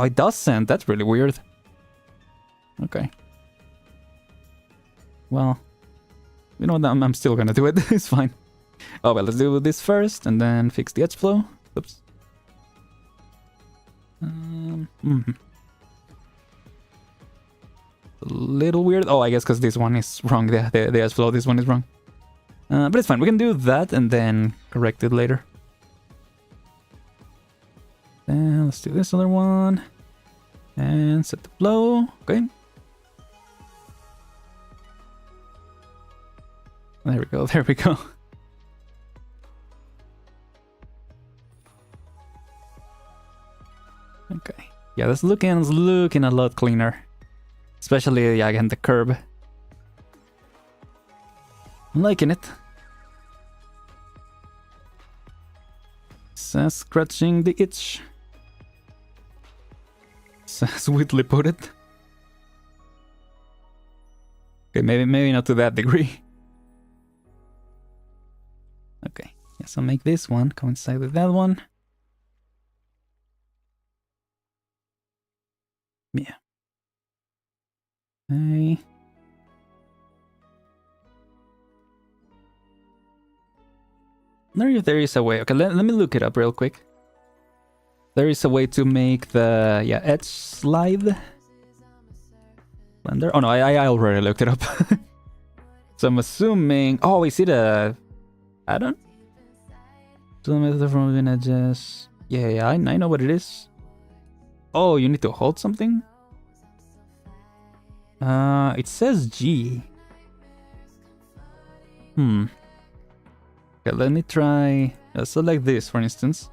it doesn't. That's really weird. Okay. Well, you know what? I'm still gonna do it. It's fine. Oh well, let's do this first and then fix the edge flow. Oops. A little weird. Oh, I guess because this one is wrong. The edge flow, this one is wrong. But it's fine. We can do that and then correct it later. Then let's do this other one. And set the flow. Okay. There we go. There we go. Okay. Yeah, that's looking a lot cleaner. Especially, yeah, again, the curb. I'm liking it. Says scratching the itch. Sweetly put it. Okay, maybe not to that degree. Okay, yeah, so make this one coincide with that one. Yeah. Okay. There is a way. Okay, let me look it up real quick. There is a way to make the edge slide. Blender. Oh no, I already looked it up. So I'm assuming. Oh, is it a add-on? So method from within edges. Yeah, I know what it is. Oh, you need to hold something? It says G. Okay, let me try. Select this, for instance.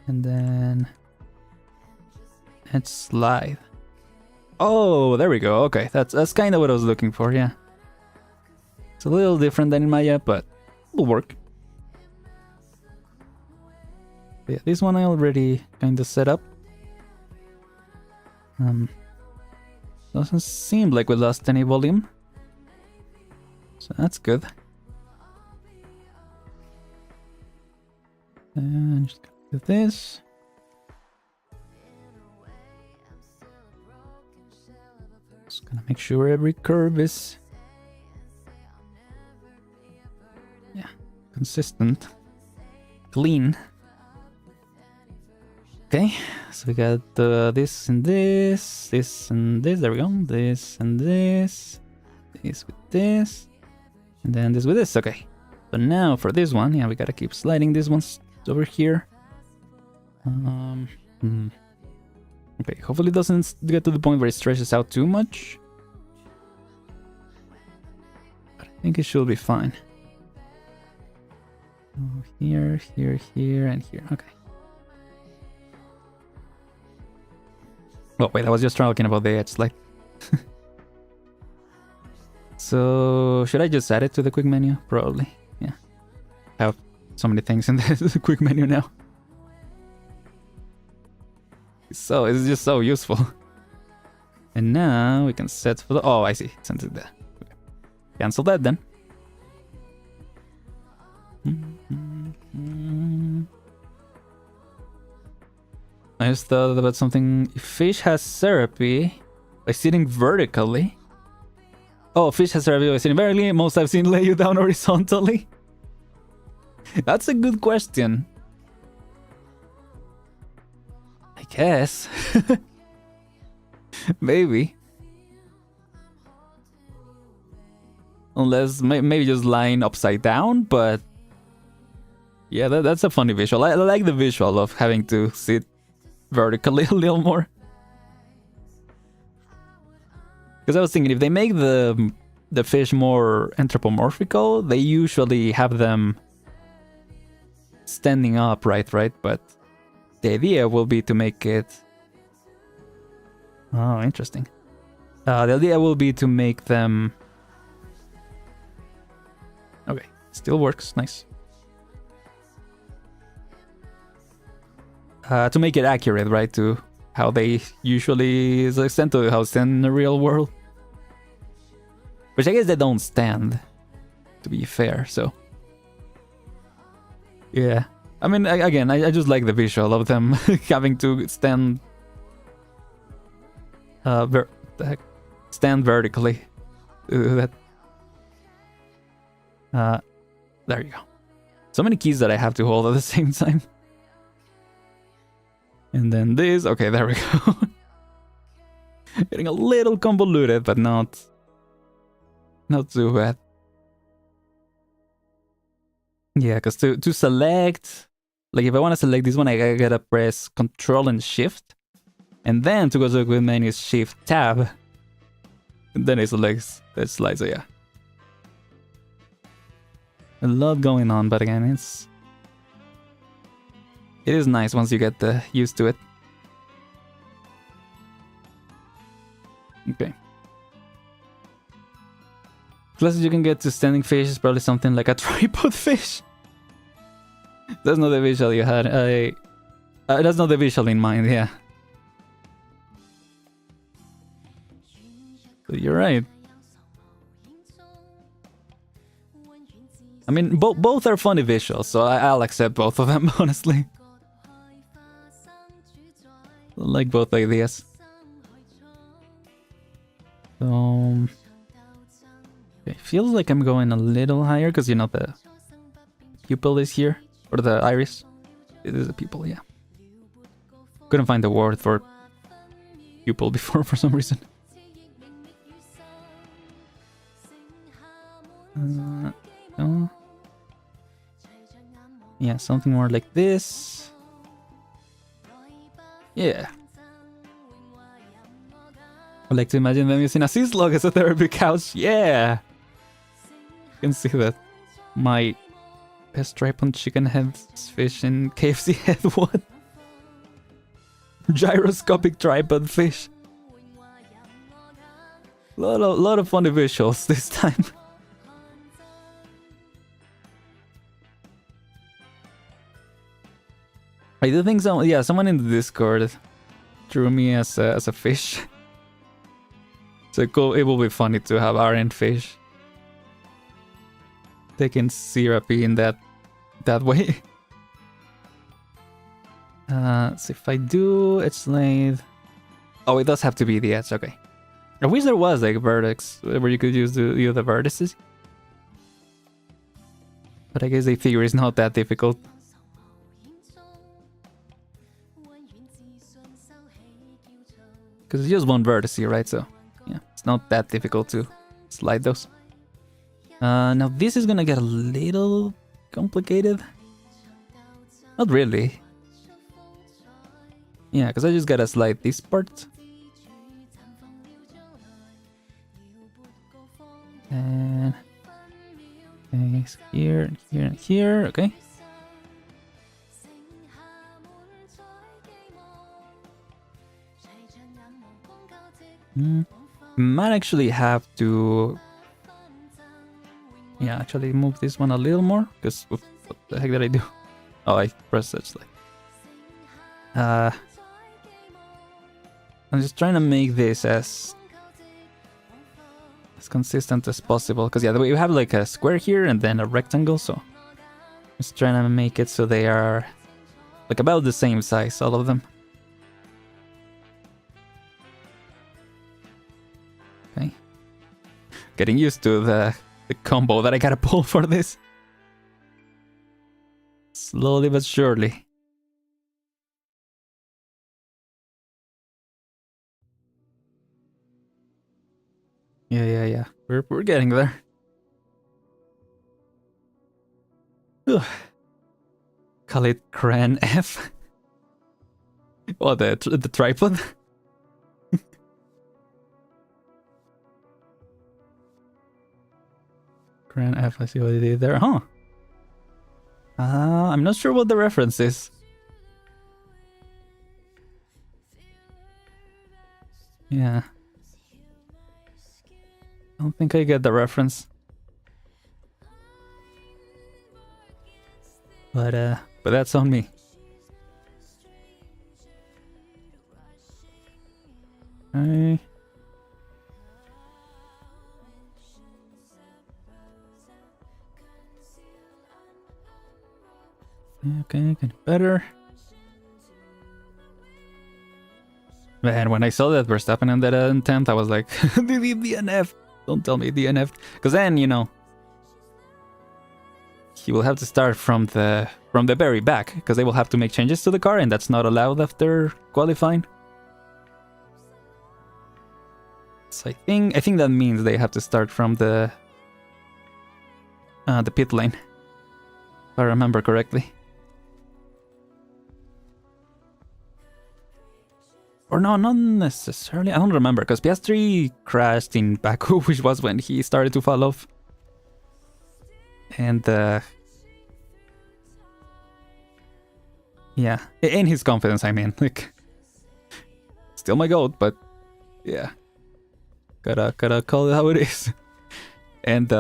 And then edge slide. Oh, there we go. Okay, that's kind of what I was looking for, yeah. It's a little different than in Maya, but it'll work. Yeah, this one I already kind of set up. Doesn't seem like we lost any volume. So that's good. And just do this. Just gonna make sure every curve is consistent, clean. Okay, so we got this and this, this and this. There we go. This and this, this with this, and then this with this. Okay. So now for this one, yeah, we gotta keep sliding these ones over here. Okay, hopefully it doesn't get to the point where it stretches out too much. think it should be fine. Oh, here, here, here, and here. Okay. Oh, wait, I was just talking about the edge slide. So, should I just add it to the quick menu? Probably, yeah. I have so many things in the quick menu now. So, it's just so useful. And now we can set for the... Oh, I see. Send it there. Okay. Cancel that then. I just thought about something. If fish has therapy by sitting vertically. Oh, fish has therapy by sitting vertically. Most I've seen lay you down horizontally. That's a good question. I guess. Maybe. Unless maybe just lying upside down, but yeah, that's a funny visual. I like the visual of having to sit vertically a little more. Because I was thinking if they make the fish more anthropomorphical, they usually have them standing upright, right? But the idea will be to make it... Oh, interesting. The idea will be to make them... Okay, still works, nice. To make it accurate, right, to how they usually stand, to how they stand in the real world. Which I guess they don't stand, to be fair, so... Yeah. I mean, again, I just like the visual of them having to stand... stand vertically. That... there you go. So many keys that I have to hold at the same time. And then this. Okay, there we go. Getting a little convoluted, but not too bad. Yeah, because to select, like if I want to select this one, I gotta press Control and Shift, and then to go to the quick menu, Shift Tab, and then it selects that slide. So yeah, a lot going on, but again, it is nice once you get used to it. Okay. Closest you can get to standing fish is probably something like a tripod fish. That's not the visual you had. That's not the visual in mind, yeah. But you're right. I mean, both are funny visuals, so I'll accept both of them, honestly. I like both ideas. So... it feels like I'm going a little higher, because you know the pupil is here, or the iris. It is a pupil, yeah. Couldn't find the word for pupil before for some reason. No. Yeah, something more like this. Yeah. I like to imagine them using a syslog as a therapy couch. Yeah! You can see that. My best tripe on chicken heads fish in KFC head. What? Gyroscopic tripod fish. Lot of funny visuals this time. I do think someone in the Discord drew me as a fish. So cool, it will be funny to have Aren fish taking syrupy in that way. So if I do edge lathe... Oh, it does have to be the edge, okay. I wish there was like a vertex where you could use the vertices. But I guess they figure it's not that difficult. Because it's just one vertex, right? So yeah, it's not that difficult to slide those. Now this is gonna get a little complicated. Not really. Yeah, because I just gotta slide this part. And Okay, so here, and here, and here. Okay. Might actually have to... Yeah, actually move this one a little more, because what the heck did I do? Oh, I pressed such like... I'm just trying to make this as consistent as possible, because yeah, we have like a square here and then a rectangle, so just trying to make it so they are like about the same size, all of them. Okay. Getting used to the combo that I gotta pull for this. Slowly but surely. Yeah. We're getting there. Ugh. Call it Aren F. Oh, the tripod. Aren F. I see what they did there, huh? I'm not sure what the reference is. Yeah. I don't think I get the reference. But that's on me. Okay. Okay, getting better. Man, when I saw that Verstappen ended in 10th, I was like, the DNF. Don't tell me DNF. Because then, you know, he will have to start from the very back, because they will have to make changes to the car, and that's not allowed after qualifying. So I think that means they have to start from the pit lane, if I remember correctly. Or no, not necessarily. I don't remember, because Piastri crashed in Baku, which was when he started to fall off. And yeah, in his confidence, I mean, like, still my goat, but yeah, gotta call it how it is. And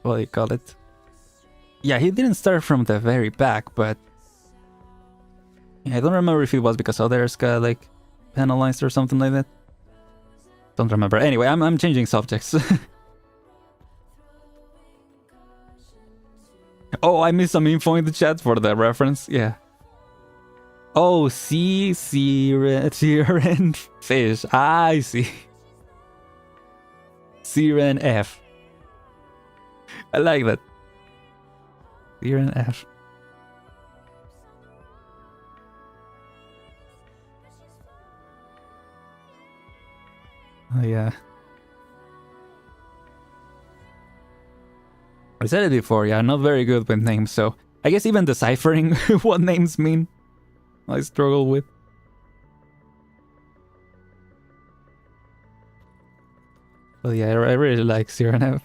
what do you call it? Yeah, he didn't start from the very back, but yeah, I don't remember if it was because others got like penalized or something like that. Don't remember. Anyway, I'm changing subjects. Oh, I missed some info in the chat for the reference. Yeah. Oh, Aren fish. I see. Aren F. I like that. Aren F. Oh yeah. I said it before, yeah, I'm not very good with names, so I guess even deciphering what names mean, I struggle with. Well, yeah, I really like Cyrano.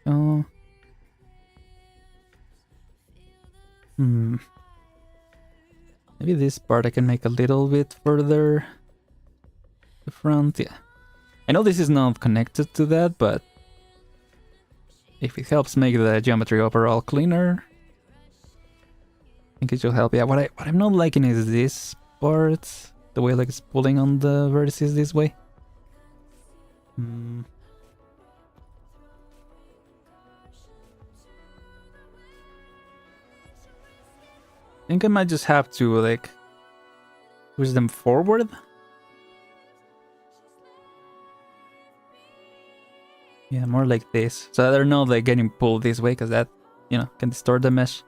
Oh. Maybe this part I can make a little bit further the front, yeah. I know this is not connected to that, but if it helps make the geometry overall cleaner, I think it should help. Yeah, what I'm not liking is this part, the way like it's pulling on the vertices this way. I think I might just have to like push them forward. Yeah, more like this, so that they're not like getting pulled this way, because that, you know, can distort the mesh.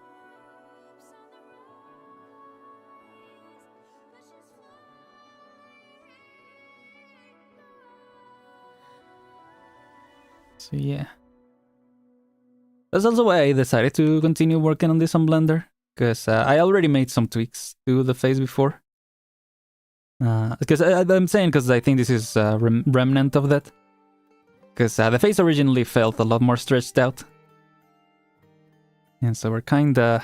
So yeah, that's also why I decided to continue working on this on Blender, because I already made some tweaks to the face before. Because I'm saying because I think this is a remnant of that. Because the face originally felt a lot more stretched out. And so we're kinda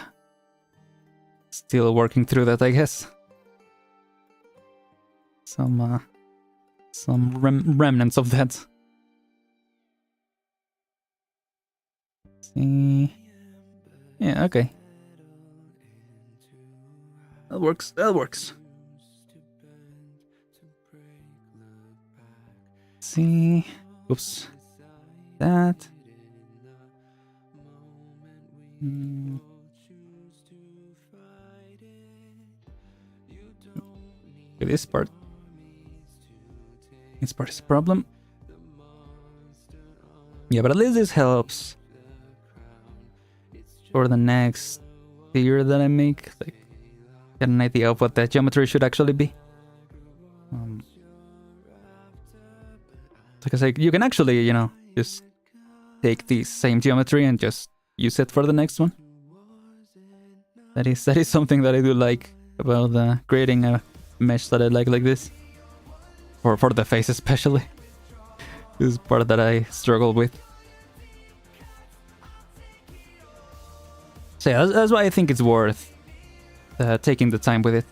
still working through that, I guess. Some remnants of that. See. Yeah, okay. That works, that works. See. Oops. That. Okay, this part. This part is a problem. Yeah, but at least this helps for the next tier that I make. Like, get an idea of what that geometry should actually be. Because like you can actually, you know, just take the same geometry and just use it for the next one. That is something that I do like about creating a mesh that I like this. For the face especially. This is part that I struggle with. So yeah, that's why I think it's worth taking the time with it.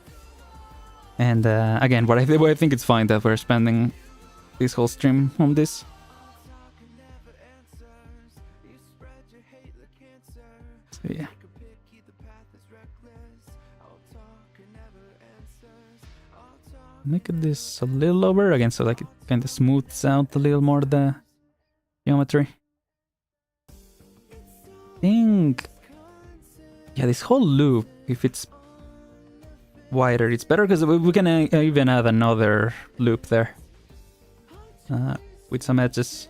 And again, what I think it's fine that we're spending this whole stream on this. So yeah. Make this a little lower again, so like it kind of smooths out a little more the geometry. I think, yeah, this whole loop, if it's wider, it's better because we can even add another loop there with some edges.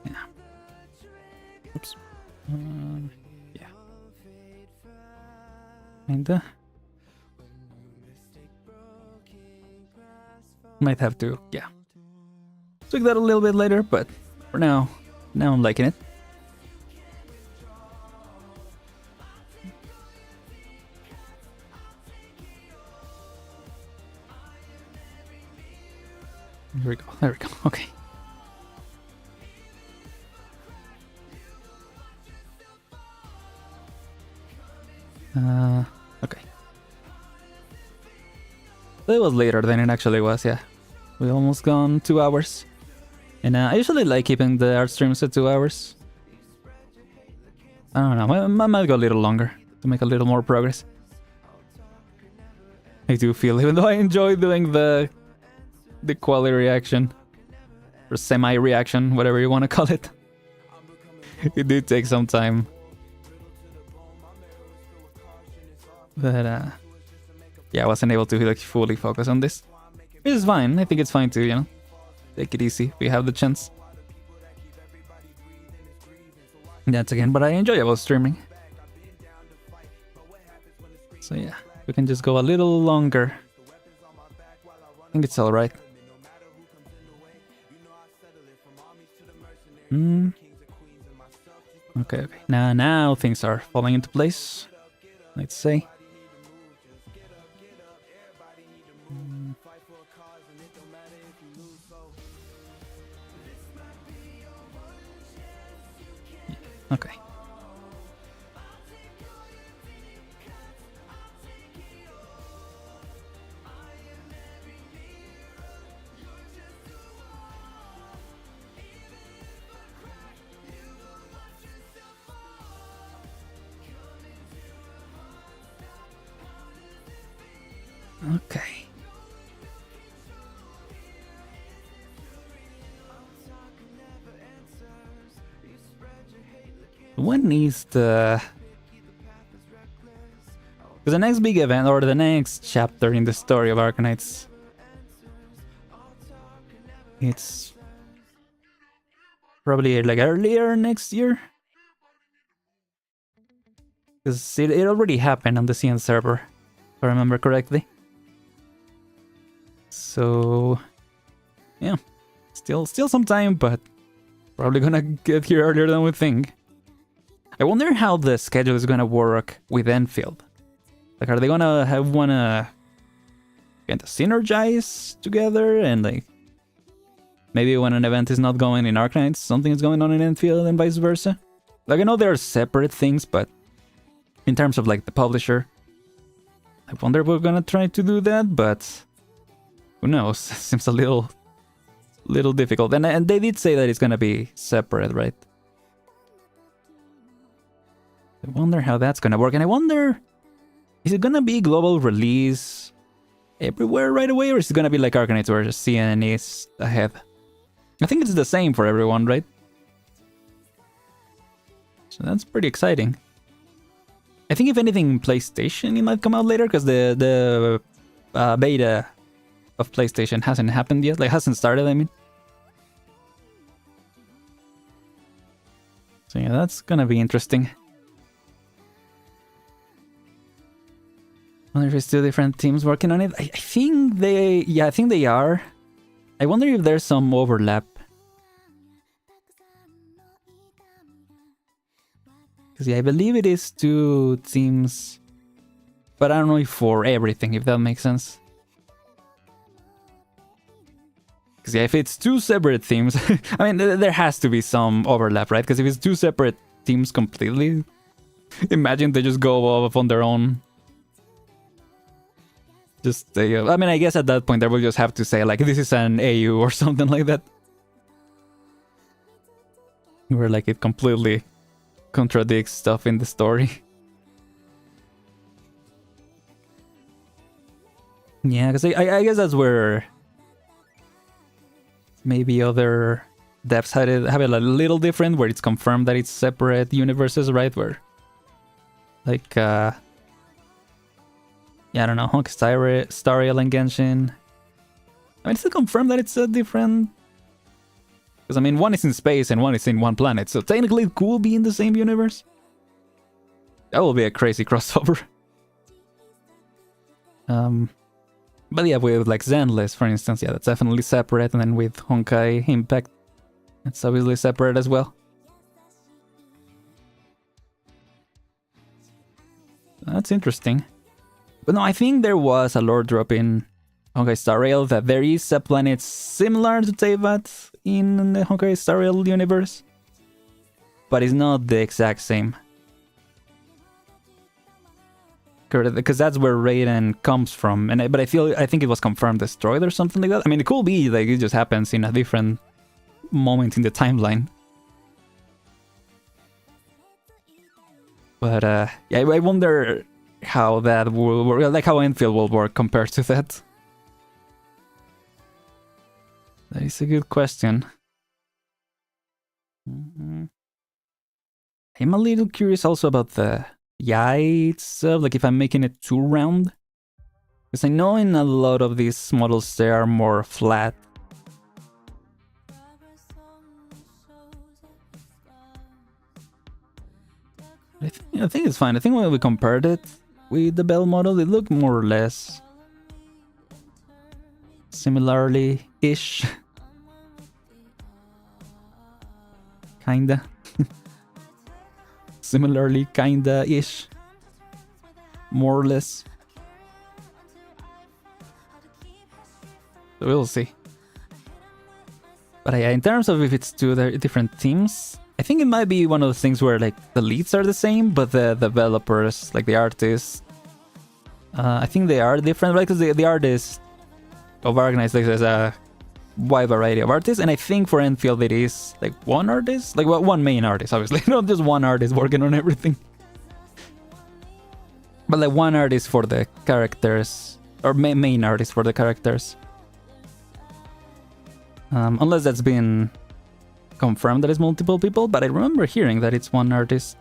Yeah. Oops. Yeah. Kinda. Might have to, yeah. Tweak that a little bit later, but for now I'm liking it. There we go, okay. Okay. It was later than it actually was, yeah. We almost gone 2 hours. And I usually like keeping the art streams at 2 hours. I don't know, I might go a little longer to make a little more progress. I do feel, even though I enjoy doing the quality reaction, or semi-reaction, whatever you want to call it, it did take some time. But yeah, I wasn't able to like fully focus on this. Which is fine, I think it's fine to, you know, take it easy if we have the chance. That's again, but I enjoy about streaming. So yeah, we can just go a little longer. I think it's alright. Okay. Now things are falling into place, let's say. Okay. Okay. When is the... Because the next big event, or the next chapter in the story of Arknights, it's probably like earlier next year? Because it already happened on the CN server, if I remember correctly. So... yeah, still some time, but Probably gonna get here earlier than we think. I wonder how the schedule is gonna work with Enfield. Like, are they gonna wanna kind of synergize together and like maybe when an event is not going in Arknights, something is going on in Endfield and vice versa? Like, I know they're separate things, but in terms of like the publisher, I wonder if we're gonna try to do that, but who knows? Seems a little difficult. And they did say that it's gonna be separate, right? I wonder how that's gonna work. And I wonder, is it gonna be global release everywhere right away, or is it gonna be like Arknights where CN is ahead? I think it's the same for everyone, right? So that's pretty exciting. I think if anything, PlayStation, it might come out later, because the beta of PlayStation hasn't happened yet. Like, hasn't started, I mean. So yeah, that's gonna be interesting. I wonder if it's two different teams working on it. I think I think they are. I wonder if there's some overlap. Because yeah, I believe it is two teams, but I don't know if for everything, if that makes sense. Because yeah, if it's two separate teams, I mean, there has to be some overlap, right? Because if it's two separate teams completely, imagine they just go off on their own. Just, I mean, I guess at that point they will just have to say, like, this is an AU or something like that. Where, like, it completely contradicts stuff in the story. Yeah, because I guess that's where maybe other devs have it a little different, where it's confirmed that it's separate universes, right? Where, like, yeah, I don't know, Honkai Star Rail and Genshin. I mean, it's still confirmed that it's a different... Because, I mean, one is in space and one is in one planet, so technically it could be in the same universe. That will be a crazy crossover. But yeah, with like Zenless, for instance, yeah, that's definitely separate. And then with Honkai Impact, it's obviously separate as well. That's interesting. But no, I think there was a lore drop in Honkai Star Rail that there is a planet similar to Teyvat in the Honkai Star Rail universe, but it's not the exact same. Because that's where Raiden comes from, but I think it was confirmed destroyed or something like that. I mean, it could be like it just happens in a different moment in the timeline. But yeah, I wonder how that will work, like how Endfield will work compared to that. That is a good question. I'm a little curious also about the Yai itself, like if I'm making it too round. Because I know in a lot of these models they are more flat. I think it's fine. I think when we compared it with the Bell model, it looked more or less similarly-ish. Kinda. Similarly, kinda-ish. More or less. So we'll see. But yeah, in terms of if it's two different teams, I think it might be one of those things where like the leads are the same, but the developers, like the artists, I think they are different, right? Because the artists of Arknights, like there's a wide variety of artists, and I think for Endfield it is like one artist, like one main artist, obviously, not just one artist working on everything, but like one artist for the characters, or main artist for the characters, unless that's been confirmed that it's multiple people, but I remember hearing that it's one artist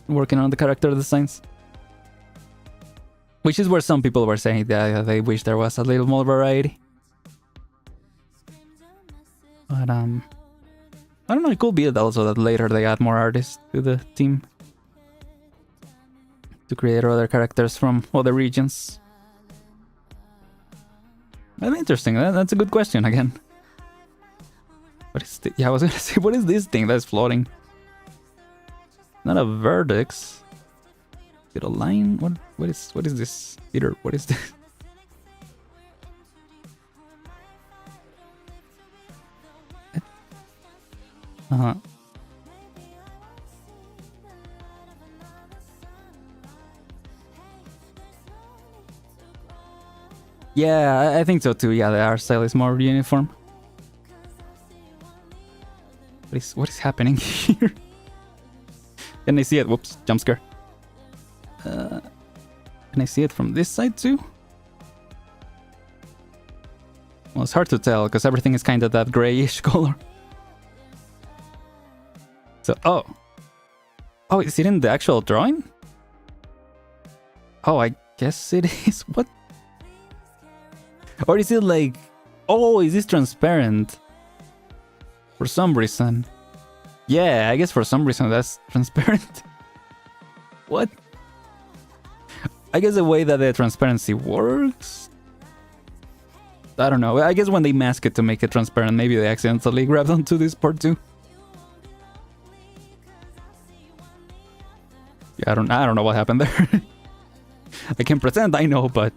working on the character designs, which is where some people were saying that they wish there was a little more variety. But I don't know, it could be also that later they add more artists to the team to create other characters from other regions. That's interesting. That's a good question again. What is this? Yeah, I was gonna say, what is this thing that's floating? Not a vertex. Is it a line? What is this? Peter, what is this? Uh-huh. Yeah, I think so too. Yeah, the art style is more uniform. What is happening here? Can I see it? Whoops, jump scare. Can I see it from this side too? Well, it's hard to tell because everything is kind of that grayish color. So, oh, is it in the actual drawing? Oh, I guess it is. What? Or is it like, oh, is this transparent? For some reason. Yeah, I guess for some reason that's transparent. What? I guess the way that the transparency works? I don't know. I guess when they mask it to make it transparent, maybe they accidentally grabbed onto this part too. Yeah, I don't know what happened there. I can pretend I know, but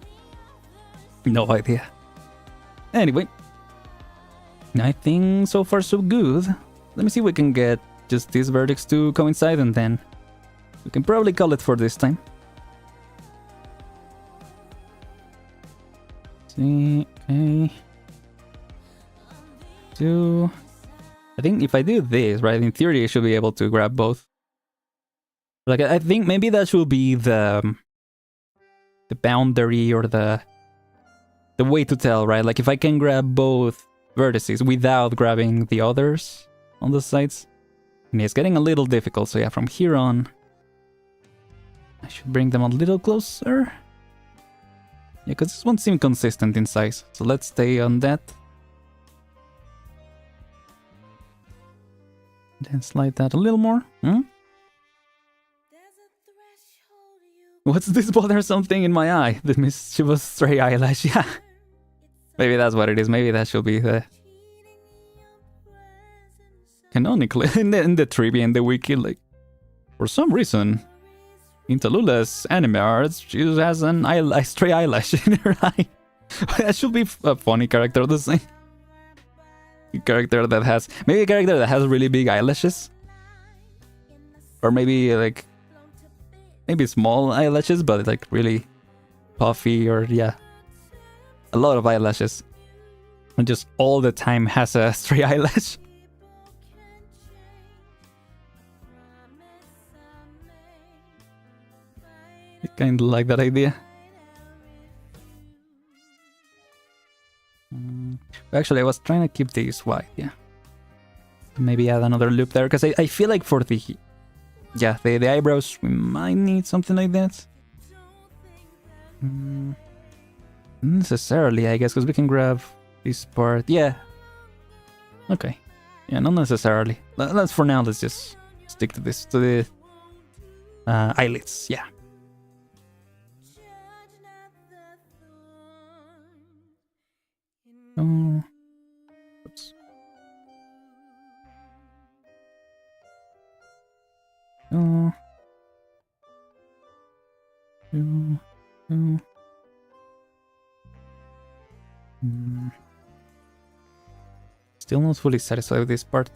no idea. Anyway, I think so far so good. Let me see if we can get just these verdicts to coincide, and then we can probably call it for this time. See, okay. I think if I do this, right, in theory I should be able to grab both. Like, I think maybe that should be the boundary or the way to tell, right? Like, if I can grab both vertices without grabbing the others on the sides. And it's getting a little difficult, so yeah, from here on I should bring them a little closer. Yeah, because this won't seem consistent in size, so let's stay on that. Then slide that a little more. What's this bothersome thing in my eye? The mischievous stray eyelash, yeah. Maybe that's what it is. Maybe that should be the... Canonically, in the trivia, in the wiki, like... For some reason, in Talulah's anime arts, she has a stray eyelash in her eye. That should be a funny character to say. Maybe a character that has really big eyelashes. Or maybe, like... Maybe small eyelashes, but like really puffy, or yeah, a lot of eyelashes, and just all the time has a stray eyelash. I kind of like that idea. Actually, I was trying to keep these white, yeah. Maybe add another loop there, because I feel like for the... Yeah, the eyebrows, we might need something like that. Not necessarily, I guess, because we can grab this part. Yeah. Okay. Yeah, not necessarily. Let's for now, let's just stick to this, to the eyelids. Yeah. Oh. Oops. Oh. Still not fully satisfied with this part.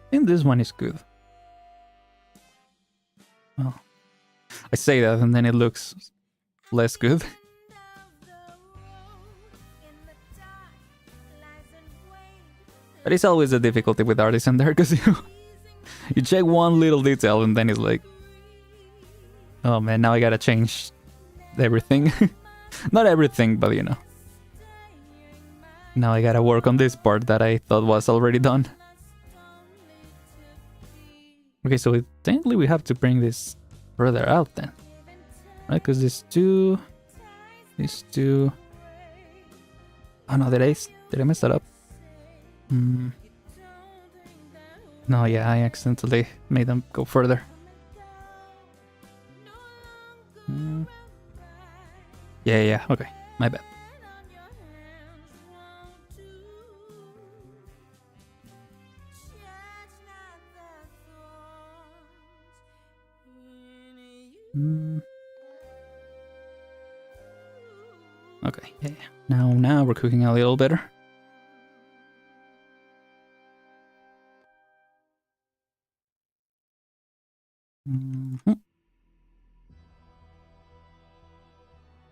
I think this one is good. Well, I say that and then it looks less good. But it's always a difficulty with Artisan there, because you check one little detail and then it's like, oh man, now I gotta change everything. Not everything, but you know. Now I gotta work on this part that I thought was already done. Okay, so technically we have to bring this further out then. Right, because these two... Oh no, did I mess that up? No, yeah, I accidentally made them go further. Yeah, Yeah. Okay, my bad. Okay, yeah. Now we're cooking a little better.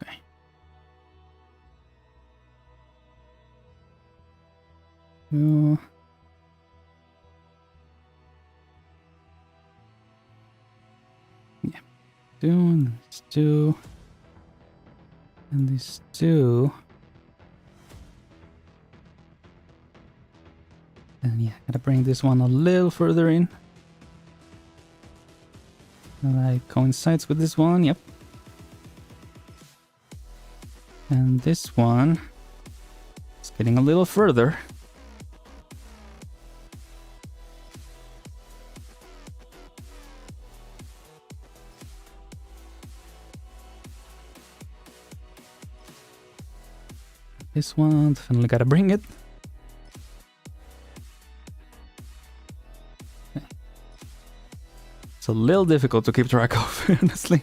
Okay. Yeah. Two, and these two. And yeah, gotta bring this one a little further in. That coincides with this one, yep. And this one is getting a little further. This one, definitely gotta bring it. Okay. It's a little difficult to keep track of, honestly.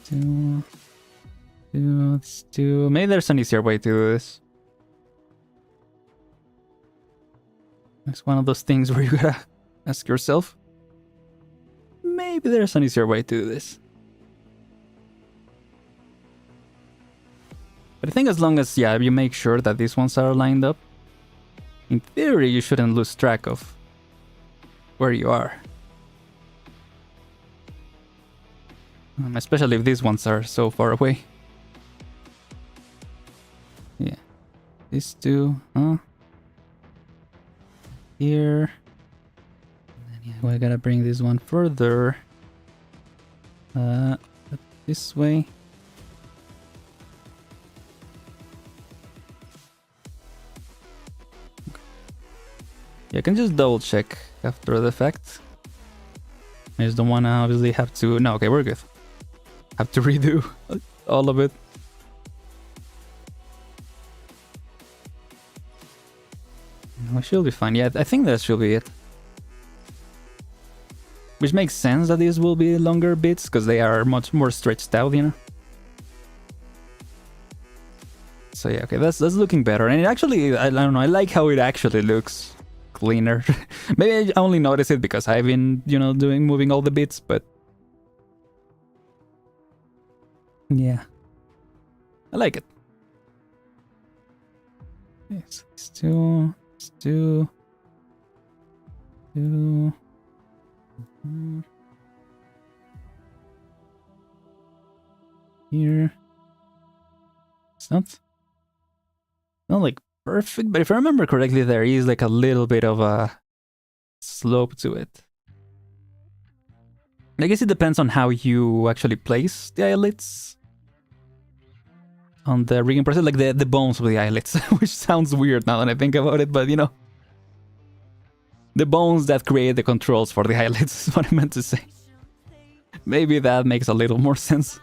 Two. Maybe there's an easier way to do this. It's one of those things where you gotta ask yourself, maybe there's an easier way to do this. But I think as long as, yeah, you make sure that these ones are lined up, in theory you shouldn't lose track of where you are. Especially if these ones are so far away. Yeah. These two, here. And then, yeah, we gotta bring this one further. This way. Yeah, I can just double check after the fact. I just don't wanna obviously have to... No, okay, we're good. Have to redo all of it. We should be fine. Yeah, I think that should be it. Which makes sense that these will be longer bits, because they are much more stretched out, you know? So yeah, okay, that's looking better. And it actually, I don't know, I like how it actually looks cleaner. Maybe I only notice it because I've been, you know, moving all the bits, but... yeah. I like it. Okay, so these two... Here. It's not like perfect, but if I remember correctly, there is like a little bit of a slope to it. I guess it depends on how you actually place the eyelets on the rigging process, like the bones of the eyelets, which sounds weird now that I think about it, but you know, the bones that create the controls for the eyelets is what I meant to say. Maybe that makes a little more sense.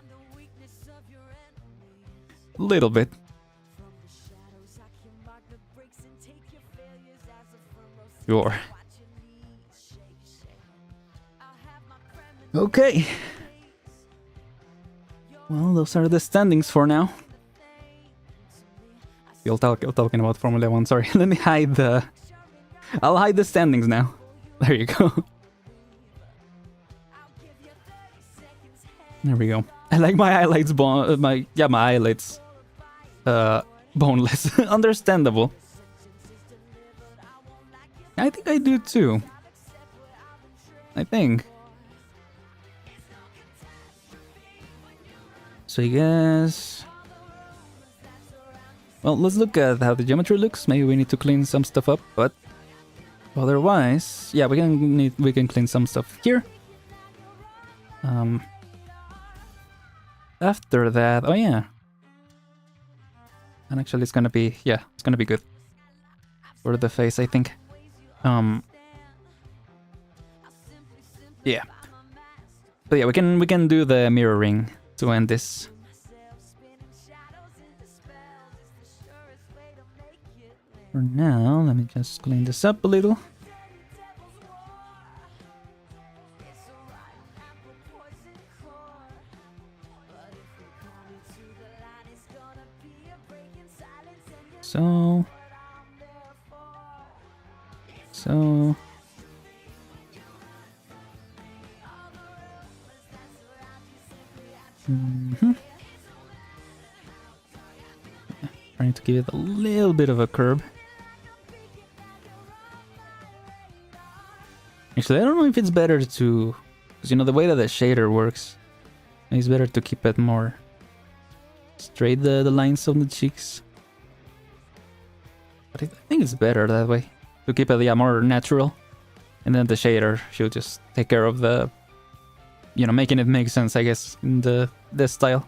A little bit. Sure. Okay. Well, those are the standings for now. You're talking about Formula 1, sorry. Let me hide the... I'll hide the standings now. There you go. There we go. I like my highlights my highlights boneless. Understandable. I think I do too. I think. So I guess... well, let's look at how the geometry looks. Maybe we need to clean some stuff up, but otherwise, yeah, we can clean some stuff here. After that, oh yeah. And actually it's gonna be, yeah, it's gonna be good for the face, I think. Yeah. But yeah, we can do the mirroring to end this. For now, let me just clean this up a little. So. Trying to give it a little bit of a curve. Actually, I don't know if it's better to, because you know the way that the shader works, it's better to keep it more straight, the lines on the cheeks. But I think it's better that way, to keep it more natural, and then the shader should just take care of the, you know, making it make sense, I guess, in this style.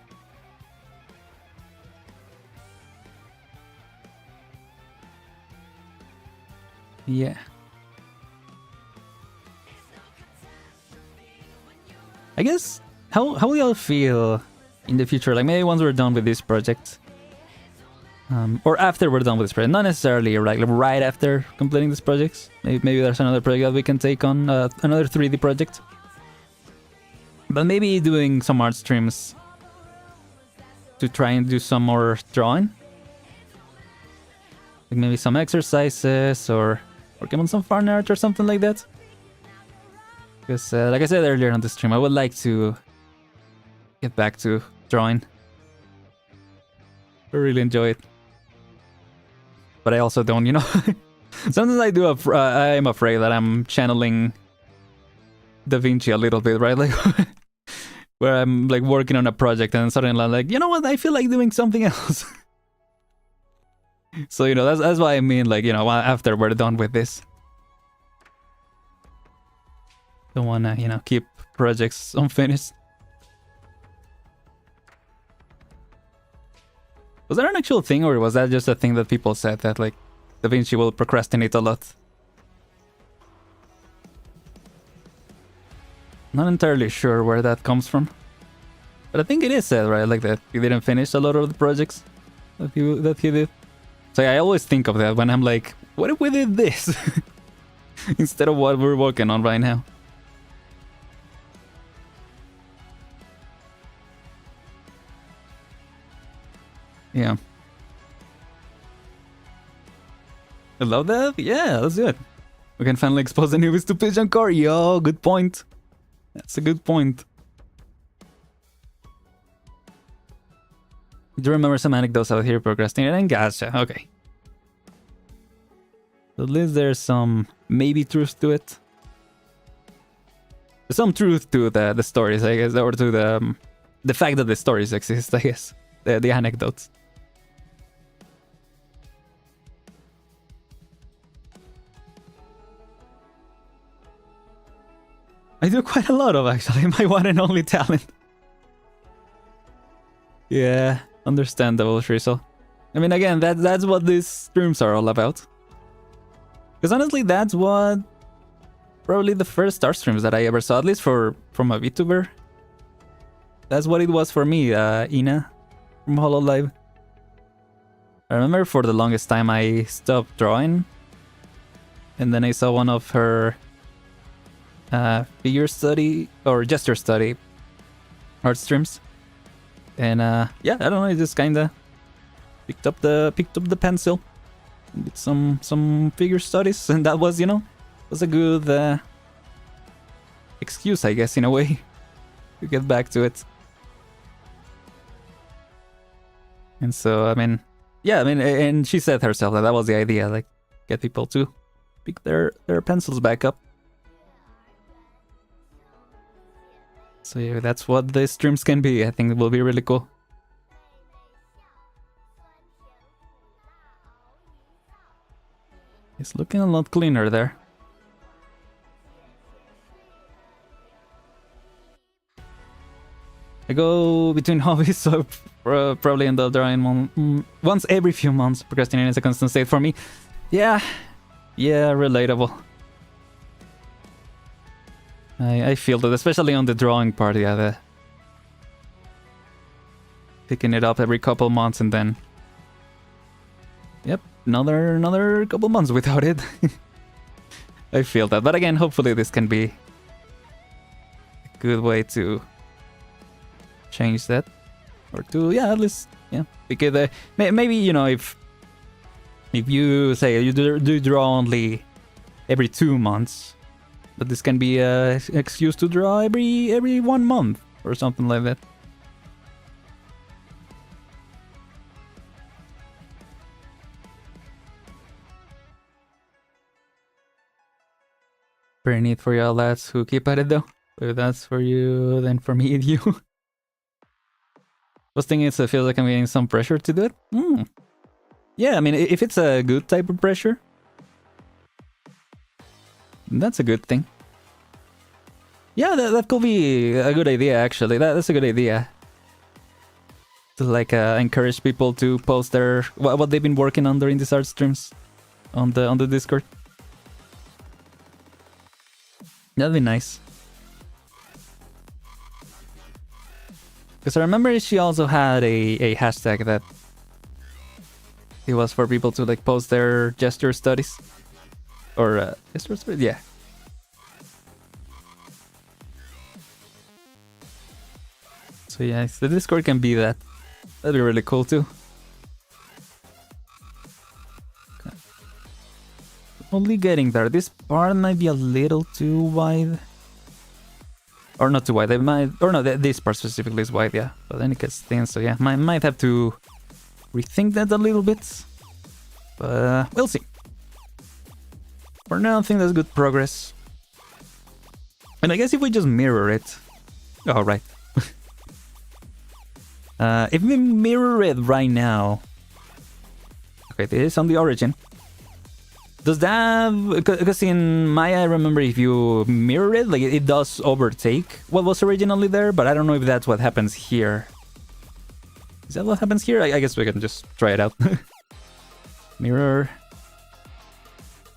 Yeah. I guess, how will y'all feel in the future? Like maybe once we're done with this project, or after we're done with this project. Not necessarily like right after completing this project. Maybe there's another project that we can take on, another 3D project. But maybe doing some art streams to try and do some more drawing. Like maybe some exercises or working on some fan art or something like that. Because like I said earlier on the stream, I would like to get back to drawing. I really enjoy it. But I also don't, you know. Sometimes I do. I am afraid that I'm channeling Da Vinci a little bit, right? Like where I'm like working on a project and suddenly I'm like, you know what? I feel like doing something else. So you know that's why I mean, like, you know, after we're done with this, don't wanna, you know, keep projects unfinished. Was that an actual thing, or was that just a thing that people said that like Da Vinci will procrastinate a lot? Not entirely sure where that comes from, but I think it is said, right? Like that he didn't finish a lot of the projects that he did. So yeah, I always think of that when I'm like, what if we did this instead of what we're working on right now? Yeah. I love that. Yeah, let's do it. We can finally expose the newbies to Pigeon Core. Yo, good point. That's a good point. Do you remember some anecdotes out here procrastinating? Gotcha. Okay. At least there's some maybe truth to it. There's some truth to the stories, I guess, or to the fact that the stories exist, I guess. The anecdotes. I do quite a lot of, actually, my one and only talent. Yeah, understandable, Shrizzle. I mean, again, that's what these streams are all about. Because honestly, that's what probably the first art streams that I ever saw, at least from a VTuber. That's what it was for me, Ina from HoloLive. I remember for the longest time I stopped drawing, and then I saw one of her figure study or gesture study art streams, and yeah, I don't know, I just kinda picked up the pencil and did some figure studies, and that was, you know, was a good excuse, I guess, in a way, to get back to it. And so, I mean, yeah, I mean, and she said herself that was the idea, like, get people to pick their pencils back up. So yeah, that's what the streams can be. I think it will be really cool. It's looking a lot cleaner there. I go between hobbies, so probably end up drawing once every few months. Procrastinating is a constant state for me. Yeah, relatable. I feel that, especially on the drawing part, yeah, picking it up every couple months and then... Yep, another couple months without it. I feel that. But again, hopefully this can be a good way to change that. Or to, yeah, at least, yeah. Because maybe, you know, if you say you do draw only every 2 months, but this can be an excuse to draw every 1 month or something like that. Very neat for y'all lads who keep at it though. If that's for you, then for me and you. First thing is, I feel like I'm getting some pressure to do it. Yeah, I mean, if it's a good type of pressure, that's a good thing. Yeah, that could be a good idea, actually. That's a good idea. To like encourage people to post their what they've been working on during these art streams on the Discord. That'd be nice. Because I remember she also had a hashtag that it was for people to like post their gesture studies. Or gesture studies? Yeah. So yeah, the Discord can be that. That'd be really cool too. Okay. Only getting there. This part might be a little too wide. Or not too wide. They might, or no, this part specifically is wide, yeah. But then it gets thin, so yeah, might have to rethink that a little bit. But we'll see. For now, I think that's good progress. And I guess if we just mirror it. Oh, right. If we mirror it right now. Okay, this is on the origin. Does that... Because in Maya, I remember if you mirror it, like it does overtake what was originally there, but I don't know if that's what happens here. Is that what happens here? I guess we can just try it out. Mirror.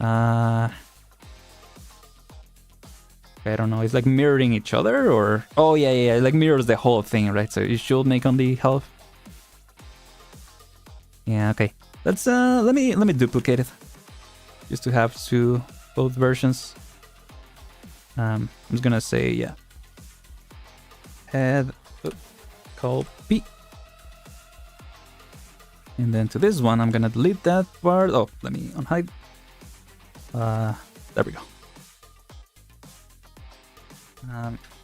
I don't know, it's like mirroring each other or... Oh yeah, it like mirrors the whole thing, right? So you should make on the half. Yeah, okay. Let's let me duplicate it. Just to have both versions. I'm just gonna say, yeah. Add copy. And then to this one, I'm gonna delete that part. Oh, let me unhide. There we go.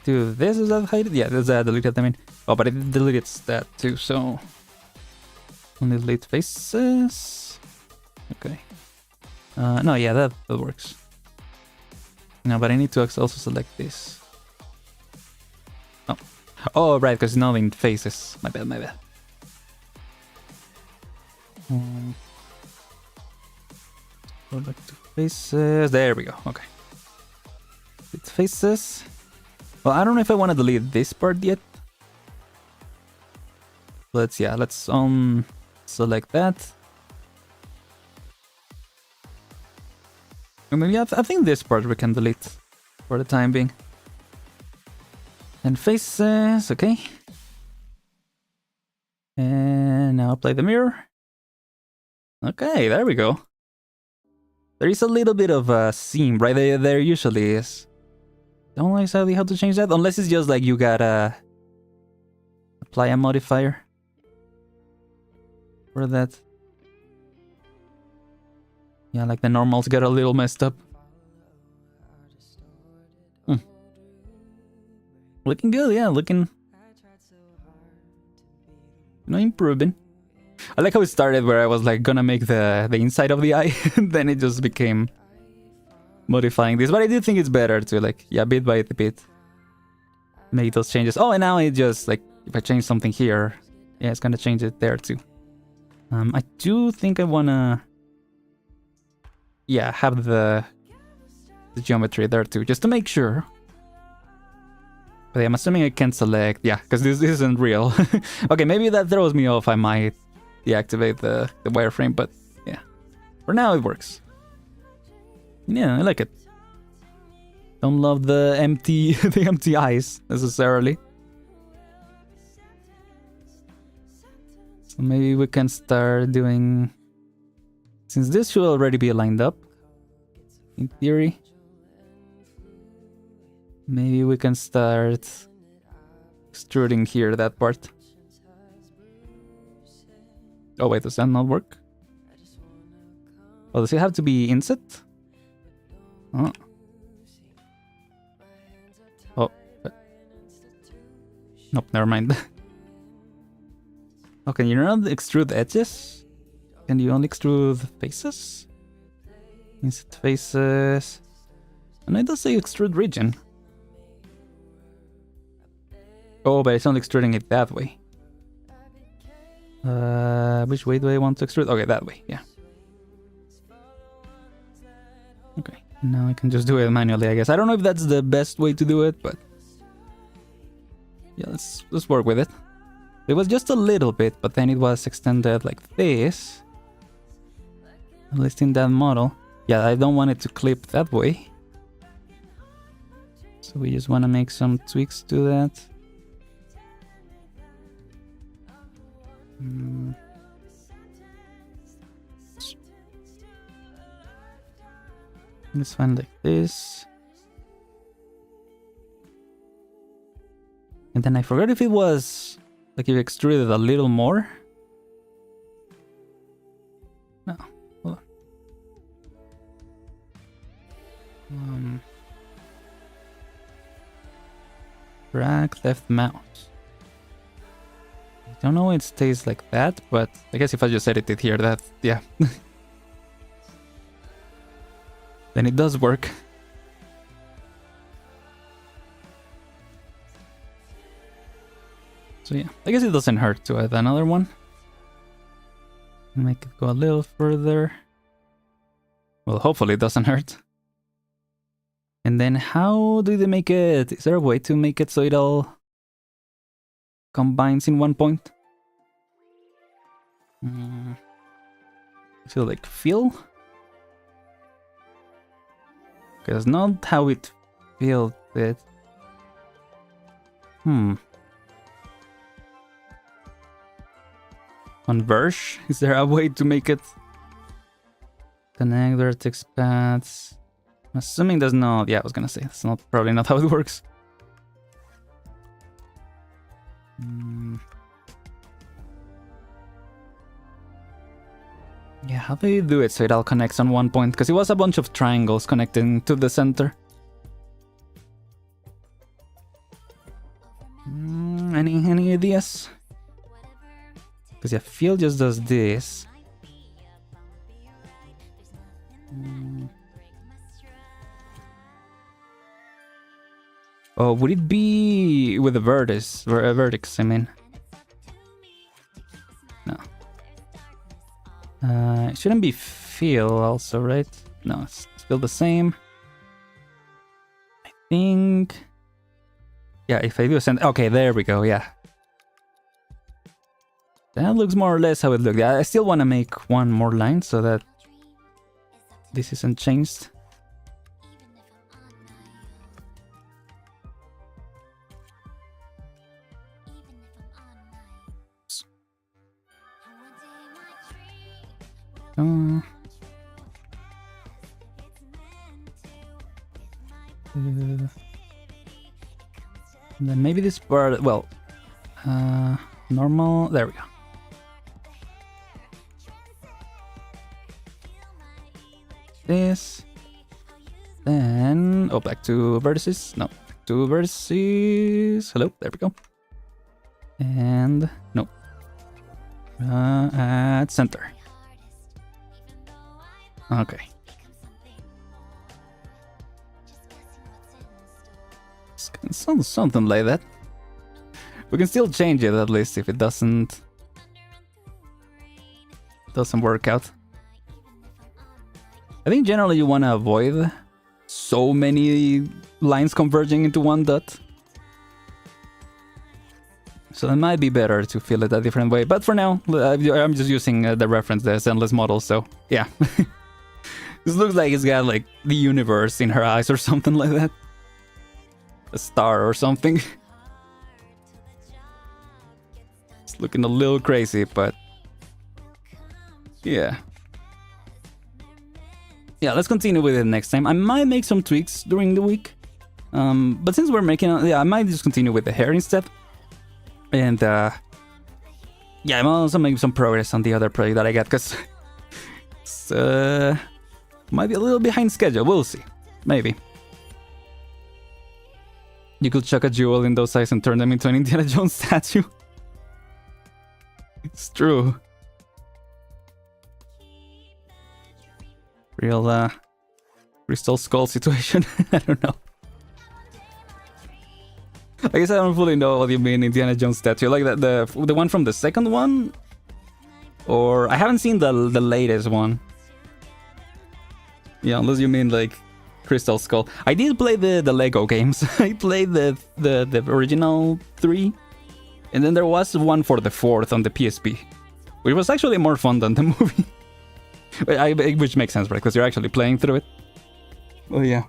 To this, is that hide? Yeah, this is deleted, I mean. Oh, but it deletes that too, so... Only delete faces. Okay. No, yeah, that works. No, but I need to also select this. Oh, right, because it's not in faces. My bad. Go back to faces. There we go. Okay. It's faces. Well, I don't know if I want to delete this part yet. Let's select that. And then yeah, I think this part we can delete for the time being. And faces, okay. And now apply the mirror. Okay, there we go. There is a little bit of a seam, right? There usually is. Don't know exactly how to change that, unless it's just like you gotta apply a modifier for that. Yeah, like the normals get a little messed up. Looking good, yeah, looking... improving. I like how it started where I was like gonna make the inside of the eye, and then it just became modifying this. But I do think it's better to like, yeah, bit by bit make those changes. Oh, and now it just like, if I change something here, yeah, it's gonna change it there too. I do think I wanna... Yeah, have the geometry there too, just to make sure. But yeah, I'm assuming I can't select, yeah, because this isn't real. Okay, maybe that throws me off. I might deactivate the wireframe, but yeah. For now, it works. Yeah, I like it. Don't love the empty the empty eyes necessarily. So maybe we can start doing, since this should already be lined up in theory, maybe we can start extruding here that part. Oh wait, does that not work? Oh, does it have to be inset? Oh. Oh. Nope, never mind. Oh, can you not extrude edges? Can you only extrude faces? Inset faces. And it does say extrude region. Oh, but it's only extruding it that way. Which way do I want to extrude? Okay, that way, yeah. Okay, now I can just do it manually, I guess. I don't know if that's the best way to do it, but yeah, let's work with it. It was just a little bit, but then it was extended like this. At least in that model. Yeah, I don't want it to clip that way. So we just want to make some tweaks to that. Let's find like this. And then I forgot if it was like if you extruded a little more. No, hold on. Drag left mouse. I don't know why it stays like that, but I guess if I just edit it here, that, yeah. Then it does work. So yeah, I guess it doesn't hurt to add another one. Make it go a little further. Well, hopefully it doesn't hurt. And then how do they make it? Is there a way to make it so it all combines in one point? So like feel? Because not how it feels it. Converge? Is there a way to make it connect vertex paths? I'm assuming there's no. Yeah, I was gonna say that's not probably not how it works. Yeah, how do you do it so it all connects on one point? Because it was a bunch of triangles connecting to the center. Any ideas? Because yeah, Field just does this. Oh, would it be with a vertex? Vertex, I mean. No. It shouldn't be Feel also, right? No, it's still the same. I think. Yeah, if I do send. Okay, there we go. Yeah. That looks more or less how it looked. I still want to make one more line so that this isn't changed. And then maybe this part, well, normal, there we go. This, then, oh, back to vertices, no, back to vertices, hello, there we go. And, no, at center. Okay. Something like that. We can still change it at least if it doesn't work out. I think generally you want to avoid so many lines converging into one dot. So it might be better to feel it a different way. But for now, I'm just using the reference, the endless model. So yeah. This looks like it's got like the universe in her eyes or something like that. a star or something. It's looking a little crazy, but yeah. Yeah, let's continue with it next time. I might make some tweaks during the week. But since we're making, I might just continue with the hair instead. And yeah, I'm also making some progress on the other project that I got, because it's might be a little behind schedule. We'll see. Maybe. You could chuck a jewel in those eyes and turn them into an Indiana Jones statue. It's true. Real crystal skull situation. I don't know. I guess I don't fully know what you mean, Indiana Jones statue. Like the one from the second one? Or I haven't seen the latest one. Yeah, unless you mean like Crystal Skull. I did play the Lego games. I played the original 3. And then there was one for the 4th on the PSP. Which was actually more fun than the movie. Which makes sense, right? Because you're actually playing through it. Oh yeah.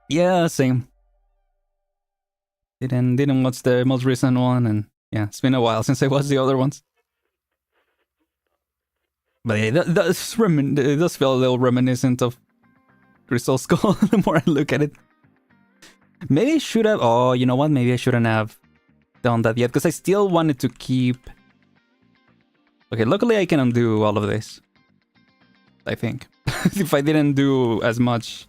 Yeah, same. Didn't watch the most recent one, and yeah, it's been a while since I watched the other ones. But yeah, it does feel a little reminiscent of Crystal Skull the more I look at it. Maybe I should have... Oh, you know what? Maybe I shouldn't have done that yet, because I still wanted to keep... Okay, luckily I can undo all of this. I think. If I didn't do as much...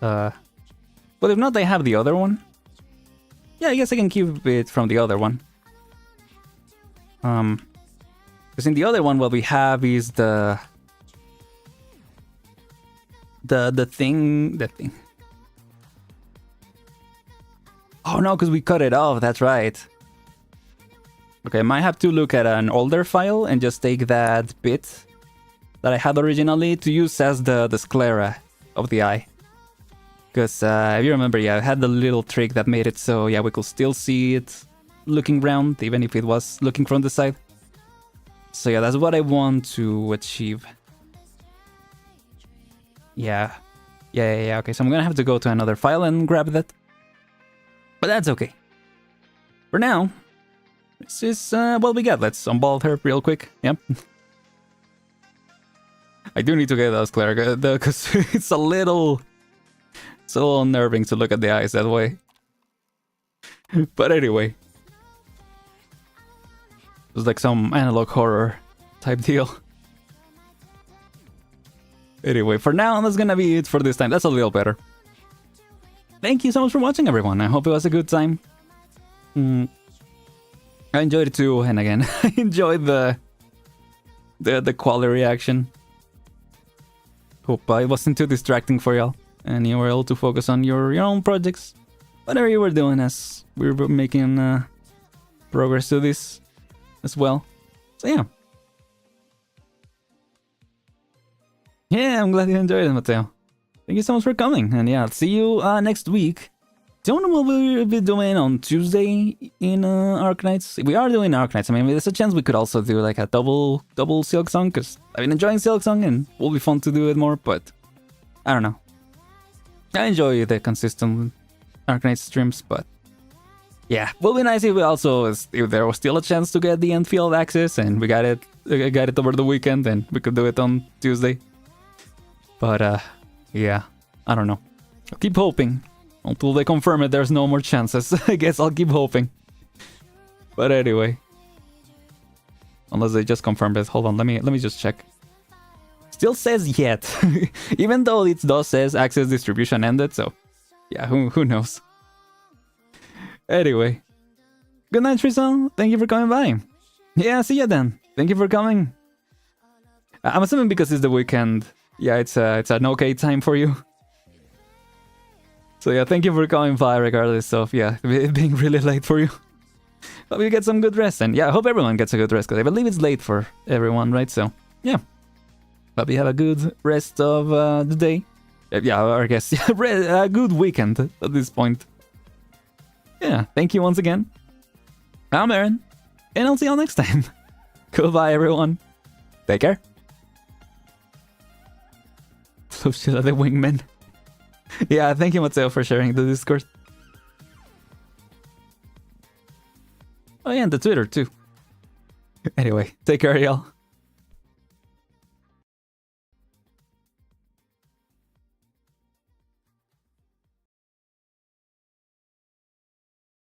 But if not, I have the other one. Yeah, I guess I can keep it from the other one. Because in the other one, what we have is the thing. Oh no, because we cut it off. That's right. Okay, I might have to look at an older file and just take that bit that I had originally to use as the sclera of the eye. Because if you remember, yeah, I had the little trick that made it so, yeah, we could still see it looking round, even if it was looking from the side. So yeah, that's what I want to achieve. Yeah. Okay, so I'm gonna have to go to another file and grab that. But that's okay. For now, this is what we got. Let's unbald her real quick. Yep. I do need to get those clear, because it's a little unnerving to look at the eyes that way. But anyway. It was like some analog horror type deal. Anyway, for now, that's gonna be it for this time. That's a little better. Thank you so much for watching, everyone. I hope it was a good time. I enjoyed it too, and again, I enjoyed the quality reaction. Hope it wasn't too distracting for y'all, and you were able to focus on your own projects, whatever you were doing, as we were making progress to this as well. So yeah. Yeah, I'm glad you enjoyed it, Mateo. Thank you so much for coming, and yeah, I'll see you next week. Don't know what we'll be doing on Tuesday in Arknights. We are doing Arknights. I mean, there's a chance we could also do like a double Silk Song, because I've been enjoying Silk Song and it will be fun to do it more, but I don't know. I enjoy the consistent Arknights streams, but yeah, it would be nice if we also, if there was still a chance to get the Endfield access and we got it over the weekend, and we could do it on Tuesday. But yeah, I don't know. I'll keep hoping. Until they confirm it, there's no more chances. I guess I'll keep hoping. But anyway. Unless they just confirmed it. Hold on, let me just check. Still says yet. Even though it does says access distribution ended, so yeah, who knows. Anyway. Good night, Tristan. Thank you for coming by. Yeah, see ya then. Thank you for coming. I'm assuming because it's the weekend. Yeah, it's an okay time for you. So yeah, thank you for coming by regardless of, yeah, it being really late for you. Hope you get some good rest, and yeah, I hope everyone gets a good rest, because I believe it's late for everyone, right? So, yeah. Hope you have a good rest of the day. Yeah, I guess, yeah, a good weekend at this point. Yeah, thank you once again. I'm Aren, and I'll see you all next time. Goodbye, everyone. Take care. Lucilla the wingman. Yeah, thank you, Mateo, for sharing the Discord. Oh yeah, and the Twitter too. Anyway, take care, y'all.